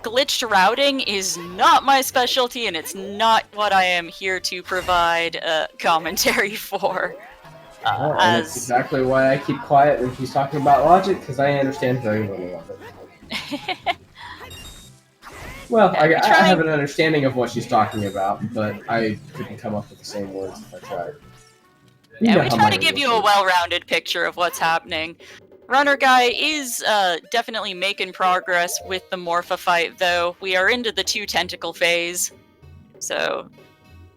glitched routing is not my specialty, and it's not what I am here to provide commentary for. And that's exactly why I keep quiet when she's talking about logic, because I understand very little of it. Well, I have an understanding of what she's talking about, but I couldn't come up with the same words if I tried. Yeah, we try to give you a well-rounded picture of what's happening. Runnerguy is definitely making progress with the Morpha fight, though. We are into the 2 tentacle phase, so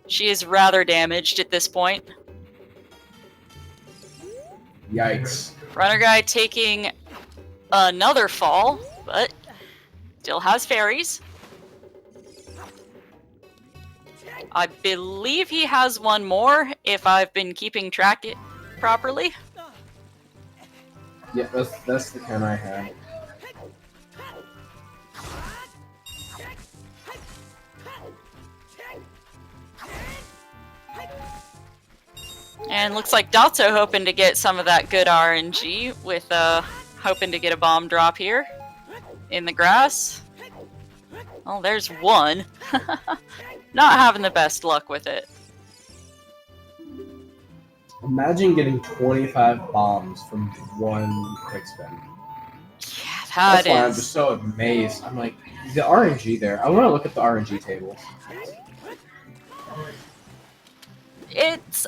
she is rather damaged at this point. Yikes. Runnerguy taking another fall, but still has fairies. I believe he has one more, if I've been keeping track properly. Yeah, that's the kind I had. And looks like Dotzo hoping to get some of that good RNG with hoping to get a bomb drop here in the grass. Well, there's one. Not having the best luck with it. Imagine getting 25 bombs from one quick spin. Yeah, That's why I'm just so amazed. I'm like, the RNG there. I want to look at the RNG tables.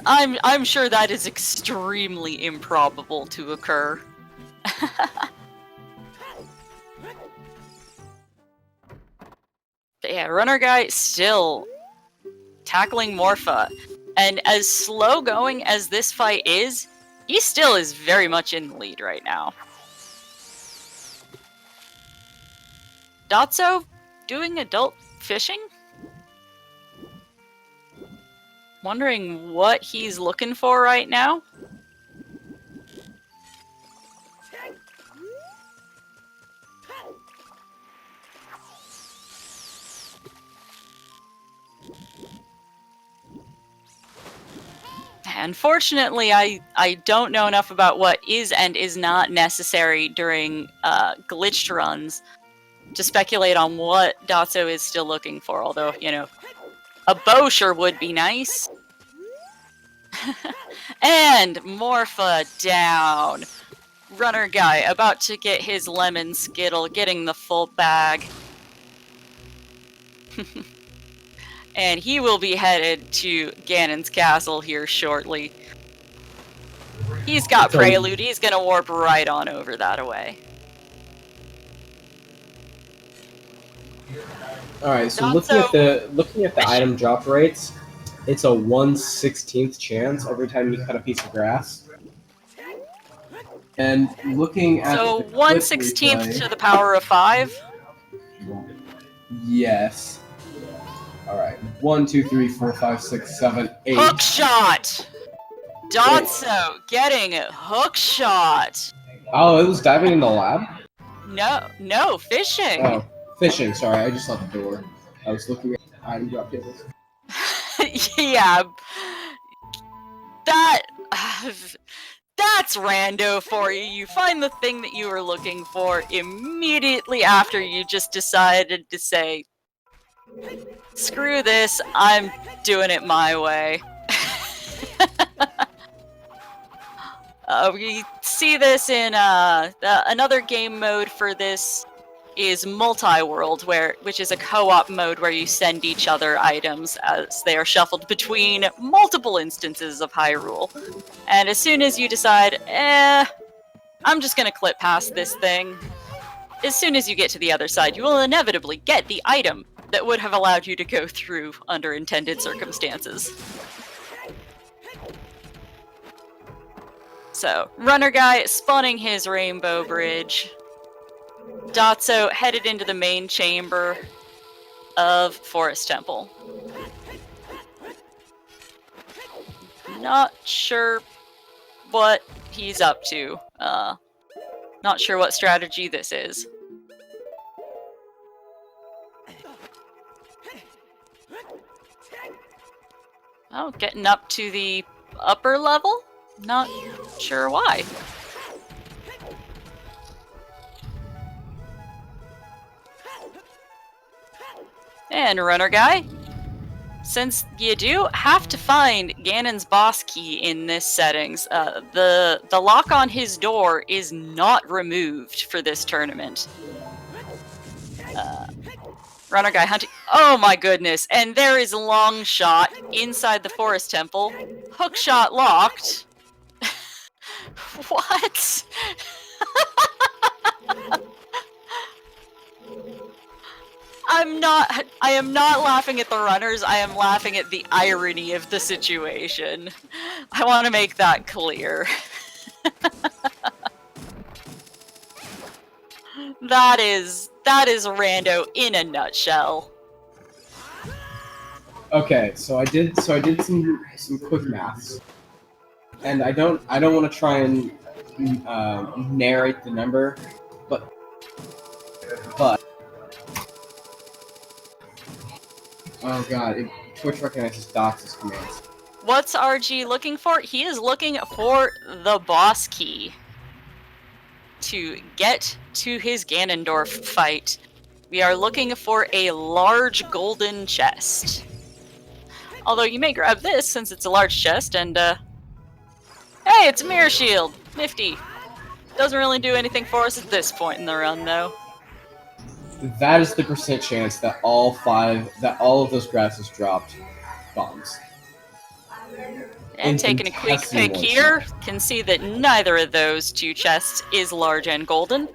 I'm sure that is extremely improbable to occur. But yeah, Runner Guy still tackling Morpha. And as slow going as this fight is, he still is very much in the lead right now. Dotzo doing adult fishing? Wondering what he's looking for right now. Unfortunately, I don't know enough about what is and is not necessary during glitched runs to speculate on what Dotzo is still looking for, although, you know, a bow sure would be nice. And Morpha down. Runner Guy about to get his lemon skittle, getting the full bag. And he will be headed to Ganon's castle here shortly. He's got Prelude. He's gonna warp right on over that away. Alright, so looking at the item drop rates, it's a 1/16th chance every time you cut a piece of grass. And looking at so 1/16th to the power of 5? Yes. Alright. 1, 2, 3, 4, 5, 6, 7, 8. Hook shot! Dotzo getting a hook shot. Oh, it was diving in the lab? No, fishing. Oh, fishing, sorry, I just saw the door. I was looking at item drop tables. Yeah. That's rando for you. You find the thing that you were looking for immediately after you just decided to say, screw this, I'm doing it my way. We see this in another game mode for this is multi-world, which is a co-op mode where you send each other items as they are shuffled between multiple instances of Hyrule. And as soon as you decide, I'm just gonna clip past this thing, as soon as you get to the other side, you will inevitably get the item that would have allowed you to go through under intended circumstances. So, Runner Guy spawning his rainbow bridge. Dotzo headed into the main chamber of Forest Temple. Not sure what he's up to. Not sure what strategy this is. Oh, getting up to the upper level? Not sure why. And Runner Guy, since you do have to find Ganon's boss key in this settings, the lock on his door is not removed for this tournament. Runner Guy hunting. Oh my goodness! And there is Long Shot inside the Forest Temple. Hook shot locked. What? I am not laughing at the runners, I am laughing at the irony of the situation. I want to make that clear. That is rando in a nutshell. Okay, so I did some quick maths. And I don't want to try and narrate the number, but oh god, Twitch recognizes dots as commands. What's RG looking for? He is looking for the boss key to get to his Ganondorf fight. We are looking for a large golden chest. Although you may grab this since it's a large chest and, hey, it's a mirror shield! Nifty. Doesn't really do anything for us at this point in the run, though. That is the % chance that all of those grasses dropped bombs. And taking a quick pick here, can see that neither of those two chests is large and golden.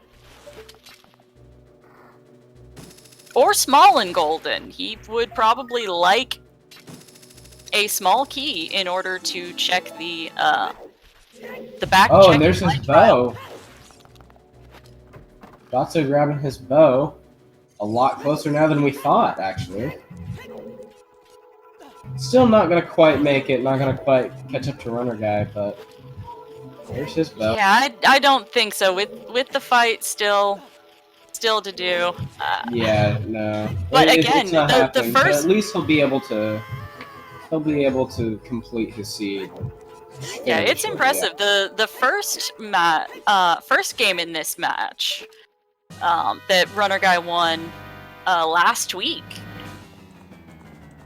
Or small and golden. He would probably like a small key in order to check the back. Oh, and there's his bow. Dotzo grabbing his bow. A lot closer now than we thought, actually. Still not gonna quite make it, not gonna quite catch up to Runner Guy, but there's his bow. Yeah, I don't think so. With the fight still to do. Yeah, no. But again, the first. But at least he'll be able to complete his seed. Yeah, it's impressive. The first first game in this match that Runner Guy won last week.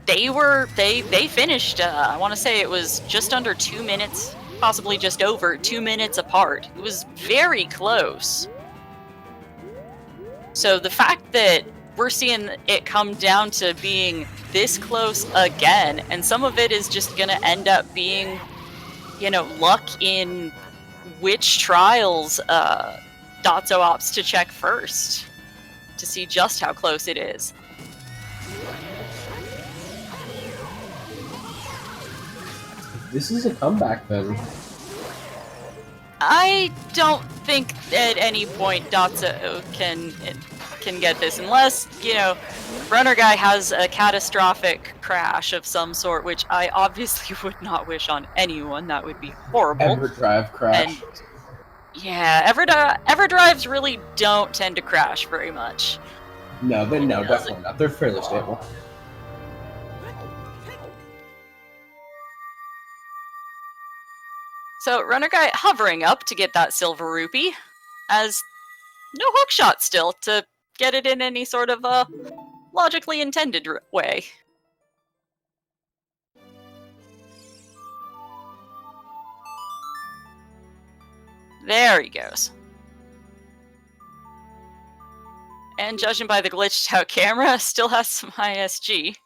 They finished. I want to say it was just under 2 minutes, possibly just over 2 minutes apart. It was very close. So the fact that we're seeing it come down to being this close again, and some of it is just gonna end up being, you know, luck in which trials Dotzo opts to check first to see just how close it is. This is a comeback, then. I don't think at any point Dotzo can get this unless, you know, Runner Guy has a catastrophic crash of some sort, which I obviously would not wish on anyone. That would be horrible. EverDrive crash. And, yeah, EverDrives really don't tend to crash very much. No, definitely not. They're fairly stable. So Runner Guy hovering up to get that silver rupee, as no hookshot still to get it in any sort of logically intended way. There he goes. And judging by the glitched out camera, still has some ISG.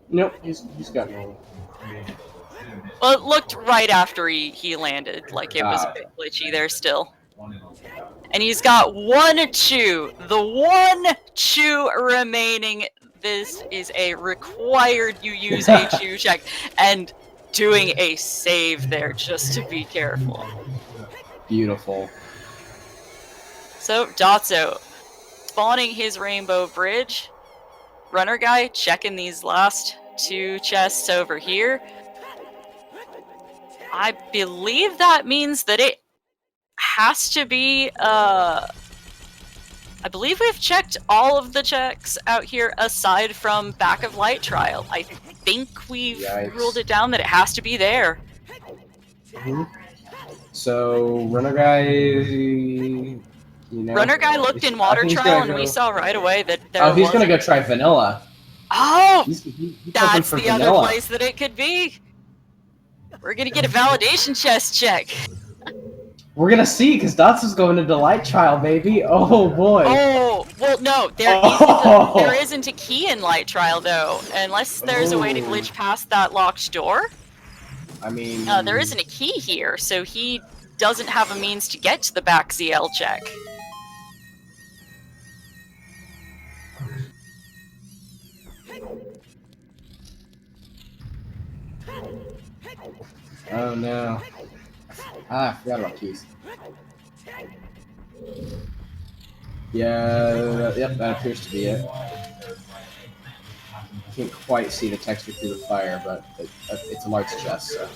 Nope, he's got no. Well, it looked right after he landed, like it was a bit glitchy there still. And he's got one chew. The one chew remaining. This is a required you use a chew check. And doing a save there just to be careful. Beautiful. So, Dotzo spawning his rainbow bridge. Runner Guy checking these last two chests over here. I believe that means that it has to be, I believe we've checked all of the checks out here aside from back of light trial. I think we've ruled it down that it has to be there. Mm-hmm. So, Runner Guy, you know... Runner Guy looked in water trial and we saw right away that there he's gonna go try vanilla. Oh! He's that's the vanilla. other place that it could be. We're gonna get a validation chest check. We're gonna see, because Dotzo's going into light trial, baby. Oh boy. Oh, well, no, there isn't a key in light trial though, unless there's a way to glitch past that locked door. I mean, there isn't a key here, so he doesn't have a means to get to the back ZL check. Oh no. I forgot about keys. Yeah, yep, that appears to be it. Can't quite see the texture through the fire, but it's a large chest, so.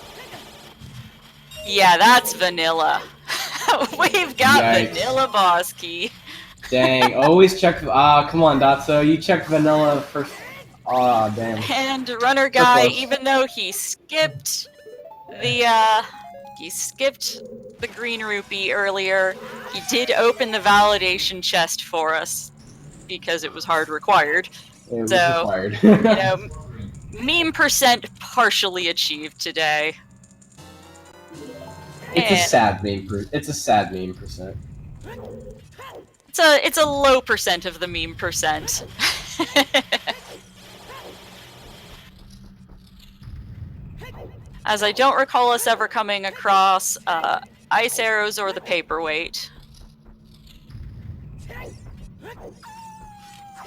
Yeah, that's vanilla. We've got vanilla boss key. Dang, always check. Come on, Dotzo, you checked vanilla first. Aw, damn. And Runner Guy, even though he skipped the He skipped the green rupee earlier. He did open the validation chest for us because it was hard required. It was So, required. you know, meme percent partially achieved today. It's a sad meme. It's a sad meme percent. It's a low percent of the meme percent. As I don't recall us ever coming across ice arrows or the paperweight.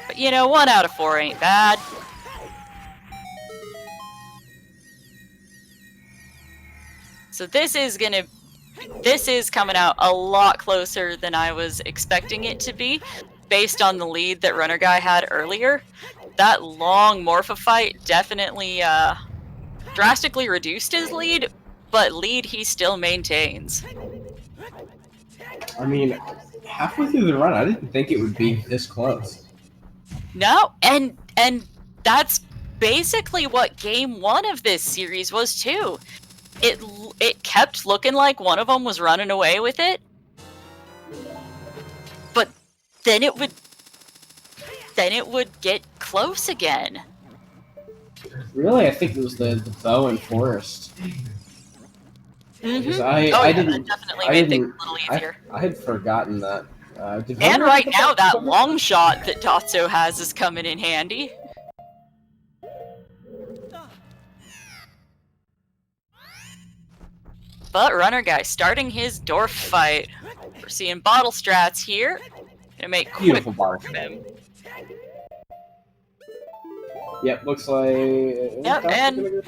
But you know, 1 out of 4 ain't bad. So this is coming out a lot closer than I was expecting it to be, based on the lead that Runnerguy had earlier. That long Morpha fight definitely drastically reduced his lead, but lead he still maintains. I mean, halfway through the run, I didn't think it would be this close. No, and that's basically what game 1 of this series was too. It kept looking like one of them was running away with it, but then it would get close again. Really, I think it was the bow and forest. Mm-hmm. I that definitely made things a little easier. I had forgotten that. And right now, that long shot that Dotzo has is coming in handy. But Runnerguy starting his dwarf fight. We're seeing bottle strats here. Gonna make beautiful quick bottle. from him. Yep, looks like. Yep, and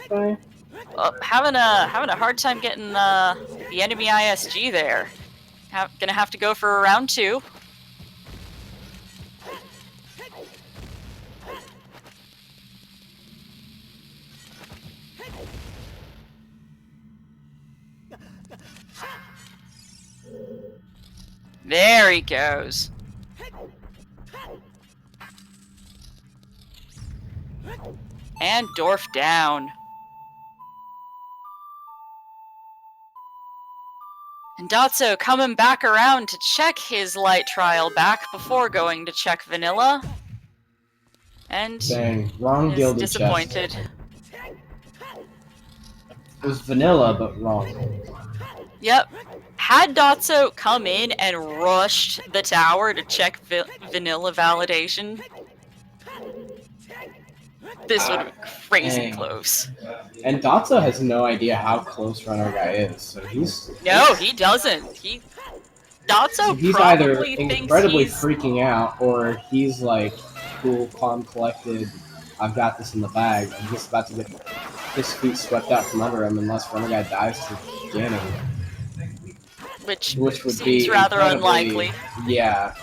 having a hard time getting the enemy ISG there. Gonna have to go for a round 2. There he goes. And Dorf down. And Dotzo coming back around to check his light trial back before going to check vanilla. And dang, wrong is gilded disappointed. chest. It was vanilla, but wrong. Yep. Had Dotzo come in and rushed the tower to check vanilla validation, this would have been crazy close. And Dotzo has no idea how close Runnerguy is, so he's... No, he doesn't. Dotzo he's either probably thinks incredibly he's... freaking out, or he's like, cool, calm, collected, I've got this in the bag, I'm just about to get his feet swept out from under him unless Runnerguy dives to the beginning. Which would seems be rather unlikely. Yeah.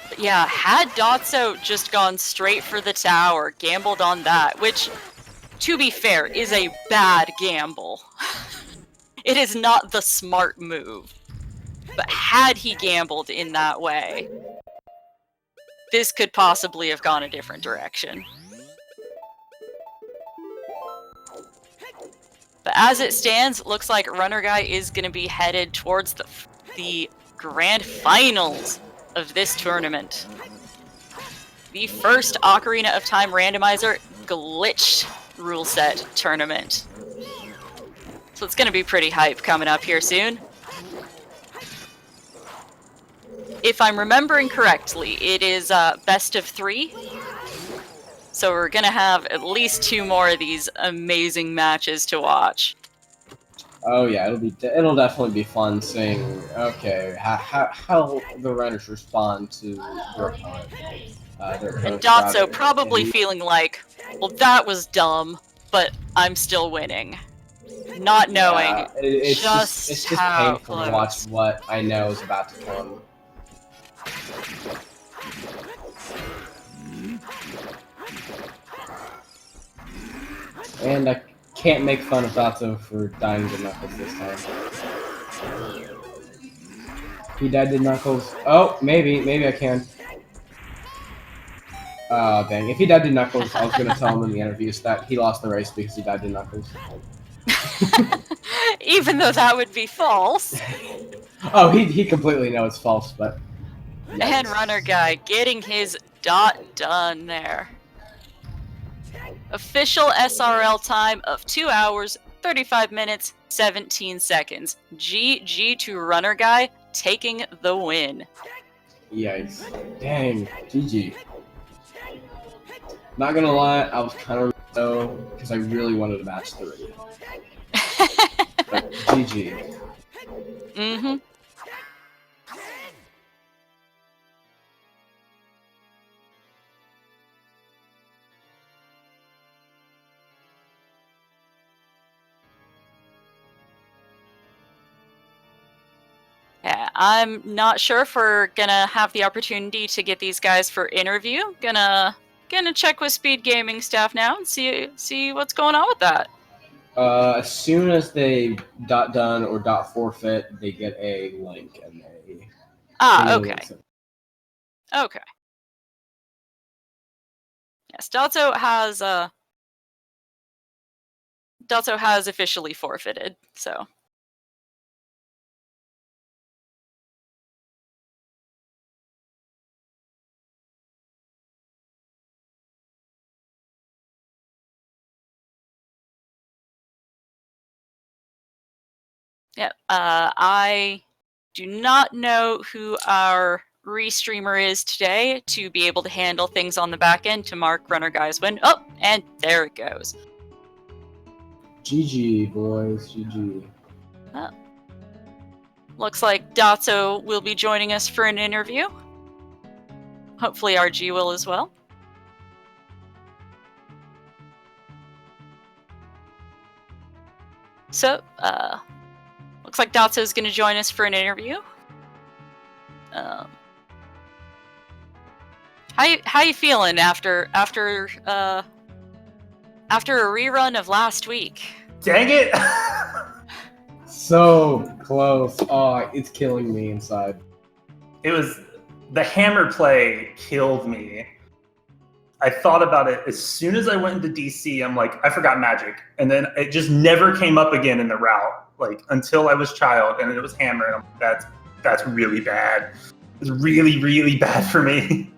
But yeah, had Dotzo just gone straight for the tower, gambled on that, which, to be fair, is a bad gamble. It is not the smart move. But had he gambled in that way, this could possibly have gone a different direction. But as it stands, looks like Runnerguy is going to be headed towards the grand finals of this tournament. The first Ocarina of Time Randomizer glitched rule set tournament. So it's going to be pretty hype coming up here soon. If I'm remembering correctly, it is best of 3. So we're gonna have at least 2 more of these amazing matches to watch. Oh yeah, it'll definitely be fun seeing how the runners respond to their opponent. And Dotzo probably feeling like, well, that was dumb, but I'm still winning, not knowing it's just painful close. to watch what I know is about to come. And I can't make fun of Dotzo for dying to Knuckles this time. He died to Knuckles. Oh, maybe I can. Oh, dang. If he died to Knuckles, I was going to tell him in the interviews that he lost the race because he died to Knuckles. Even though that would be false. Oh, he completely knows it's false, but... And Runnerguy getting his dot done there. Official SRL time of 2 hours, 35 minutes, 17 seconds. GG to Runnerguy, taking the win. Yikes. Dang. GG. Not gonna lie, I was kind of so because I really wanted a match 3. But GG. Mm-hmm. Yeah, I'm not sure if we're gonna have the opportunity to get these guys for interview. Gonna check with Speed Gaming staff now and see what's going on with that. As soon as they dot done or dot forfeit, they get a link and they. Okay. Okay. Yes, dotzo has officially forfeited, so. Yeah, I do not know who our restreamer is today to be able to handle things on the back end to mark Runnerguy's win. Oh, and there it goes. GG, boys. GG. Looks like Dotzo will be joining us for an interview. Hopefully RG will as well. So, looks like Dotzo is going to join us for an interview. How you feeling after a rerun of last week? Dang it! So close. Oh, it's killing me inside. It was the hammer play killed me. I thought about it as soon as I went into DC. I'm like, I forgot magic, and then it just never came up again in the route, like until I was child, and it was hammer. And I'm like, that's really bad. It's really, really bad for me.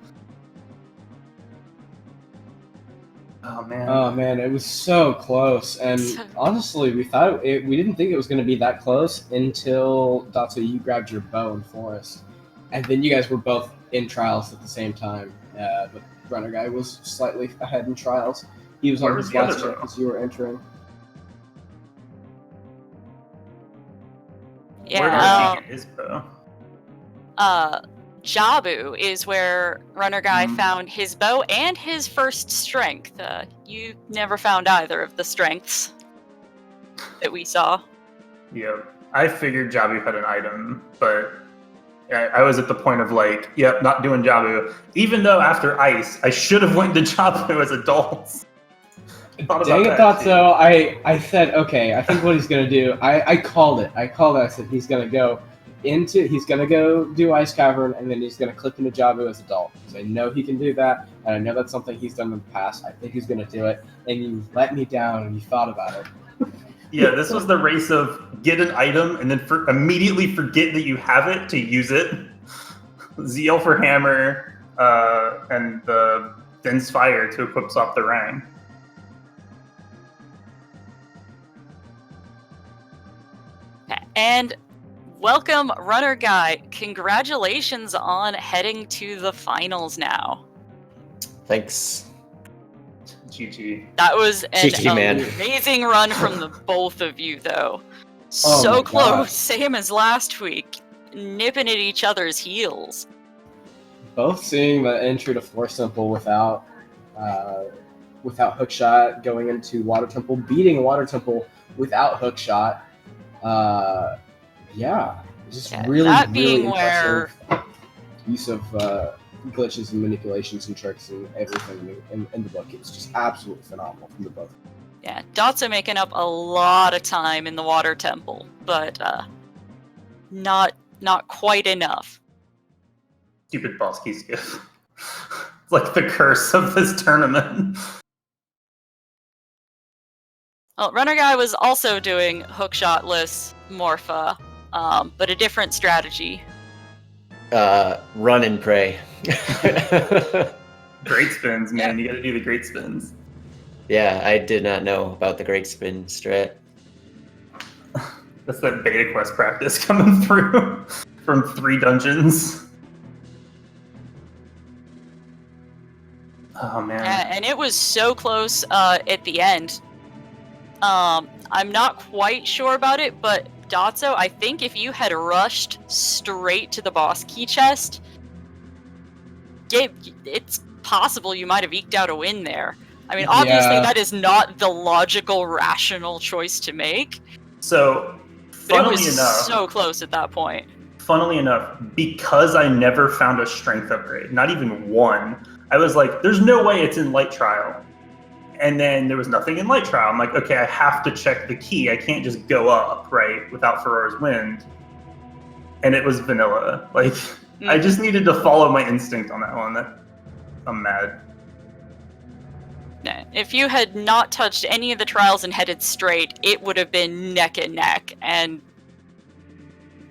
Oh man, it was so close, and honestly, we didn't think it was going to be that close until Dotso, you grabbed your bow in Forest, and then you guys were both in trials at the same time. But Runnerguy was slightly ahead in trials. He was on his last check as you were entering. Yeah. Where did he get his bow? Jabu is where Runnerguy found his bow and his first strength. You never found either of the strengths that we saw. Yep. I figured Jabu had an item, but I was at the point of like, yep, not doing Jabu. Even though after Ice, I should have went to Jabu as adults. Dang it, Dotso. I said, okay, I think what he's going to do, I called it. I said he's going to go do Ice Cavern, and then he's going to click into Jabu as adult. Because I know he can do that, and I know that's something he's done in the past. I think he's going to do it, and you let me down, and you thought about it. Yeah, this was the race of get an item, and then immediately forget that you have it to use it. Zeal for Hammer, and the Dense Fire to equip off the Rang. And welcome, Runnerguy. Congratulations on heading to the finals now. Thanks. GG. That was an GG, man. amazing run from the both of you, though. Oh So my close, God. same as last week, nipping at each other's heels. Both seeing the entry to Force Temple without hookshot, going into Water Temple, beating Water Temple without hookshot. Just really, that really being impressive use of glitches and manipulations and tricks and everything in the book. It was just absolutely phenomenal from the both. Yeah, Dotso making up a lot of time in the Water Temple, but not quite enough. Stupid boss key skiff. It's like the curse of this tournament. Well, Runnerguy was also doing hookshotless Morpha, but a different strategy. Run and pray. Great spins, man. You gotta do the great spins. Yeah, I did not know about the great spin strat. That's that beta quest practice coming through from 3 dungeons. Oh, man. And it was so close at the end. I'm not quite sure about it, but Dotzo, I think if you had rushed straight to the boss key chest, it's possible you might have eked out a win there. I mean, obviously that is not the logical, rational choice to make. So, But it funnily was enough, so close at that point. funnily enough, because I never found a strength upgrade, not even one, I was like, there's no way it's in Light Trial. And then there was nothing in Light Trial. I'm like, okay, I have to check the key. I can't just go up, right, without Ferrar's Wind. And it was vanilla. Like, I just needed to follow my instinct on that one. I'm mad. If you had not touched any of the trials and headed straight, it would have been neck and neck, and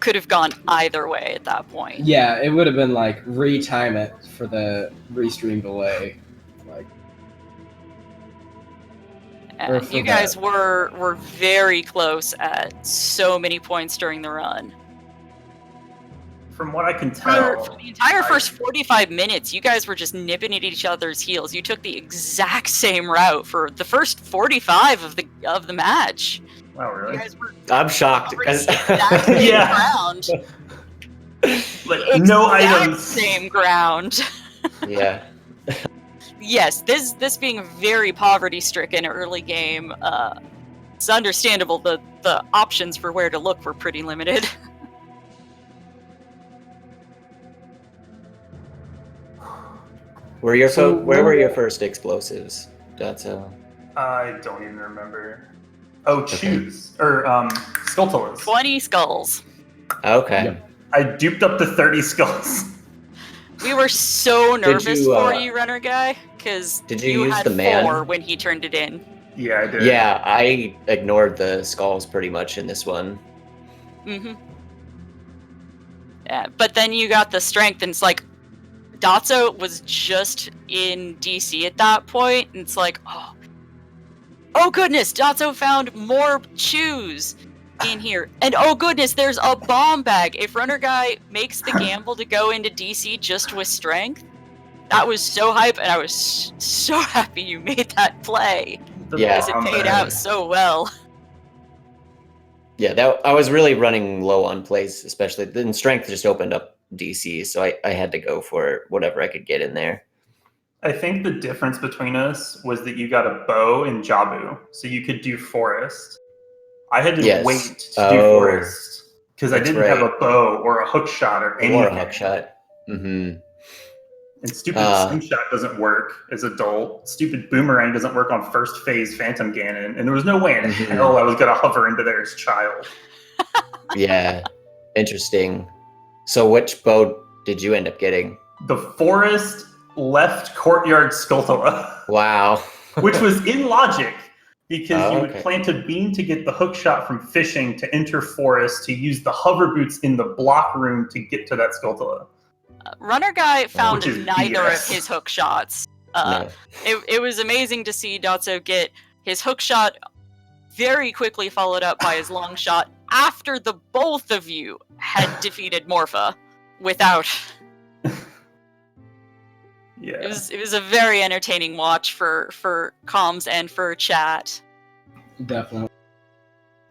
could have gone either way at that point. Yeah, it would have been like retime it for the restream delay. Like, you guys were very close at so many points during the run. From what I can tell, For the entire first 45 minutes, you guys were just nipping at each other's heels. You took the exact same route for the first 45 of the match. Wow, really? You guys were I'm shocked. covering the exact same Yeah. ground. Like, no Exact items. same ground. Yeah. Yes, this being a very poverty-stricken early game, it's understandable the options for where to look were pretty limited. Where were your first explosives? Dotzo. I don't even remember. Oh, choose. Or, Skulltulas. 20 skulls. Okay. Yep. I duped up to 30 skulls. We were so nervous you, for you, Runner Guy, because Did you you use had the man? 4 when he turned it in. Yeah, I did. Yeah, I ignored the skulls pretty much in this one. Mm-hmm. Yeah, but then you got the strength, and it's like, Dotzo was just in DC at that point, and it's like, oh goodness, Dotzo found more chews in here. And oh goodness, there's a bomb bag. If Runner Guy makes the gamble to go into DC just with strength, that was so hype, and I was so happy you made that play. Yeah. Because it paid out so well. Yeah, I was really running low on plays, especially. Then strength just opened up DC, so I had to go for whatever I could get in there. I think the difference between us was that you got a bow and Jabu, so you could do forest. I had to wait to do forest because I didn't have a bow or a hook shot or anything. Or a hook shot. Mm-hmm. And stupid slingshot doesn't work as adult. Stupid boomerang doesn't work on first phase Phantom Ganon, and there was no way in hell I was gonna hover into there as child. Yeah, interesting. So which bow did you end up getting? The forest left courtyard Skulltula. Wow. Which was in logic, because you would okay. plant a beam to get the hook shot from fishing to enter forest to use the hover boots in the block room to get to that Skulltula. Runner Guy found Which is neither BS. of his hook shots. No. It was amazing to see Dotzo get his hook shot very quickly followed up by his long shot after the both of you had defeated Morpha without. Yeah. It was a very entertaining watch for comms and for chat. Definitely.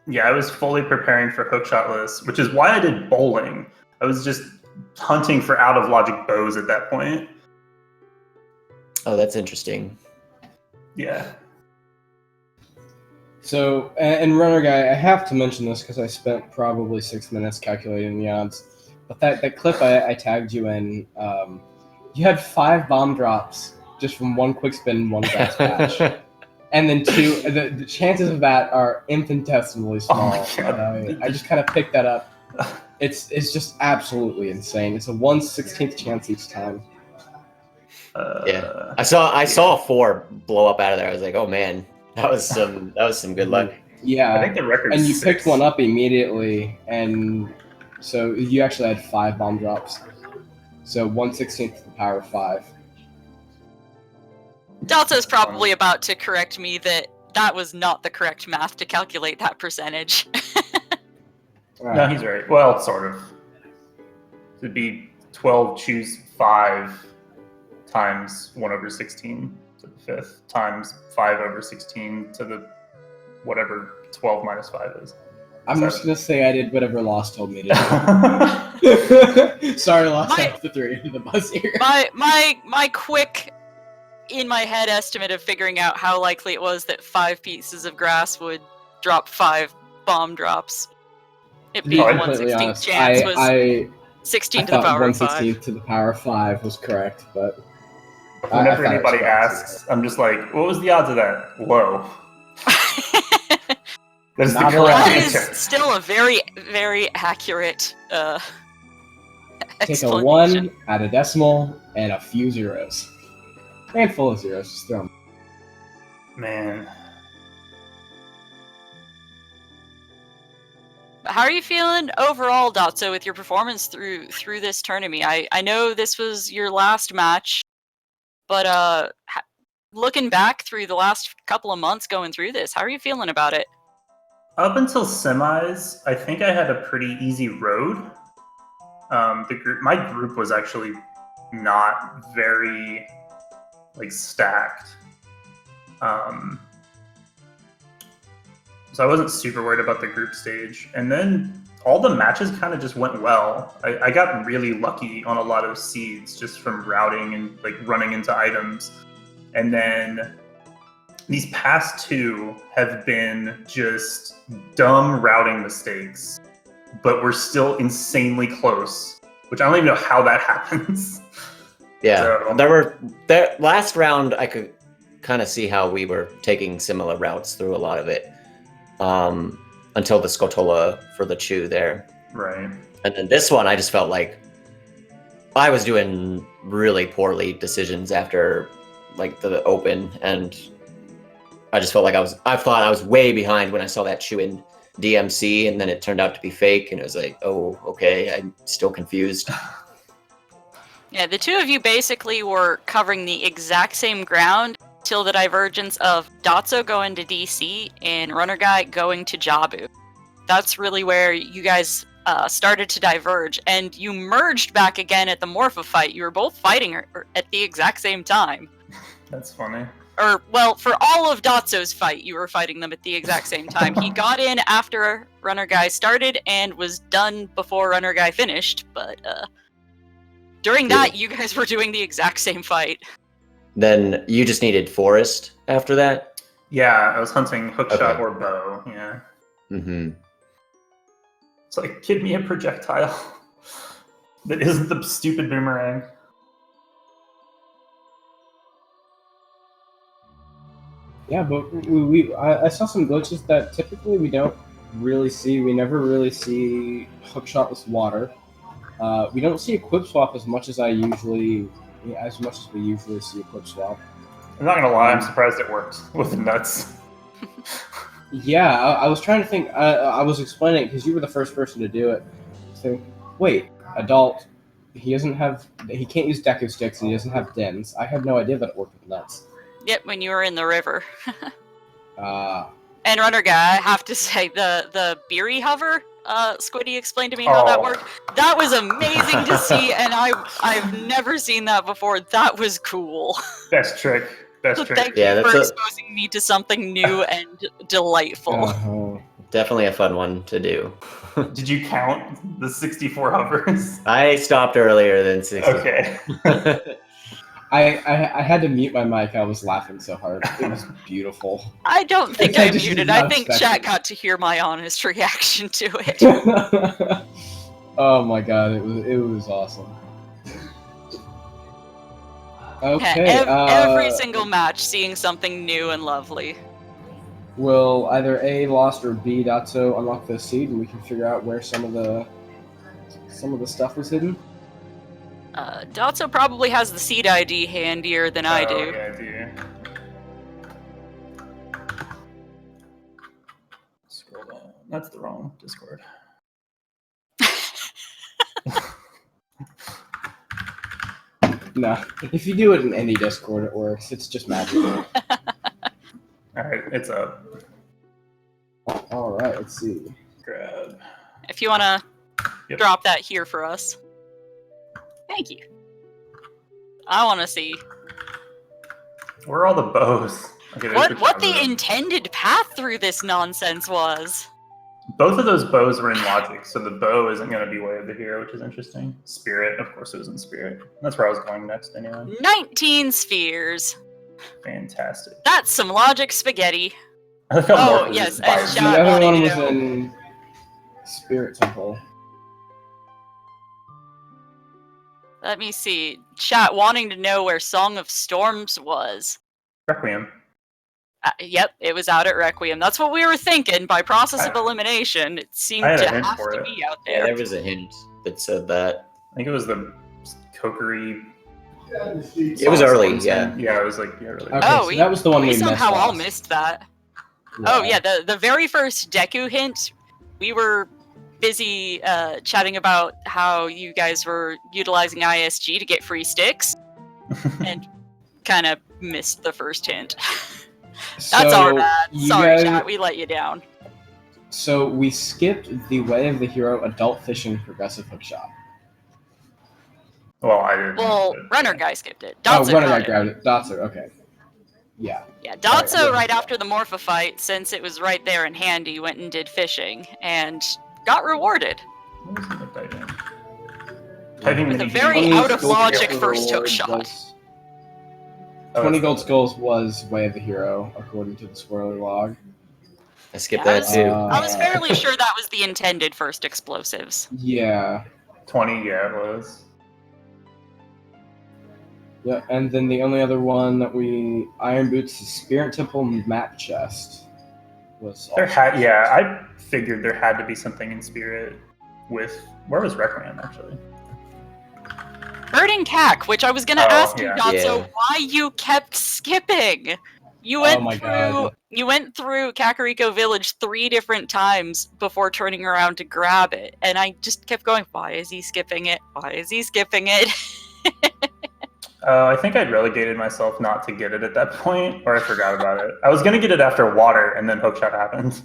Yeah, I was fully preparing for hookshotless, which is why I did bowling. I was just hunting for out of logic bows at that point. Oh, that's interesting. Yeah. So, and Runner Guy, I have to mention this because I spent probably 6 minutes calculating the odds. But that clip I tagged you in, you had 5 bomb drops just from one quick spin, one grass patch. And then 2, the chances of that are infinitesimally small. Oh my God. I just kind of picked that up. It's just absolutely insane. It's a 1/16th chance each time. Yeah, I saw 4 blow up out of there. I was like, oh man, that was some good luck. Yeah, I think the record and is you 6. picked one up immediately, and so you actually had 5 bomb drops. So 1/16 to the power of 5. Delta's probably about to correct me that was not the correct math to calculate that percentage. All No, right. he's right. Well, sort of. It'd be 12 choose 5 times 1/16 to the 5th times 5/16 to the whatever 12 minus 5 is. I'm just gonna say I did whatever Lost told me to do. Sorry, Lost. I have to throw you into the bus here. My quick in my head estimate of figuring out how likely it was that 5 pieces of grass would drop 5 bomb drops. It being be 1/16 chance was 16 to the power of 5. 1/16 to the power of 5 was correct, but Whenever I thought it anybody was correct. asks, I'm just like, what was the odds of that? Low. That is the Not a correct lot. That is answer. still a very, very accurate Take a explanation. 1, add a decimal, and a few zeros. Handful of zeros, just throw them. Man. How are you feeling overall, Dotzo, with your performance through this tournament? I know this was your last match, but looking back through the last couple of months going through this, how are you feeling about it? Up until semis, I think I had a pretty easy road. My group was actually not very stacked. So I wasn't super worried about the group stage. And then all the matches kind of just went well. I got really lucky on a lot of seeds just from routing and running into items. And then these past 2 have been just dumb routing mistakes, but we're still insanely close, which I don't even know how that happens. Yeah, So- that last round I could kind of see how we were taking similar routes through a lot of it. Until the Scotola for the Chew there. Right. And then this one, I just felt like I was doing really poorly decisions after the open, and I just felt like I thought I was way behind when I saw that Chew in DMC, and then it turned out to be fake, and it was like, oh, okay, I'm still confused. Yeah, the 2 of you basically were covering the exact same ground till the divergence of Dotzo going to DC and Runnerguy going to Jabu. That's really where you guys started to diverge, and you merged back again at the Morpha fight. You were both fighting at the exact same time. That's funny. Or, well, for all of Dotzo's fight, you were fighting them at the exact same time. He got in after Runnerguy started and was done before Runnerguy finished, but during that, you guys were doing the exact same fight. Then you just needed Forest after that? Yeah, I was hunting hookshot Okay. or bow. Yeah. Mm-hmm. It's like, give me a projectile that isn't the stupid boomerang. Yeah, but I saw some glitches that typically we don't really see. We never really see hookshot with water. We don't see equip swap as much as we usually see equip swap. I'm not gonna lie, I'm surprised it worked with the nuts. Yeah, I was trying to think. I was explaining because you were the first person to do it. So, wait, adult. He can't use Deku sticks, and he doesn't have dens. I had no idea that it worked with nuts. Yep, when you were in the river. Ah. And Runnerguy, I have to say, the Beery hover, Squiddy explained to me how that worked. That was amazing to see, and I've never seen that before. That was cool. Best trick. Best trick. Thank Yeah, you that's for a- exposing me to something new and delightful. Uh-huh. Definitely a fun one to do. Did you count the 64 hovers? I stopped earlier than 60. Okay. I had to mute my mic. I was laughing so hard. It was beautiful. I don't think I I just did muted. I not think expect chat it. got to hear my honest reaction to it. Oh my god, it was awesome. Okay. Every single match, seeing something new and lovely. Will either A, Lost, or B, Dotzo unlock the seed, and we can figure out where some of the stuff was hidden? Dotzo probably has the seed ID handier than I do. Yeah, I do. Scroll down. That's the wrong Discord. No, if you do it in any Discord, it works. It's just magic. All right, it's up. All right, let's see. Grab. If you want to Yep. drop that here for us. Thank you. I want to see Where are all the bows? Okay, there's what the Java. intended path through this nonsense was. Both of those bows were in logic, so the bow isn't going to be way of the hero, which is interesting. Spirit, of course, it was in spirit. That's where I was going next, anyway. 19 spheres. Fantastic. That's some logic spaghetti. I felt Oh, more for yes, this and vibe. The Shot other wanting one to was know. in Spirit Temple. Let me see. Chat wanting to know where Song of Storms was. Requiem. Yep, it was out at Requiem. That's what we were thinking. By process of elimination, it seemed I had a to hint have for to it. be out Yeah, there. there was a hint that said that. I think it was the Kokiri. It was early, yeah. Yeah, it was like early. Okay, Oh, so that was the one we missed somehow all last. missed that. Oh yeah, the very first Deku hint, we were busy chatting about how you guys were utilizing ISG to get free sticks, and kind of missed the first hint. That's our bad. you Sorry, guys- chat, we let you down. So we skipped the Way of the Hero adult fishing progressive hookshot. Well, I didn't. Well, but- Runner Guy skipped it. Oh, Dotzo Runner got Guy it. grabbed it. Dotzo, okay. Yeah. Yeah, Dotzo, Alright, right after the Morpha fight, since it was right there and handy, went and did fishing, and got rewarded. What was the typing? Typing With a mini very game. out of Gold logic Skulls first hook was- shot. Oh, 20 that's gold the- skulls was Way of the Hero, according to the squirrely log. I skipped Yeah, I that was- too. I was fairly sure that was the intended first explosives. Yeah. 20, yeah, it was. Yeah, and then the only other one that Iron Boots' Spirit Temple map chest was. There also- had, yeah, I figured there had to be something in spirit with. Where was Requiem actually? Birding Cack, which I was gonna Oh, ask you, yeah. Dotzo, Yeah. why you kept skipping. You Oh went my through God. you went through Kakariko Village 3 different times before turning around to grab it, and I just kept going, why is he skipping it? Why is he skipping it? I think I'd relegated myself not to get it at that point, or I forgot about it. I was gonna get it after water, and then hookshot happened.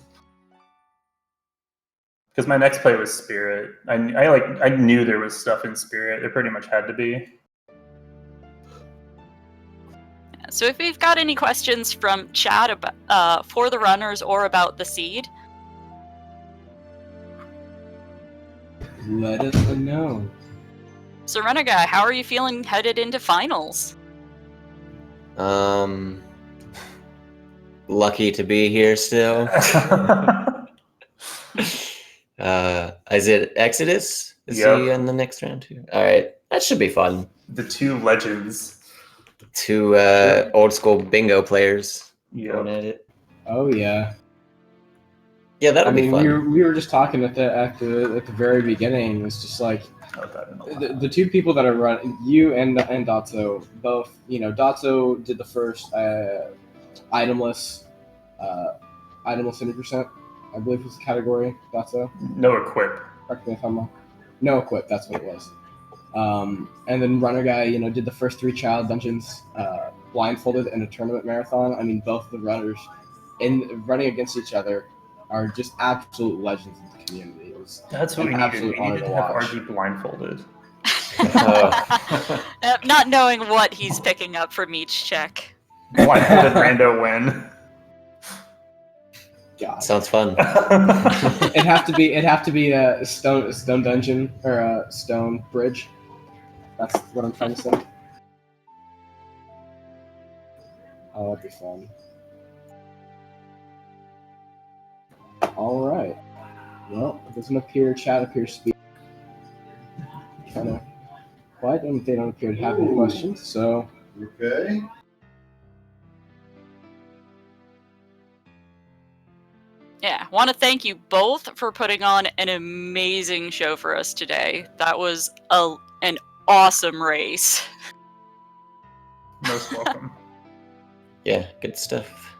Because my next play was spirit. I knew there was stuff in spirit. There pretty much had to be. So if we've got any questions from chat about, for the runners or about the seed, Let us know. so Runner Guy, how are you feeling headed into finals? Lucky to be here still. Is it Exodus? Is Yep. he in the next round too? All right, that should be fun. The two legends. Two old school bingo players going Yep. at it. Oh yeah. Yeah, that'll I be mean, fun. we were just talking at the very beginning. It's just like Oh, that didn't allow. the two people that are running, you and Dotzo, both. You know, Dotzo did the first itemless 100%. I believe was the category. Dotzo. No equip. Correct me if I'm wrong. No equip. That's what it was. And then Runner Guy, did the first 3 child dungeons blindfolded in a tournament marathon. I mean, both of the runners in running against each other are just absolute legends in the community. It was That's what an we needed. absolute We honor needed to to have watch. RG blindfolded. Not knowing what he's picking up from each check. Blindfolded rando win. God. Sounds fun. It'd have to be a stone dungeon or a stone bridge. That's what I'm trying to say. Oh, that'd be fun. All right. Well, it doesn't appear chat appears to be kind of quiet, and they don't appear to have any questions. So Okay. Yeah, want to thank you both for putting on an amazing show for us today. That was an awesome race. Most welcome. Yeah, good stuff.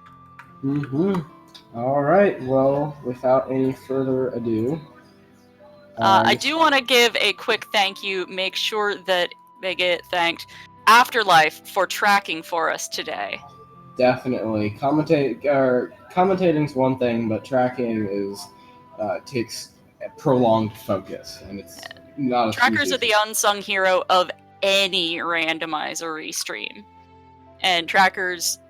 Mm-hmm. All right. Well, without any further ado, I do want to give a quick thank you. Make sure that they get thanked Afterlife for tracking for us today. definitely commentating's one thing, but tracking is takes a prolonged focus, and it's not as Trackers easy are the unsung hero of any randomizer restream. And trackers,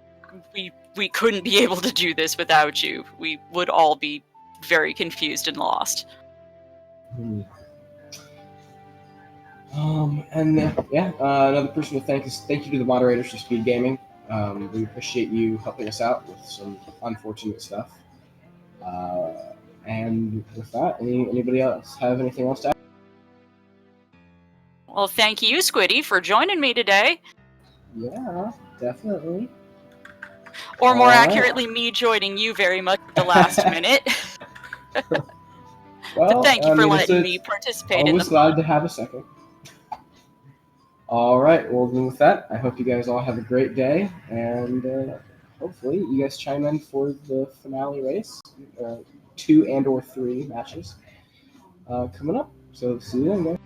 we couldn't be able to do this without you. We would all be very confused and lost. Another person to thank is thank you to the moderators for Speed Gaming. We appreciate you helping us out with some unfortunate stuff. And with that, anybody else have anything else to add? Well, thank you, Squiddy, for joining me today. Yeah, definitely. Or more All right. accurately, me joining you very much at the last minute. Well, But thank you for letting it's me participate in always the glad to have a second. All right. Well, then with that, I hope you guys all have a great day, and hopefully you guys chime in for the finale race, 2 and/or 3 matches coming up. So see you then, guys.